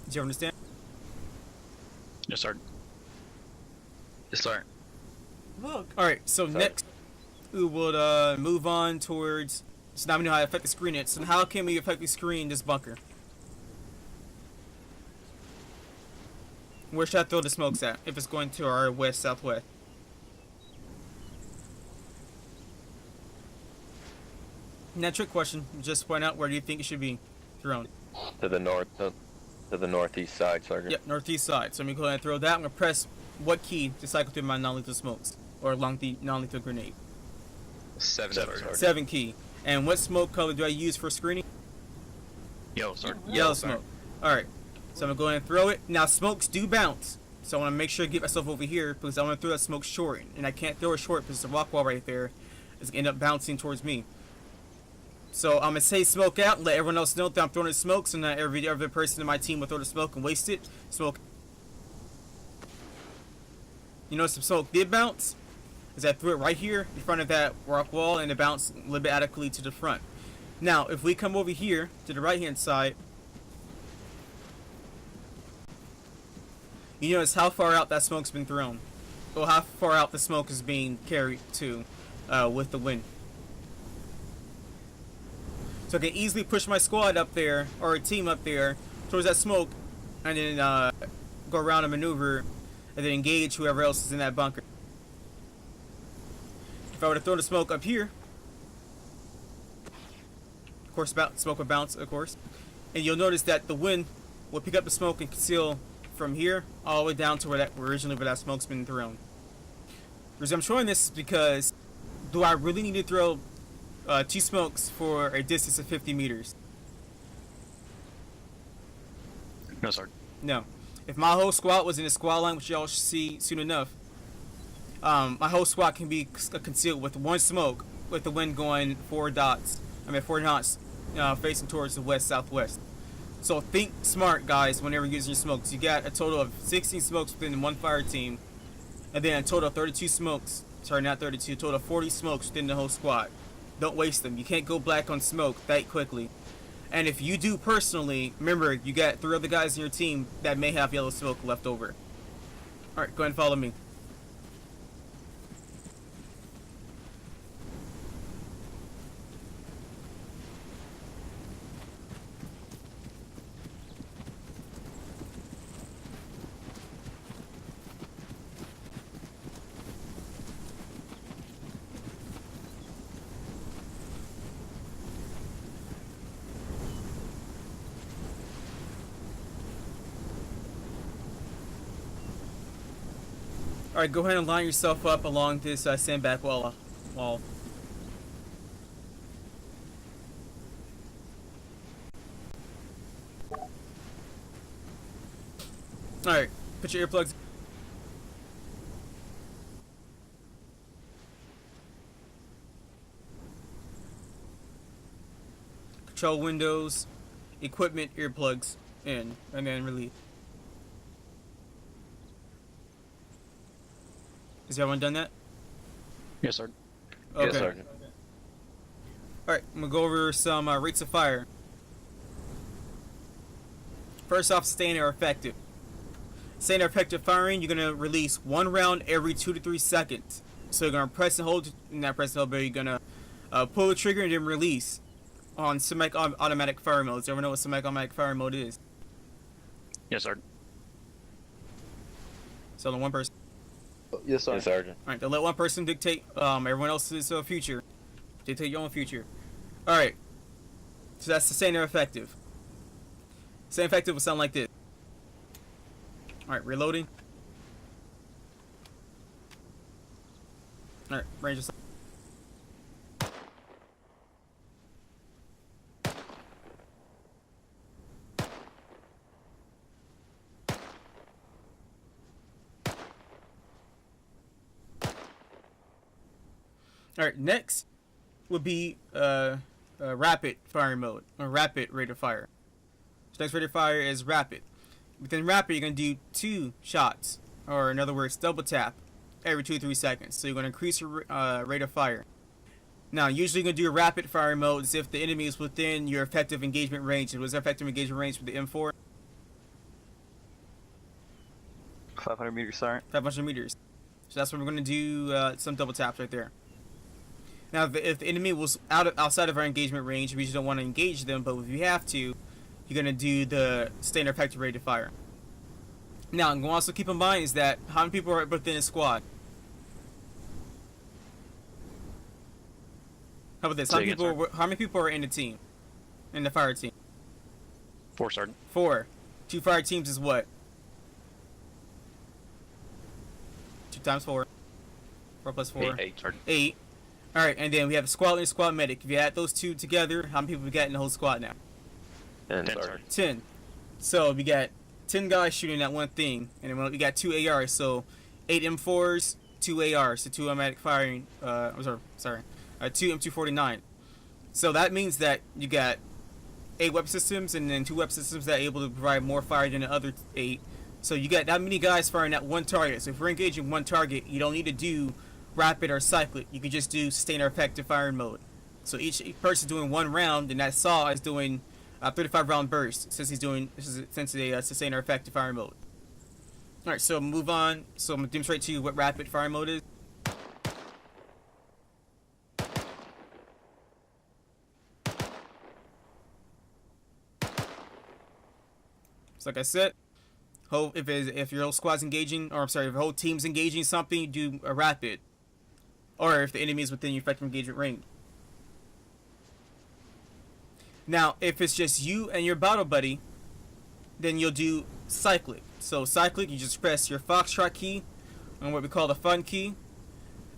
Did you understand? Yes, sir. Yes, sir. Look. Alright, so next we would move on towards. So now we know how to effectively screen it. So how can we effectively screen this bunker? Where should I throw the smokes at if it's going to our west-southwest? Now, trick question. Just point out where do you think it should be thrown? To the north. To the northeast side, Sergeant. Yep, northeast side. So I'm going to go ahead and throw that. I'm going to press what key to cycle through my non-lethal smokes or along the non-lethal grenade? 7, Seven, Sergeant. 7 key. And what smoke color do I use for screening? Yellow, sir. Yellow smoke. Alright. So I'm going to go ahead and throw it. Now, smokes do bounce. So I want to make sure to get myself over here because I want to throw that smoke short. And I can't throw it short because the rock wall right there is going to end up bouncing towards me. So I'm going to say smoke out and let everyone else know that I'm throwing the smoke so not every other person in my team will throw the smoke and waste it. Smoke. You notice the smoke did bounce? Is I threw it right here in front of that rock wall and it bounced a little bit adequately to the front. Now, if we come over here to the right hand side, you notice how far out that smoke's been thrown. Or how far out the smoke is being carried to with the wind. So I can easily push my squad up there, or a team up there, towards that smoke, and then go around and maneuver, and then engage whoever else is in that bunker. If I were to throw the smoke up here, of course, smoke would bounce, of course, and you'll notice that the wind will pick up the smoke and conceal from here all the way down to where that smoke's been thrown. The reason I'm showing this is because, do I really need to throw 2 smokes for a distance of 50 meters? No, sir. No. If my whole squad was in a squad line, which y'all should see soon enough, my whole squad can be concealed with 1 smoke, with the wind going 4 knots facing towards the west-southwest. So think smart, guys, whenever using your smokes. You got a total of 16 smokes within 1 fire team, and then a total of 32 smokes. Sorry, not 32, a total of 40 smokes within the whole squad. Don't waste them. You can't go black on smoke that quickly. And if you do personally, remember, you got 3 other guys in your team that may have yellow smoke left over. Alright, go ahead and follow me. All right, go ahead and line yourself up along this sandbag wall. All right, put your earplugs. Control windows, equipment, earplugs in, and then release. Has everyone done that? Yes, Sergeant. Okay. Yes, Sergeant. Alright, I'm gonna go over some rates of fire. First off, sustained or effective. Sustained or effective firing, you're gonna release one round every 2 to 3 seconds. So you're gonna press and hold, not press and hold, but you're gonna pull the trigger and then release on semi-automatic fire mode. Does everyone know what semi-automatic fire mode is? Yes, Sergeant. So only one person. Yes, sir. Yes, Sergeant. Alright, don't let one person dictate everyone else's future. Dictate your own future. Alright. So that's sustained or effective. Sustained effective will sound like this. Alright, reloading. Alright, range yourself. Alright, next would be rapid firing mode, or rapid rate of fire. So next rate of fire is rapid. Within rapid, you're going to do 2 shots, or in other words, double tap every 2 to 3 seconds. So you're going to increase your rate of fire. Now, usually you're going to do a rapid fire mode as if the enemy is within your effective engagement range. It was effective engagement range for the M4. 500 meters, Sergeant. 500 meters. So that's what we're going to do, some double taps right there. Now, if the enemy was outside of our engagement range, we just don't want to engage them, but if you have to, you're going to do the standard effective rate of fire. Now, I'm going to also keep in mind is that how many people are within a squad? How about this? How Say again, many people are in the team? In the fire team? 4, Sergeant. 4. 2 fire teams is what? 2 times 4. 4 plus 4. 8, Sergeant. 8. Alright, and then we have a squad leader, squad medic. If you add those 2 together, how many people we got in the whole squad now? 10, 10, Sergeant. Sergeant. 10. So we got 10 guys shooting at one thing, and then we got 2 ARs, so 8 M4s, 2 ARs, so 2 automatic firing. I'm sorry, 2 M249. So that means that you got 8 weapon systems, and then 2 weapon systems that are able to provide more fire than the other 8. So you got that many guys firing at one target. So if we're engaging one target, you don't need to do rapid or cyclic. You can just do sustained or effective firing mode. So each person doing 1 round, and that saw is doing 35 round burst since he's doing since a sustained or effective fire mode. All right, so move on. So I'm gonna demonstrate to you what rapid fire mode is. So like I said, if your whole squad's engaging, or I'm sorry, if your whole team's engaging something, you do a rapid. Or if the enemy is within your effective engagement range. Now, if it's just you and your battle buddy, then you'll do cyclic. So cyclic, you just press your foxtrot key on what we call the fun key,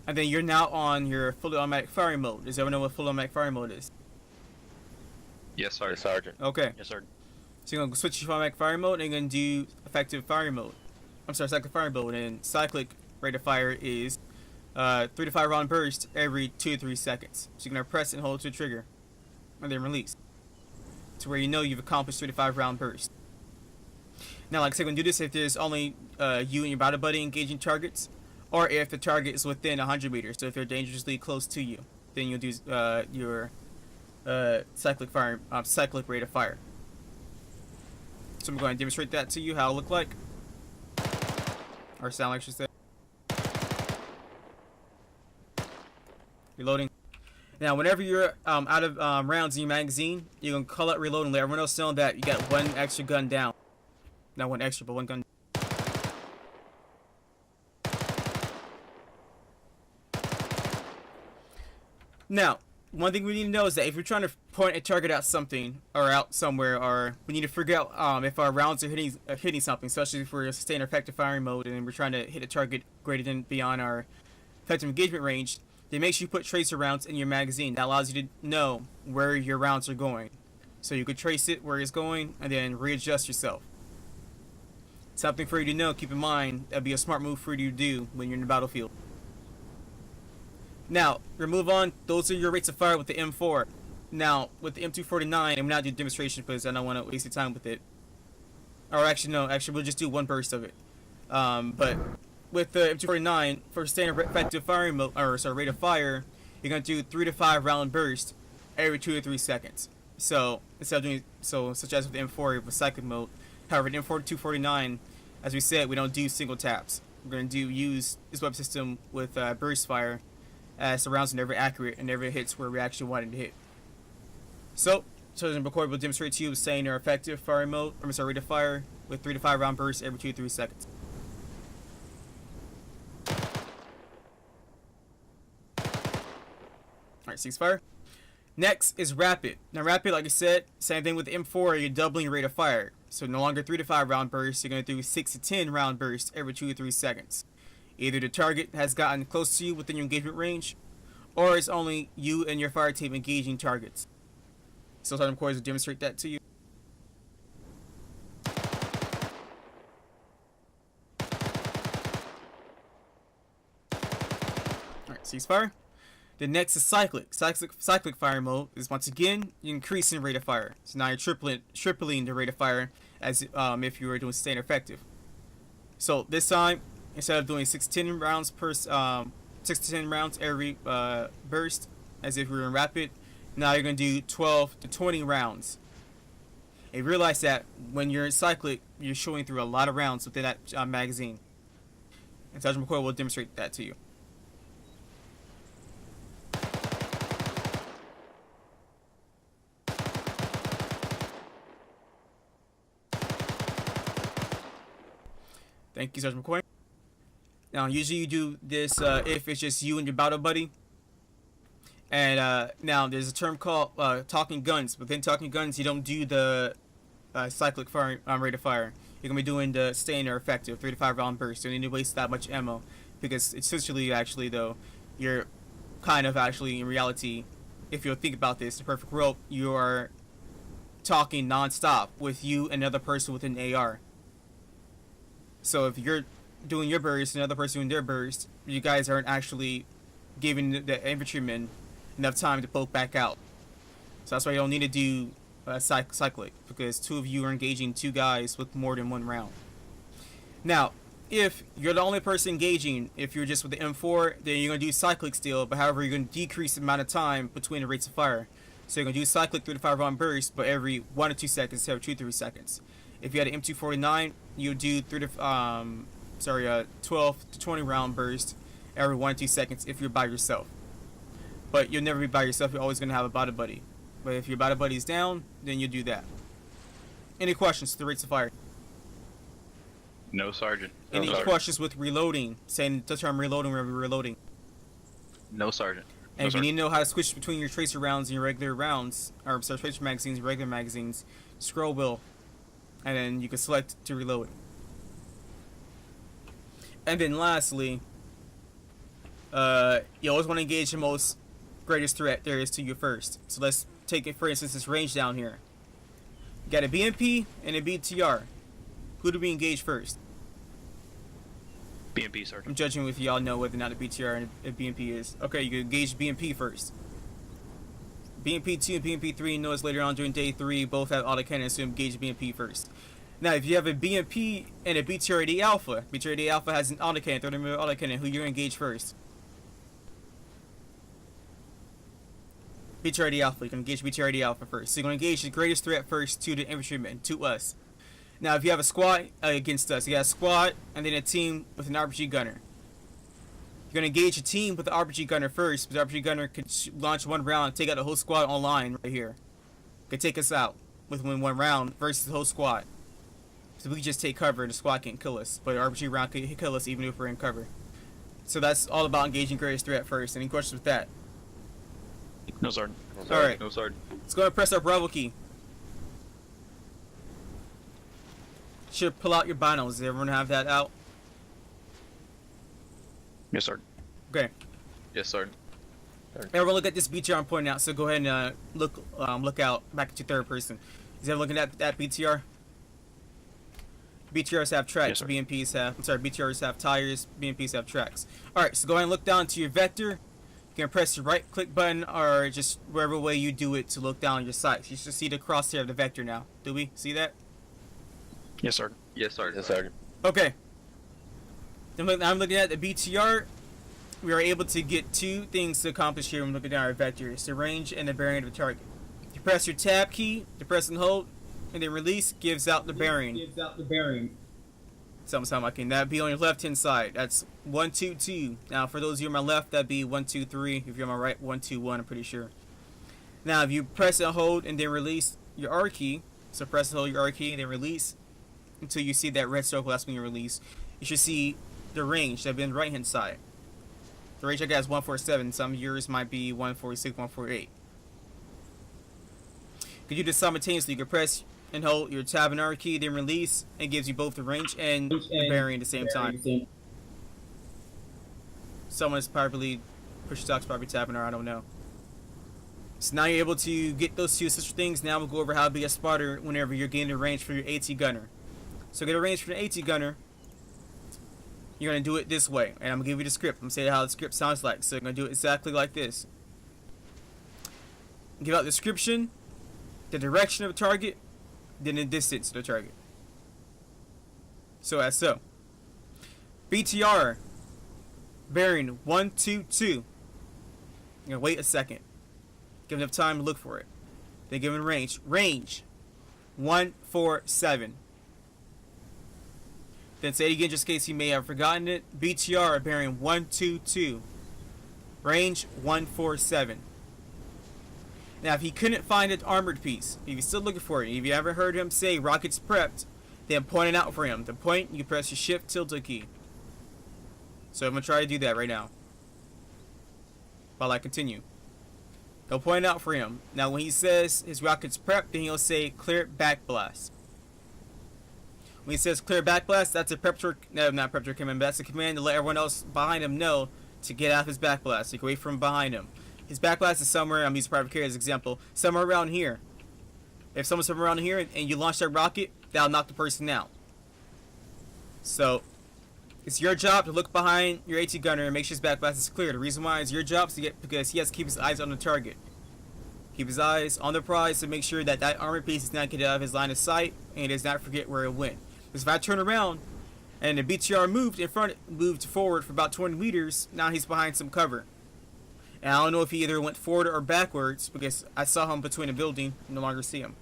and then you're now on your fully automatic firing mode. Does everyone know what fully automatic firing mode is? Yes, Sergeant. Yes, Sergeant. Okay. Yes, Sergeant. So you're gonna switch to automatic firing mode, and you're gonna do effective firing mode. I'm sorry, cyclic firing mode, and cyclic rate of fire is 3 to 5 round burst every 2 to 3 seconds. So you're gonna press and hold to the trigger, and then release, to where you know you've accomplished 3 to 5 round burst. Now, like I said, we're gonna do this if there's only you and your battle buddy engaging targets, or if the target is within 100 meters. So if they're dangerously close to you, then you'll do your cyclic rate of fire. So I'm going to demonstrate that to you, how it look like, or sound like, I should say. Reloading. Now, whenever you're out of rounds in your magazine, you're gonna call out reload and let everyone else know that you got 1 extra gun down. Not 1 extra, but 1 gun. Now, one thing we need to know is that if we're trying to point a target at something or out somewhere, or we need to figure out if our rounds are hitting something, especially if we're staying in effective firing mode and we're trying to hit a target greater than beyond our effective engagement range, then make sure you put tracer rounds in your magazine. That allows you to know where your rounds are going, so you could trace it where it's going and then readjust yourself. Something for you to know. Keep in mind that'd be a smart move for you to do when you're in the battlefield. Now, we'll move on. Those are your rates of fire with the M4. Now, with the M249, I'm not doing a demonstration because I don't want to waste your time with it. Or actually, no. Actually, we'll just do one burst of it. But with the M249, for standard effective firing mode, rate of fire, you're gonna do 3 to 5 round bursts every 2 to 3 seconds. So instead of doing such as with the M4 with cyclic mode. However, the M4 249, as we said, we don't do single taps. We're gonna use this weapon system with burst fire, as the rounds are never accurate and never hits where we actually wanted to hit. So in record, we'll demonstrate to you saying our effective firing mode, rate of fire with 3 to 5 round bursts every 2 to 3 seconds. Alright, ceasefire. Next is rapid. Now rapid, like I said, same thing with the M4, you're doubling your rate of fire. So no longer 3 to 5 round bursts, you're going to do 6 to 10 round bursts every 2 to 3 seconds. Either the target has gotten close to you within your engagement range, or it's only you and your fire team engaging targets. So Sergeant McCoy will demonstrate that to you. Alright, ceasefire. The next is cyclic. Cyclic fire mode is once again increasing rate of fire. So now you're tripling the rate of fire as if you were doing sustained effective. So this time, instead of doing 6 to 10 rounds per 6 to 10 rounds every burst, as if we were in rapid, now you're gonna do 12 to 20 rounds. And realize that when you're in cyclic, you're shooting through a lot of rounds within that magazine. And Sergeant McCoy will demonstrate that to you. Thank you, Sergeant McCoy. Now, usually you do this if it's just you and your battle buddy. And now there's a term called talking guns. Within talking guns, you don't do the cyclic fire rate of fire. You're gonna be doing the staying or effective 3 to 5 round bursts. You don't need to waste that much ammo because essentially, actually, though, you're kind of actually in reality, if you think about this, the perfect world, you are talking non-stop with you and another person with an AR. So if you're doing your burst and another person doing their burst, you guys aren't actually giving the infantrymen enough time to poke back out. So that's why you don't need to do cyclic, because 2 of you are engaging 2 guys with more than 1 round. Now, if you're the only person engaging, if you're just with the M4, then you're going to do cyclic still, but however, you're going to decrease the amount of time between the rates of fire. So you're going to do cyclic 3 to 5 round burst, but every 1 to 2 seconds instead of 2 to 3 seconds. If you had an M249, you would do 12 to 20 round burst every 1 to 2 seconds if you're by yourself. But you'll never be by yourself, you're always going to have a battle buddy. But if your battle buddy's down, then you do that. Any questions to the rates of fire? No, Sergeant. No, Any Sergeant. questions with reloading? Saying the term reloading whenever you're reloading. No, Sergeant. And No, if you need Sergeant. to know how to switch between your tracer rounds and your regular rounds, or sorry, tracer magazines and regular magazines, scroll wheel, and then you can select to reload. And then lastly, you always want to engage the most greatest threat there is to you first. So let's take it, for instance, this range down here. You got a BMP and a BTR. Who do we engage first? BMP, Sergeant. I'm judging with y'all know whether or not a BTR and a BMP is. Okay, you can engage BMP first. BMP 2 and BMP 3, notice later on during day 3, both have autocannon, so engage BMP first. Now, if you have a BMP and a BTR-AD Alpha, BTR-AD Alpha has an autocannon, 30mm autocannon, who you're going to engage first? BTR-AD Alpha, you can engage BTR-AD Alpha first. So you're going to engage the greatest threat first to the infantrymen, to us. Now, if you have a squad against us, you got a squad and then a team with an RPG gunner. You're going to engage a team with the RPG gunner first, because the RPG gunner could launch 1 round and take out the whole squad online right here. Could take us out with 1 round versus the whole squad. So we can just take cover and the squad can't kill us, but the RPG round could kill us even if we're in cover. So that's all about engaging greatest threat first. Any questions with that? No sergeant. Alright. No sergeant. Let's go ahead and press our Bravo key. Should pull out your binos. Does everyone have that out? Yes, sergeant. Okay. Yes, sergeant. Everyone look at this BTR I'm pointing out, so go ahead and look out back to third person. Is everyone looking at that BTR? BTRs have tracks, Yes, sir. BTRs have tires, BMPs have tracks. Alright, so go ahead and look down to your vector. You can press the right click button or just wherever way you do it to look down your sights. You should see the crosshair of the vector now. Do we see that? Yes, sergeant. Yes, sergeant. Yes, Sergeant. Okay. I'm looking at the BTR. We are able to get two things to accomplish here when looking at our vector. It's the range and the bearing of the target. You press your tab key, you press and hold, and then release gives out the bearing. Something like that. That'd be on your left hand side. That's 1, 2, 2. Now for those of you on my left, that'd be 1, 2, 3. If you're on my right, 1, 2, 1, I'm pretty sure. Now if you press and hold and then release your R key, so press and hold your R key and then release until you see that red circle, that's when you release. You should see the range that'd be on the right hand side. The range I got is 147. Some of yours might be 146, 148. You can do this simultaneously. You can press and hold your tab and R key, then release, and gives you both the range and the bearing at the same time. Someone's probably push stocks, probably tapping R, I don't know. So now you're able to get those two sister things. Now we'll go over how to be a spotter whenever you're getting the range for your AT gunner. So get a range for the AT gunner. You're going to do it this way. And I'm going to give you the script. I'm going to say how the script sounds like. So you're going to do it exactly like this. Give out the description, the direction of the target, then the distance of the target. So as so. BTR. Bearing 122. You're going to wait a second. Give enough time to look for it. Then give it range. Range 147. Then say it again just in case you may have forgotten it. BTR bearing 122. Range 147. Now if he couldn't find an armored piece, if he's still looking for it, if you ever heard him say rockets prepped, then point it out for him. To point, you press your shift tilde key. So I'm going to try to do that right now. While I continue. He'll point it out for him. Now when he says his rocket's prepped, then he'll say clear backblast. When he says clear backblast, that's a preparatory, no, not preparatory command, but that's a command to let everyone else behind him know to get out of his backblast. You can wait from behind him. His backblast is somewhere, I'm using private carrier as an example, somewhere around here. If someone's somewhere around here and you launch that rocket, that'll knock the person out. So, it's your job to look behind your AT gunner and make sure his backblast is clear. The reason why it's your job is because he has to keep his eyes on the target. Keep his eyes on the prize to make sure that that armor piece is not get out of his line of sight and does not forget where it went. Because if I turn around and the BTR moved forward for about 20 meters, now he's behind some cover. And I don't know if he either went forward or backwards because I saw him between a building, no longer see him.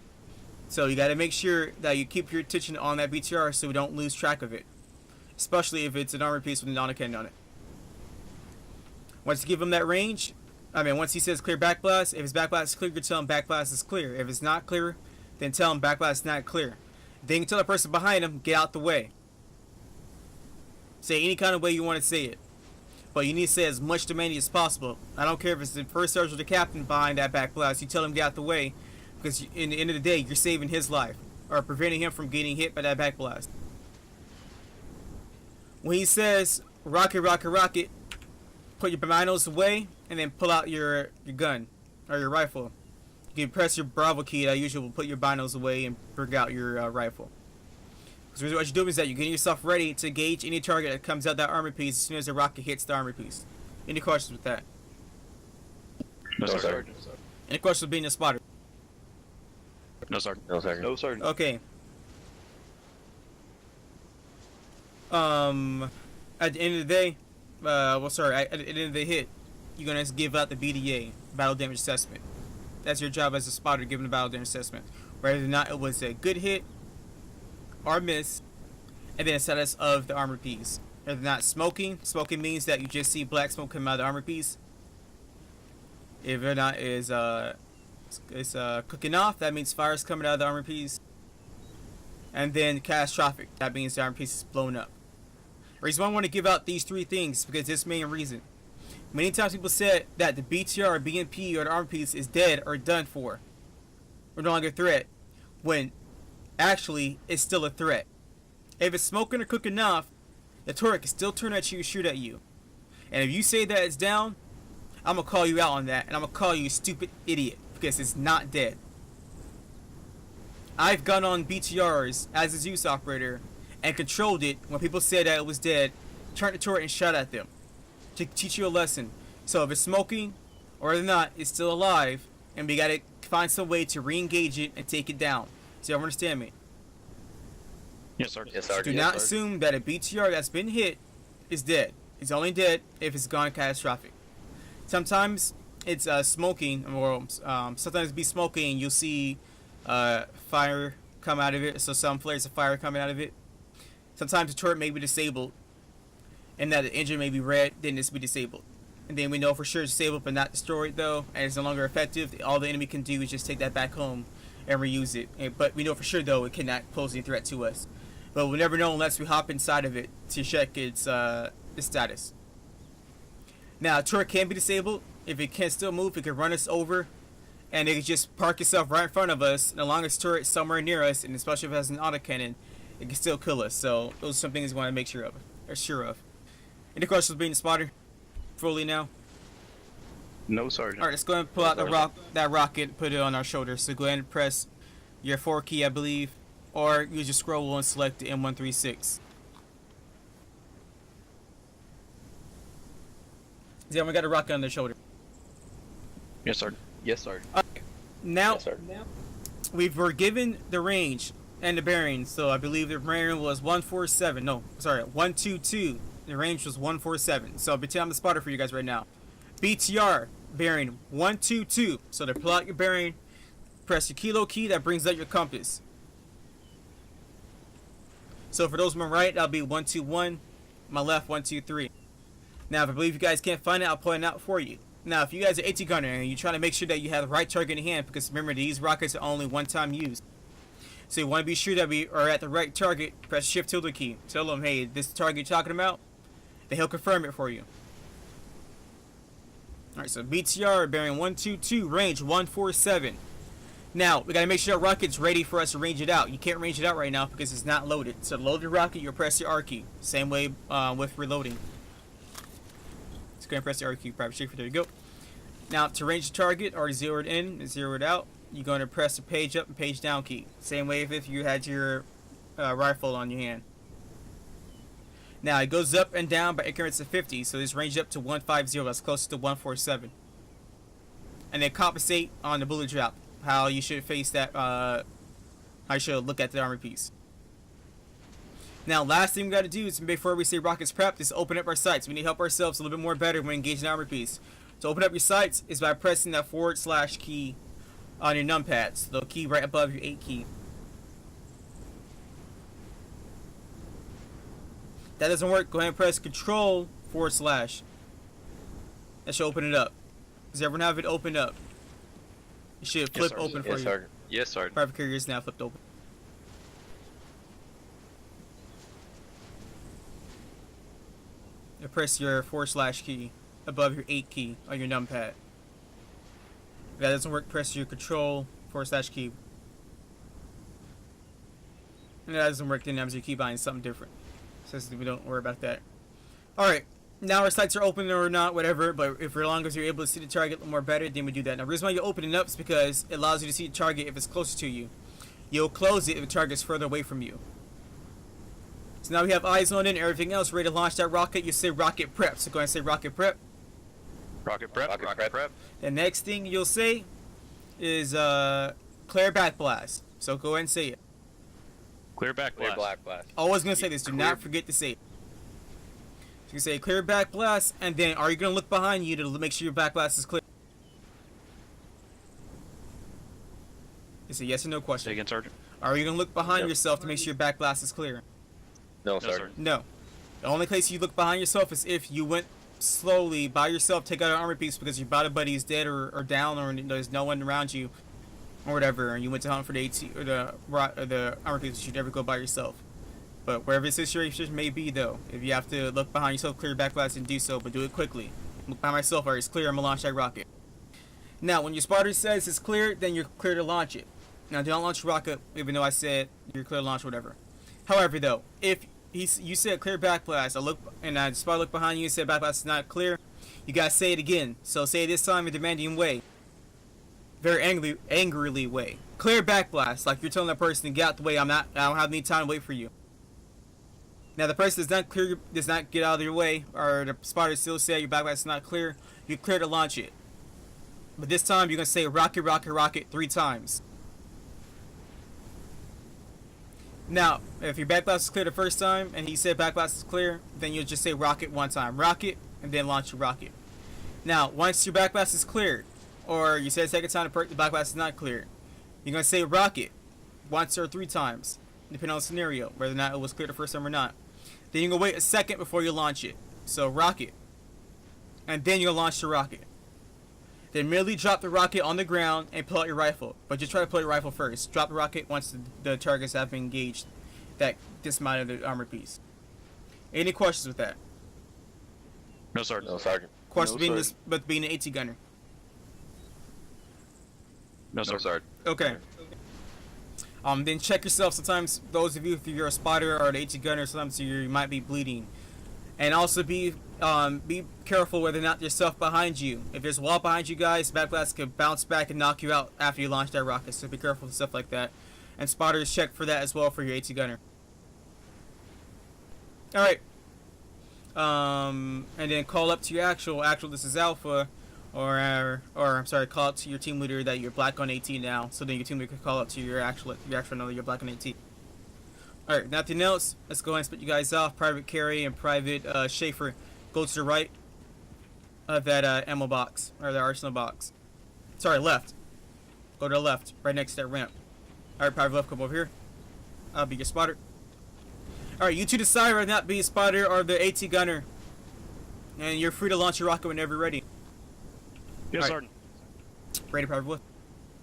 So you got to make sure that you keep your attention on that BTR so we don't lose track of it. Especially if it's an armor piece with an autocannon on it. Once you give him that range, once he says clear backblast, if his backblast is clear, you tell him backblast is clear. If it's not clear, then tell him backblast is not clear. Then you tell the person behind him, get out the way. Say any kind of way you want to say it. But you need to say as much demanding as possible. I don't care if it's the first sergeant or the captain behind that backblast. You tell him to get out the way. Because in the end of the day, you're saving his life. Or preventing him from getting hit by that backblast. When he says, rocket, rocket, rocket, put your binos away, and then pull out your gun, or your rifle. You can press your Bravo key, that usually will put your binos away and bring out your rifle. So what you're doing is that you're getting yourself ready to engage any target that comes out that armor piece as soon as the rocket hits the armor piece. Any questions with that? No, No, sergeant. Any questions with being a spotter? No, sergeant. No, Sergeant. No, sergeant. Okay. At the end of the day, at the end of the hit, you're gonna give out the BDA, battle damage assessment. That's your job as a spotter, giving the battle damage assessment, whether or not it was a good hit or miss, and then a status of the armor piece. If not smoking, smoking means that you just see black smoke come out of the armor piece. If it not is cooking off, that means fire's coming out of the armor piece. And then catastrophic, that means the armor piece is blown up. The reason why I want to give out these three things is because this main reason. Many times people said that the BTR, BMP, or the armor piece is dead or done for, or no longer a threat, when actually it's still a threat. If it's smoking or cooking enough, the turret can still turn at you and shoot at you. And if you say that it's down, I'm gonna call you out on that, and I'm gonna call you a stupid idiot because it's not dead. I've gone on BTRs as a Zeus operator and controlled it when people said that it was dead, turned the turret and shot at them to teach you a lesson. So if it's smoking or not, it's still alive, and we gotta find some way to re-engage it and take it down. So you understand me? Yes, sir. Yes, sir. Do not assume that a BTR that's been hit is dead. It's only dead if it's gone catastrophic. Sometimes it's smoking, or sometimes it be smoking and you'll see fire come out of it. So some flares of fire coming out of it. Sometimes the turret may be disabled, and that the engine may be red, then it's be disabled. And then we know for sure it's disabled but not destroyed though, and it's no longer effective. All the enemy can do is just take that back home and reuse it. But we know for sure though it cannot pose any threat to us. But we'll never know unless we hop inside of it to check its status. Now, a turret can be disabled. If it can still move, it can run us over, and it can just park itself right in front of us. And as long as the turret is somewhere near us, and especially if it has an autocannon, it can still kill us. So those are some things we want to make sure of. Any questions being the spotter? Fully now? No, Sergeant. Alright, let's go ahead and pull out that rocket and put it on our shoulder. So go ahead and press your 4 key, I believe. Or use your scroll wheel and select the M136. See, we got a rocket on their shoulder. Yes, sir. Yes, sir. Now, Yes, sir. we were given the range and the bearing. So I believe the bearing was 147. No, sorry, 122. The range was 147. So I'll be telling the spotter for you guys right now. BTR bearing 122. So to pull out your bearing, press your kilo key. That brings out your compass. So for those on my right, that'll be 121. My left, 123. Now, if I believe you guys can't find it, I'll point it out for you. Now, if you guys are 80 gunner and you're trying to make sure that you have the right target in hand, because remember, these rockets are only one-time used. So you want to be sure that we are at the right target. Press Shift tilde key. Tell them, hey, this is the target you're talking about. Then he'll confirm it for you. Alright, so BTR bearing 122, range 147. Now, we gotta make sure that rocket's ready for us to range it out. You can't range it out right now because it's not loaded. So to load the rocket, you'll press the R key. Same way with reloading. Just go ahead and press the R key, private safer, there you go. Now, to range the target, already zeroed in and zeroed out, you're going to press the page up and page down key. Same way if you had your rifle on your hand. Now, it goes up and down by increments of 50, so it's ranged up to 150, that's close to 147. And then compensate on the bullet drop. How you should face that, how you should look at the armor piece. Now, last thing we got to do is, before we say rockets prepped, is open up our sights. We need to help ourselves a little bit more better when engaging the armor piece. To open up your sights is by pressing that / key on your numpads, the key right above your 8 key. That doesn't work, go ahead and press Control / That should open it up. Does everyone have it opened up? It should flip open for Yes, you. sir. Yes, sir. Private carrier is now flipped open. You press your / key above your 8 key on your numpad. If that doesn't work, press your Control / key. And if that doesn't work, then that means your keybind is something different. So we don't worry about that. Alright, now our sights are open or not, whatever, but if as long as you're able to see the target a little more better, then we do that. Now, the reason why you open it up is because it allows you to see the target if it's closer to you. You'll close it if the target's further away from you. So now we have eyes on it and everything else ready to launch that rocket. You say rocket prep. So go ahead and say rocket prep. Rocket prep. Rocket prep. The next thing you'll say is clear back blast. So go ahead and say it. Clear back Clear blast. black blast. Always gonna say this. Do not forget to say it. So you say clear back blast, and then are you gonna look behind you to make sure your back blast is clear? It's a yes or no Say question. again, Sergeant. Are you gonna look behind Yep. yourself to make sure your back blast is clear? No, No, sir. sir. No. The only place you look behind yourself is if you went slowly by yourself, take out an armor piece because your body buddy is dead or down, or there's no one around you, or whatever, and you went to hunt for the AT or the armor piece. You should never go by yourself. But wherever the situation may be, though, if you have to look behind yourself, clear your back blast, and do so, but do it quickly. Look by myself, alright, it's clear, I'm gonna launch that rocket. Now, when your spotter says it's clear, then you're clear to launch it. Now, do not launch the rocket, even though I said you're clear to launch whatever. However, though, if you said clear backblast, the spotter looked behind you and said backblast is not clear, you gotta say it again. So say it this time in a demanding way. Very angrily way. Clear backblast, like you're telling that person to get out the way. I don't have any time to wait for you. Now, the person does not get out of your way, or the spotter still say your backblast is not clear. You're clear to launch it. But this time you're gonna say rocket, rocket, rocket 3 times. Now, if your backblast is clear the first time and he said backblast is clear, then you'll just say rocket 1 time. Rocket, and then launch your rocket. Now, once your backblast is cleared, or you said a second time the backblast is not cleared, you're going to say rocket once or 3 times, depending on the scenario, whether or not it was clear the first time or not. Then you're going to wait a second before you launch it. So, rocket. And then you're going to launch the rocket. Then immediately drop the rocket on the ground and pull out your rifle. But just try to pull your rifle first. Drop the rocket once the targets have been engaged that dismounted the armor piece. Any questions with that? No, Sergeant. No, Sergeant. Question No, being an AT gunner. No, No, Sergeant. Sergeant. Okay. Then check yourself. Sometimes those of you, if you're a spotter or an AT gunner, sometimes you might be bleeding. And also be careful whether or not there's stuff behind you. If there's a wall behind you guys, backblast can bounce back and knock you out after you launch that rocket. So be careful with stuff like that. And spotters, check for that as well for your AT gunner. Alright. And then call up to your actual this is Alpha, or I'm sorry, call up to your team leader that you're black on AT now, so then your team leader can call up to your actual know you're black on AT. Alright, nothing else. Let's go ahead and split you guys off. Private Carey and Private Schaefer, go to the right of that ammo box, or the arsenal box. Sorry, left. Go to the left, right next to that ramp. Alright, Private Left, come over here. I'll be your spotter. Alright, you two decide whether or not be a spotter or the AT gunner. And you're free to launch your rocket whenever you're ready. Yes, Alright. Sergeant. Ready, Private Left?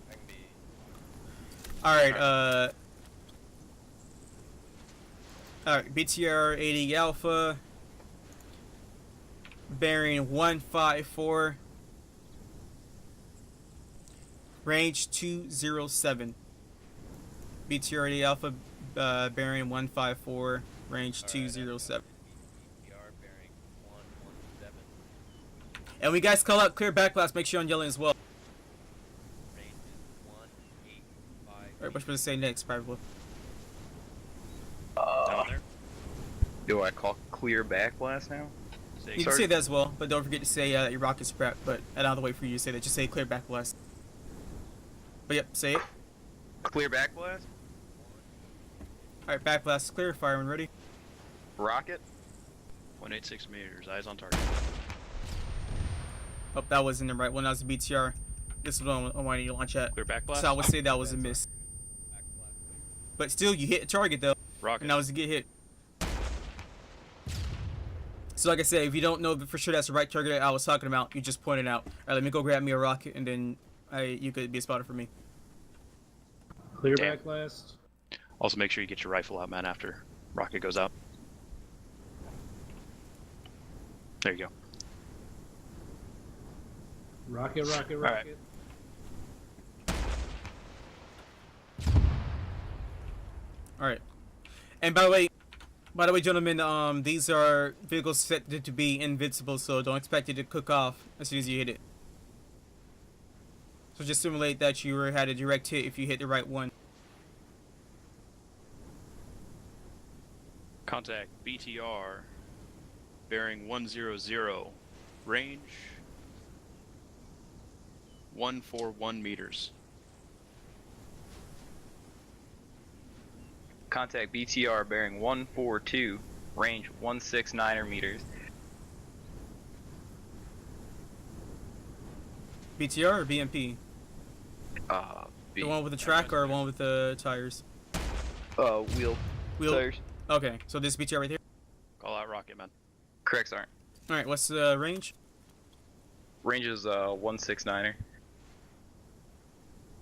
I can be. Alright, Alright, BTR 80 Alpha. Bearing 154. Range 207. BTR 80 Alpha, bearing 154. Range 207. bearing 117. And when you guys call out clear backblast, make sure you're on yelling as well. Range is 185. Alright, what's supposed to say next, Private Left? Down there. Do I call clear backblast now? You can say that as well, but don't forget to say that your rocket's prepped. But another way for you to say that, just say clear backblast. But yep, say it. Clear backblast? Alright, backblast is clear. Fire when ready. Rocket? 186 meters. Eyes on target. Oh, that wasn't the right one. That was the BTR. This is the one I wanted you to launch at. Clear backblast. So I would say that was a miss. But still, you hit a target though, Rocket. and that was a good hit. So like I said, if you don't know for sure that's the right target that I was talking about, you just point it out. Alright, let me go grab me a rocket, and then you could be a spotter for me. Clear Damn. backblast. Also, make sure you get your rifle out, man, after rocket goes out. There you go. Rocket, rocket, right. rocket. Alright. And by the way, gentlemen, these are vehicles set to be invincible, so don't expect it to cook off as soon as you hit it. So just simulate that you had a direct hit if you hit the right one. Contact BTR. Bearing 100. Range 141 meters. Contact BTR bearing 142, range 169 meters. BTR or BMP? The one with the track or one with the tires? Wheel tires. Okay, so this BTR right here? Call out rocket, man. Correct, Sergeant. Alright, what's the range? Range is 169.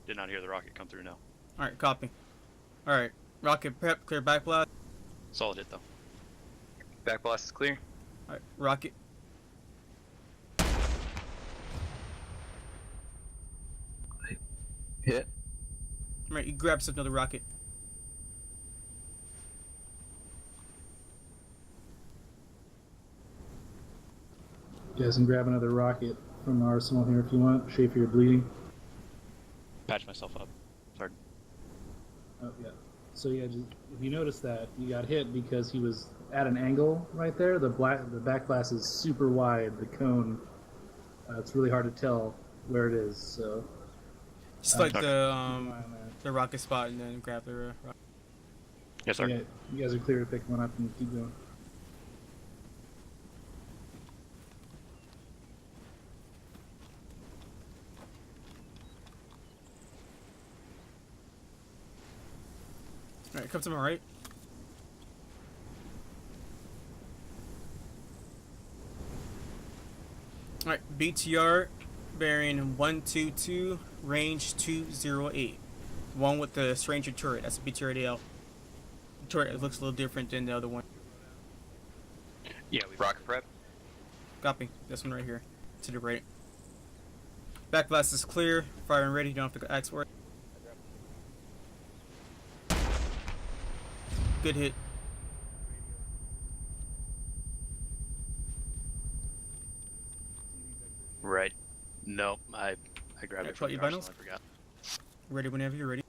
Did not hear the rocket come through now. Alright, copy. Alright, rocket prep, clear backblast. Solid hit, though. Backblast is clear. Alright, rocket. Hit. Right, you grab another rocket. You guys can grab another rocket from the arsenal here if you want. Schaefer, you're bleeding. Patch myself up. Sorry. Oh, yeah. So, yeah, just, if you notice that, you got hit because he was at an angle right there. The back blast is super wide, the cone. It's really hard to tell where it is, so... Just like keep an eye on that. the rocket spot and then grab the rocket. Yes, sir. Yeah, you guys are clear to pick one up and keep going. Alright, come to my right. Alright, BTR bearing 122, range 208. One with the stranger turret. That's a BTR AL. Turret looks a little different than the other one. Yeah, we Rocket prep. Copy. This one right here. To the right. Back blast is clear. Fire and ready. You don't have to ask for it. Good hit. Right. No, I grabbed Yeah, it from plot the your arsenal. vinyls. I forgot. Ready whenever you're ready.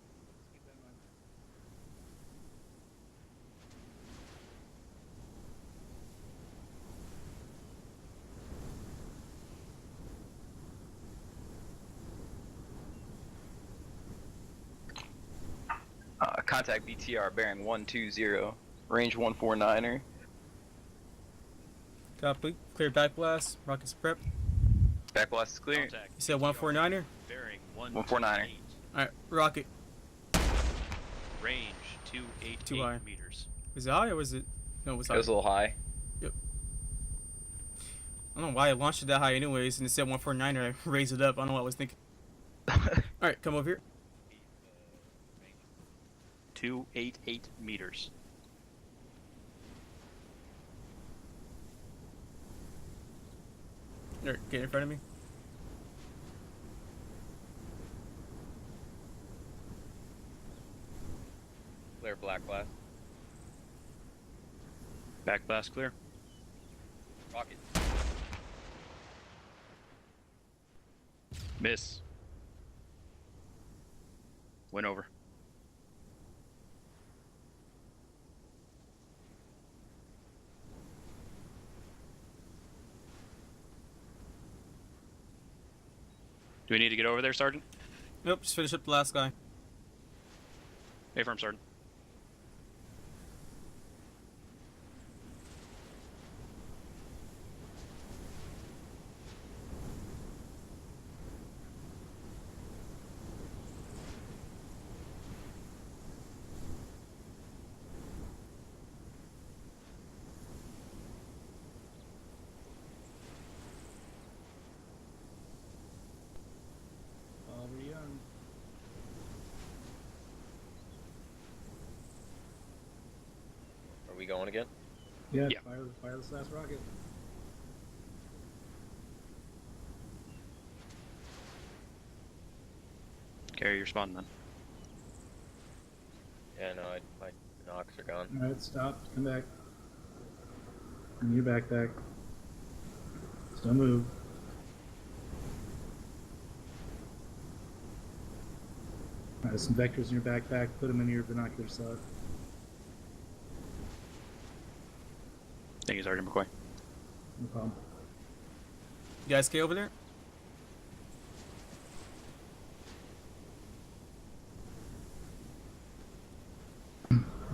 Contact BTR bearing 120, range 149er. Copy. Clear back blast. Rockets prep. Back blast is clear. You said 149er? Bearing 149er. Alright, rocket. Range 288 Too high. meters. Was it high or was it? No, it was It high. was a little high. I don't know why I launched it that high anyways, and it said 149er. I raised it up. I don't know what I was thinking. Alright, come over here. 288 meters. Alright, get in front of me. Clear black blast. Back blast clear. Rocket. Miss. Went over. Do we need to get over there, Sergeant? Nope, just finish up the last guy. Affirm, Sergeant. Oliver Young. Are we going again? Yeah, Yeah. fire this last rocket. Carry your spawn then. Yeah, no, my knocks are gone. Alright, stop. Come back. Bring your backpack. Still move. Alright, some vectors in your backpack. Put them in your binocular slot. Thank you, Sergeant McCoy. No problem. You guys okay over there?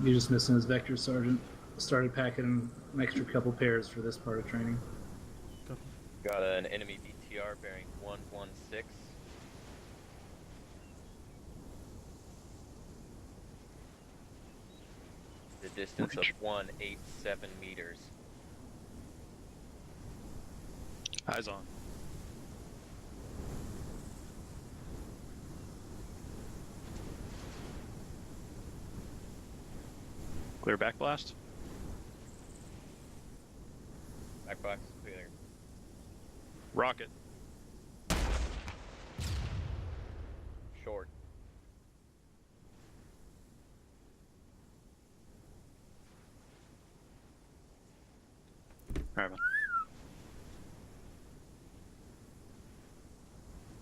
You're just missing his vector, Sergeant. Started packing an extra couple pairs for this part of training. Got an enemy BTR bearing 116. The distance of 187 meters. Eyes on. Clear back blast. Backbox clear. Rocket. Short. Alright, man.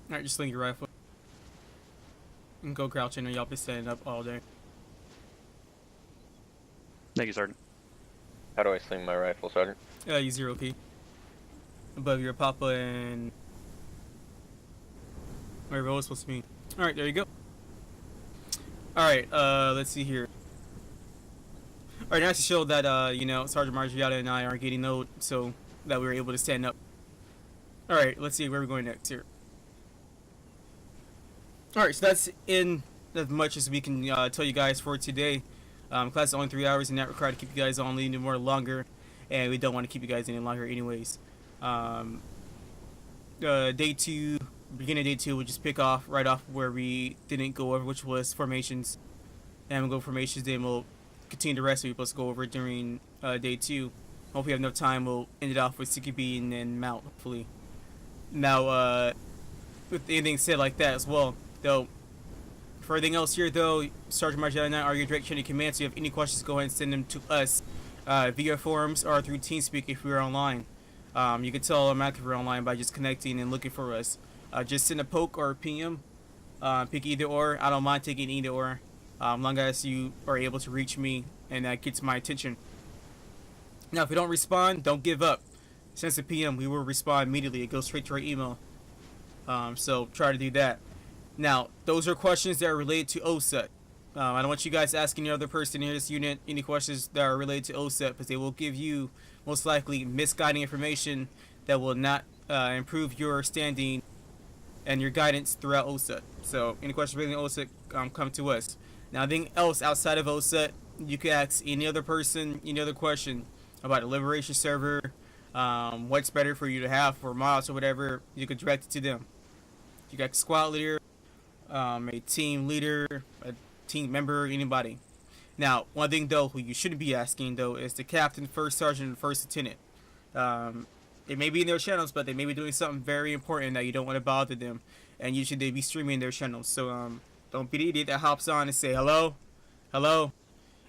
Alright, just sling your rifle. And go crouching, and y'all be standing up all day. Thank you, Sergeant. How do I sling my rifle, Sergeant? You 0P. Above your papa and whatever it was supposed to be. Alright, there you go. Alright, let's see here. Alright, now to show that, you know, Sergeant Margiata and I are getting old, so that we were able to stand up. Alright, let's see where we're going next here. Alright, so that's in as much as we can tell you guys for today. Class is only 3 hours and not required to keep you guys on any more longer, and we don't want to keep you guys any longer anyways. Day 2, beginning of day 2, we'll just pick off right off where we didn't go over, which was formations. And we'll go formations, then we'll continue the rest we're supposed to go over during day 2. Hope we have enough time, we'll end it off with CQB and then mount, hopefully. Now, with anything said like that as well, though, for everything else here, though, Sergeant Margiela and I are your direct training command, so if you have any questions, go ahead and send them to us via forums or through TeamSpeak if we're online. You can tell automatically if we're online by just connecting and looking for us. Just send a poke or a PM. Pick either or. I don't mind taking either or, as long as you are able to reach me and that gets my attention. Now, if we don't respond, don't give up. Since the PM, we will respond immediately. It goes straight to our email. So try to do that. Now, those are questions that are related to OSUT. I don't want you guys asking any other person in this unit any questions that are related to OSUT, because they will give you most likely misguiding information that will not improve your standing and your guidance throughout OSUT. So any questions related to OSUT, come to us. Now, anything else outside of OSUT, you can ask any other person any other question about the Liberation server, what's better for you to have for mods or whatever. You can direct it to them. You got a squad leader, a team leader, a team member, anybody. Now, one thing though, who you shouldn't be asking though, is the captain, first sergeant, and first lieutenant. They may be in their channels, but they may be doing something very important that you don't want to bother them, and usually they be streaming their channels. So don't be the idiot that hops on and say hello, hello,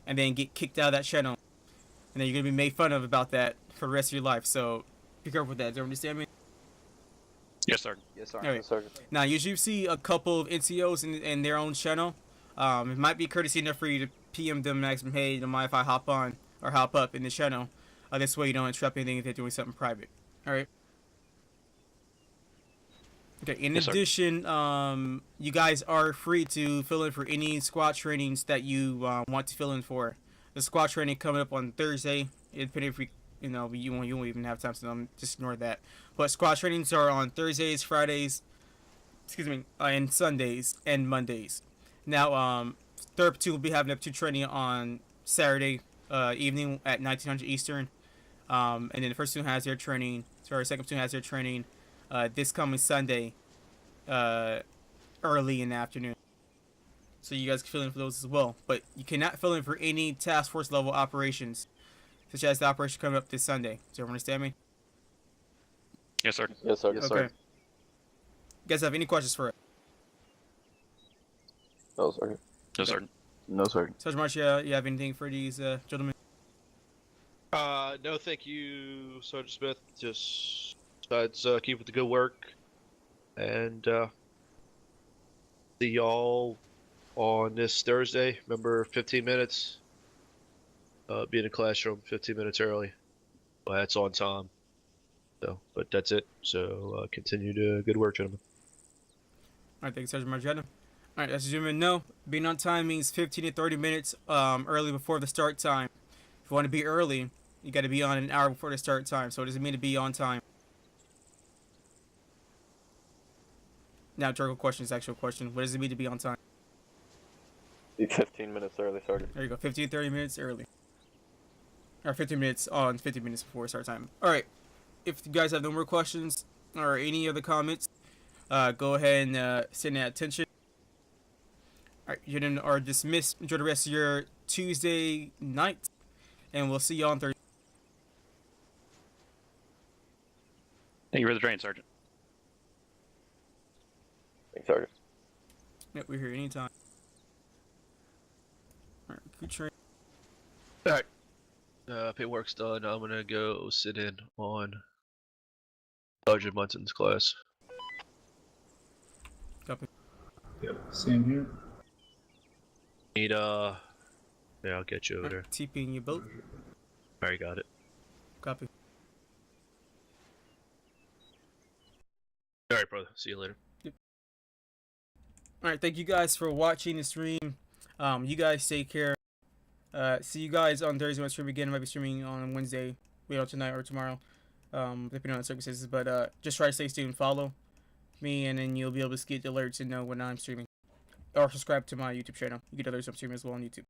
and then get kicked out of that channel, and then you're gonna be made fun of about that for the rest of your life. So be careful with that. Do you understand me? Yes, Sergeant. Yes, All right. Sergeant. Now, usually you see a couple of NCOs in their own channel. It might be courtesy enough for you to PM them and ask them, hey, don't mind if I hop on or hop up in the channel. This way you don't interrupt anything if they're doing something private. All right. Okay. In Yes, addition, you guys are free to fill in for any squad trainings that you want to fill in for. The squad training coming up on Thursday. Depending if we, you won't even have time, so just ignore that. But squad trainings are on Thursdays, Fridays, and Sundays and Mondays. Now, third platoon will be having up to training on Saturday evening at 1900 Eastern. And then the first platoon has their training. Second platoon has their training this coming Sunday, early in the afternoon. So you guys can fill in for those as well. But you cannot fill in for any task force level operations, such as the operation coming up this Sunday. Does everyone understand me? Yes, sir. Yes, sir. Okay. You guys have any questions for it? No, Sergeant. No, Sergeant. No, Sergeant. Sergeant Marcia, you have anything for these gentlemen? No, thank you, Sergeant Smith. Just besides keep up the good work, and see y'all on this Thursday. Remember, 15 minutes. Be in the classroom 15 minutes early. Well, that's on time. So, but that's it. So continue to good work, gentlemen. All right, thank you, Sergeant Margetta. All right, as you gentlemen know, being on time means 15 to 30 minutes early before the start time. If you want to be early, you got to be on an hour before the start time. So it doesn't mean to be on time. Now, rhetorical question is actual question. What does it mean to be on time? Be 15 minutes early, Sergeant. There you go, 15 to 30 minutes early. Or 15 minutes on, 15 minutes before start time. All right, if you guys have no more questions or any other comments, go ahead and send that attention. All right, you are dismissed. Enjoy the rest of your Tuesday night, and we'll see you on Thursday. Thank you for the train, Sergeant. Thanks, Sergeant. Yep, we're here anytime. All right, good train. All right. Paperwork's done. I'm gonna go sit in on Sergeant Munson's class. Copy. Yep, same here. Need yeah, I'll get you over there. TP in your boat. Alright, got it. Copy. Alright, brother. See you later. Alright, thank you guys for watching the stream. You guys take care. See you guys on Thursday when I stream again. I might be streaming on Wednesday, tonight or tomorrow, depending on the circumstances. But just try to stay tuned. Follow me, and then you'll be able to get the alerts and know when I'm streaming. Or subscribe to my YouTube channel. You get others I'm streaming as well on YouTube.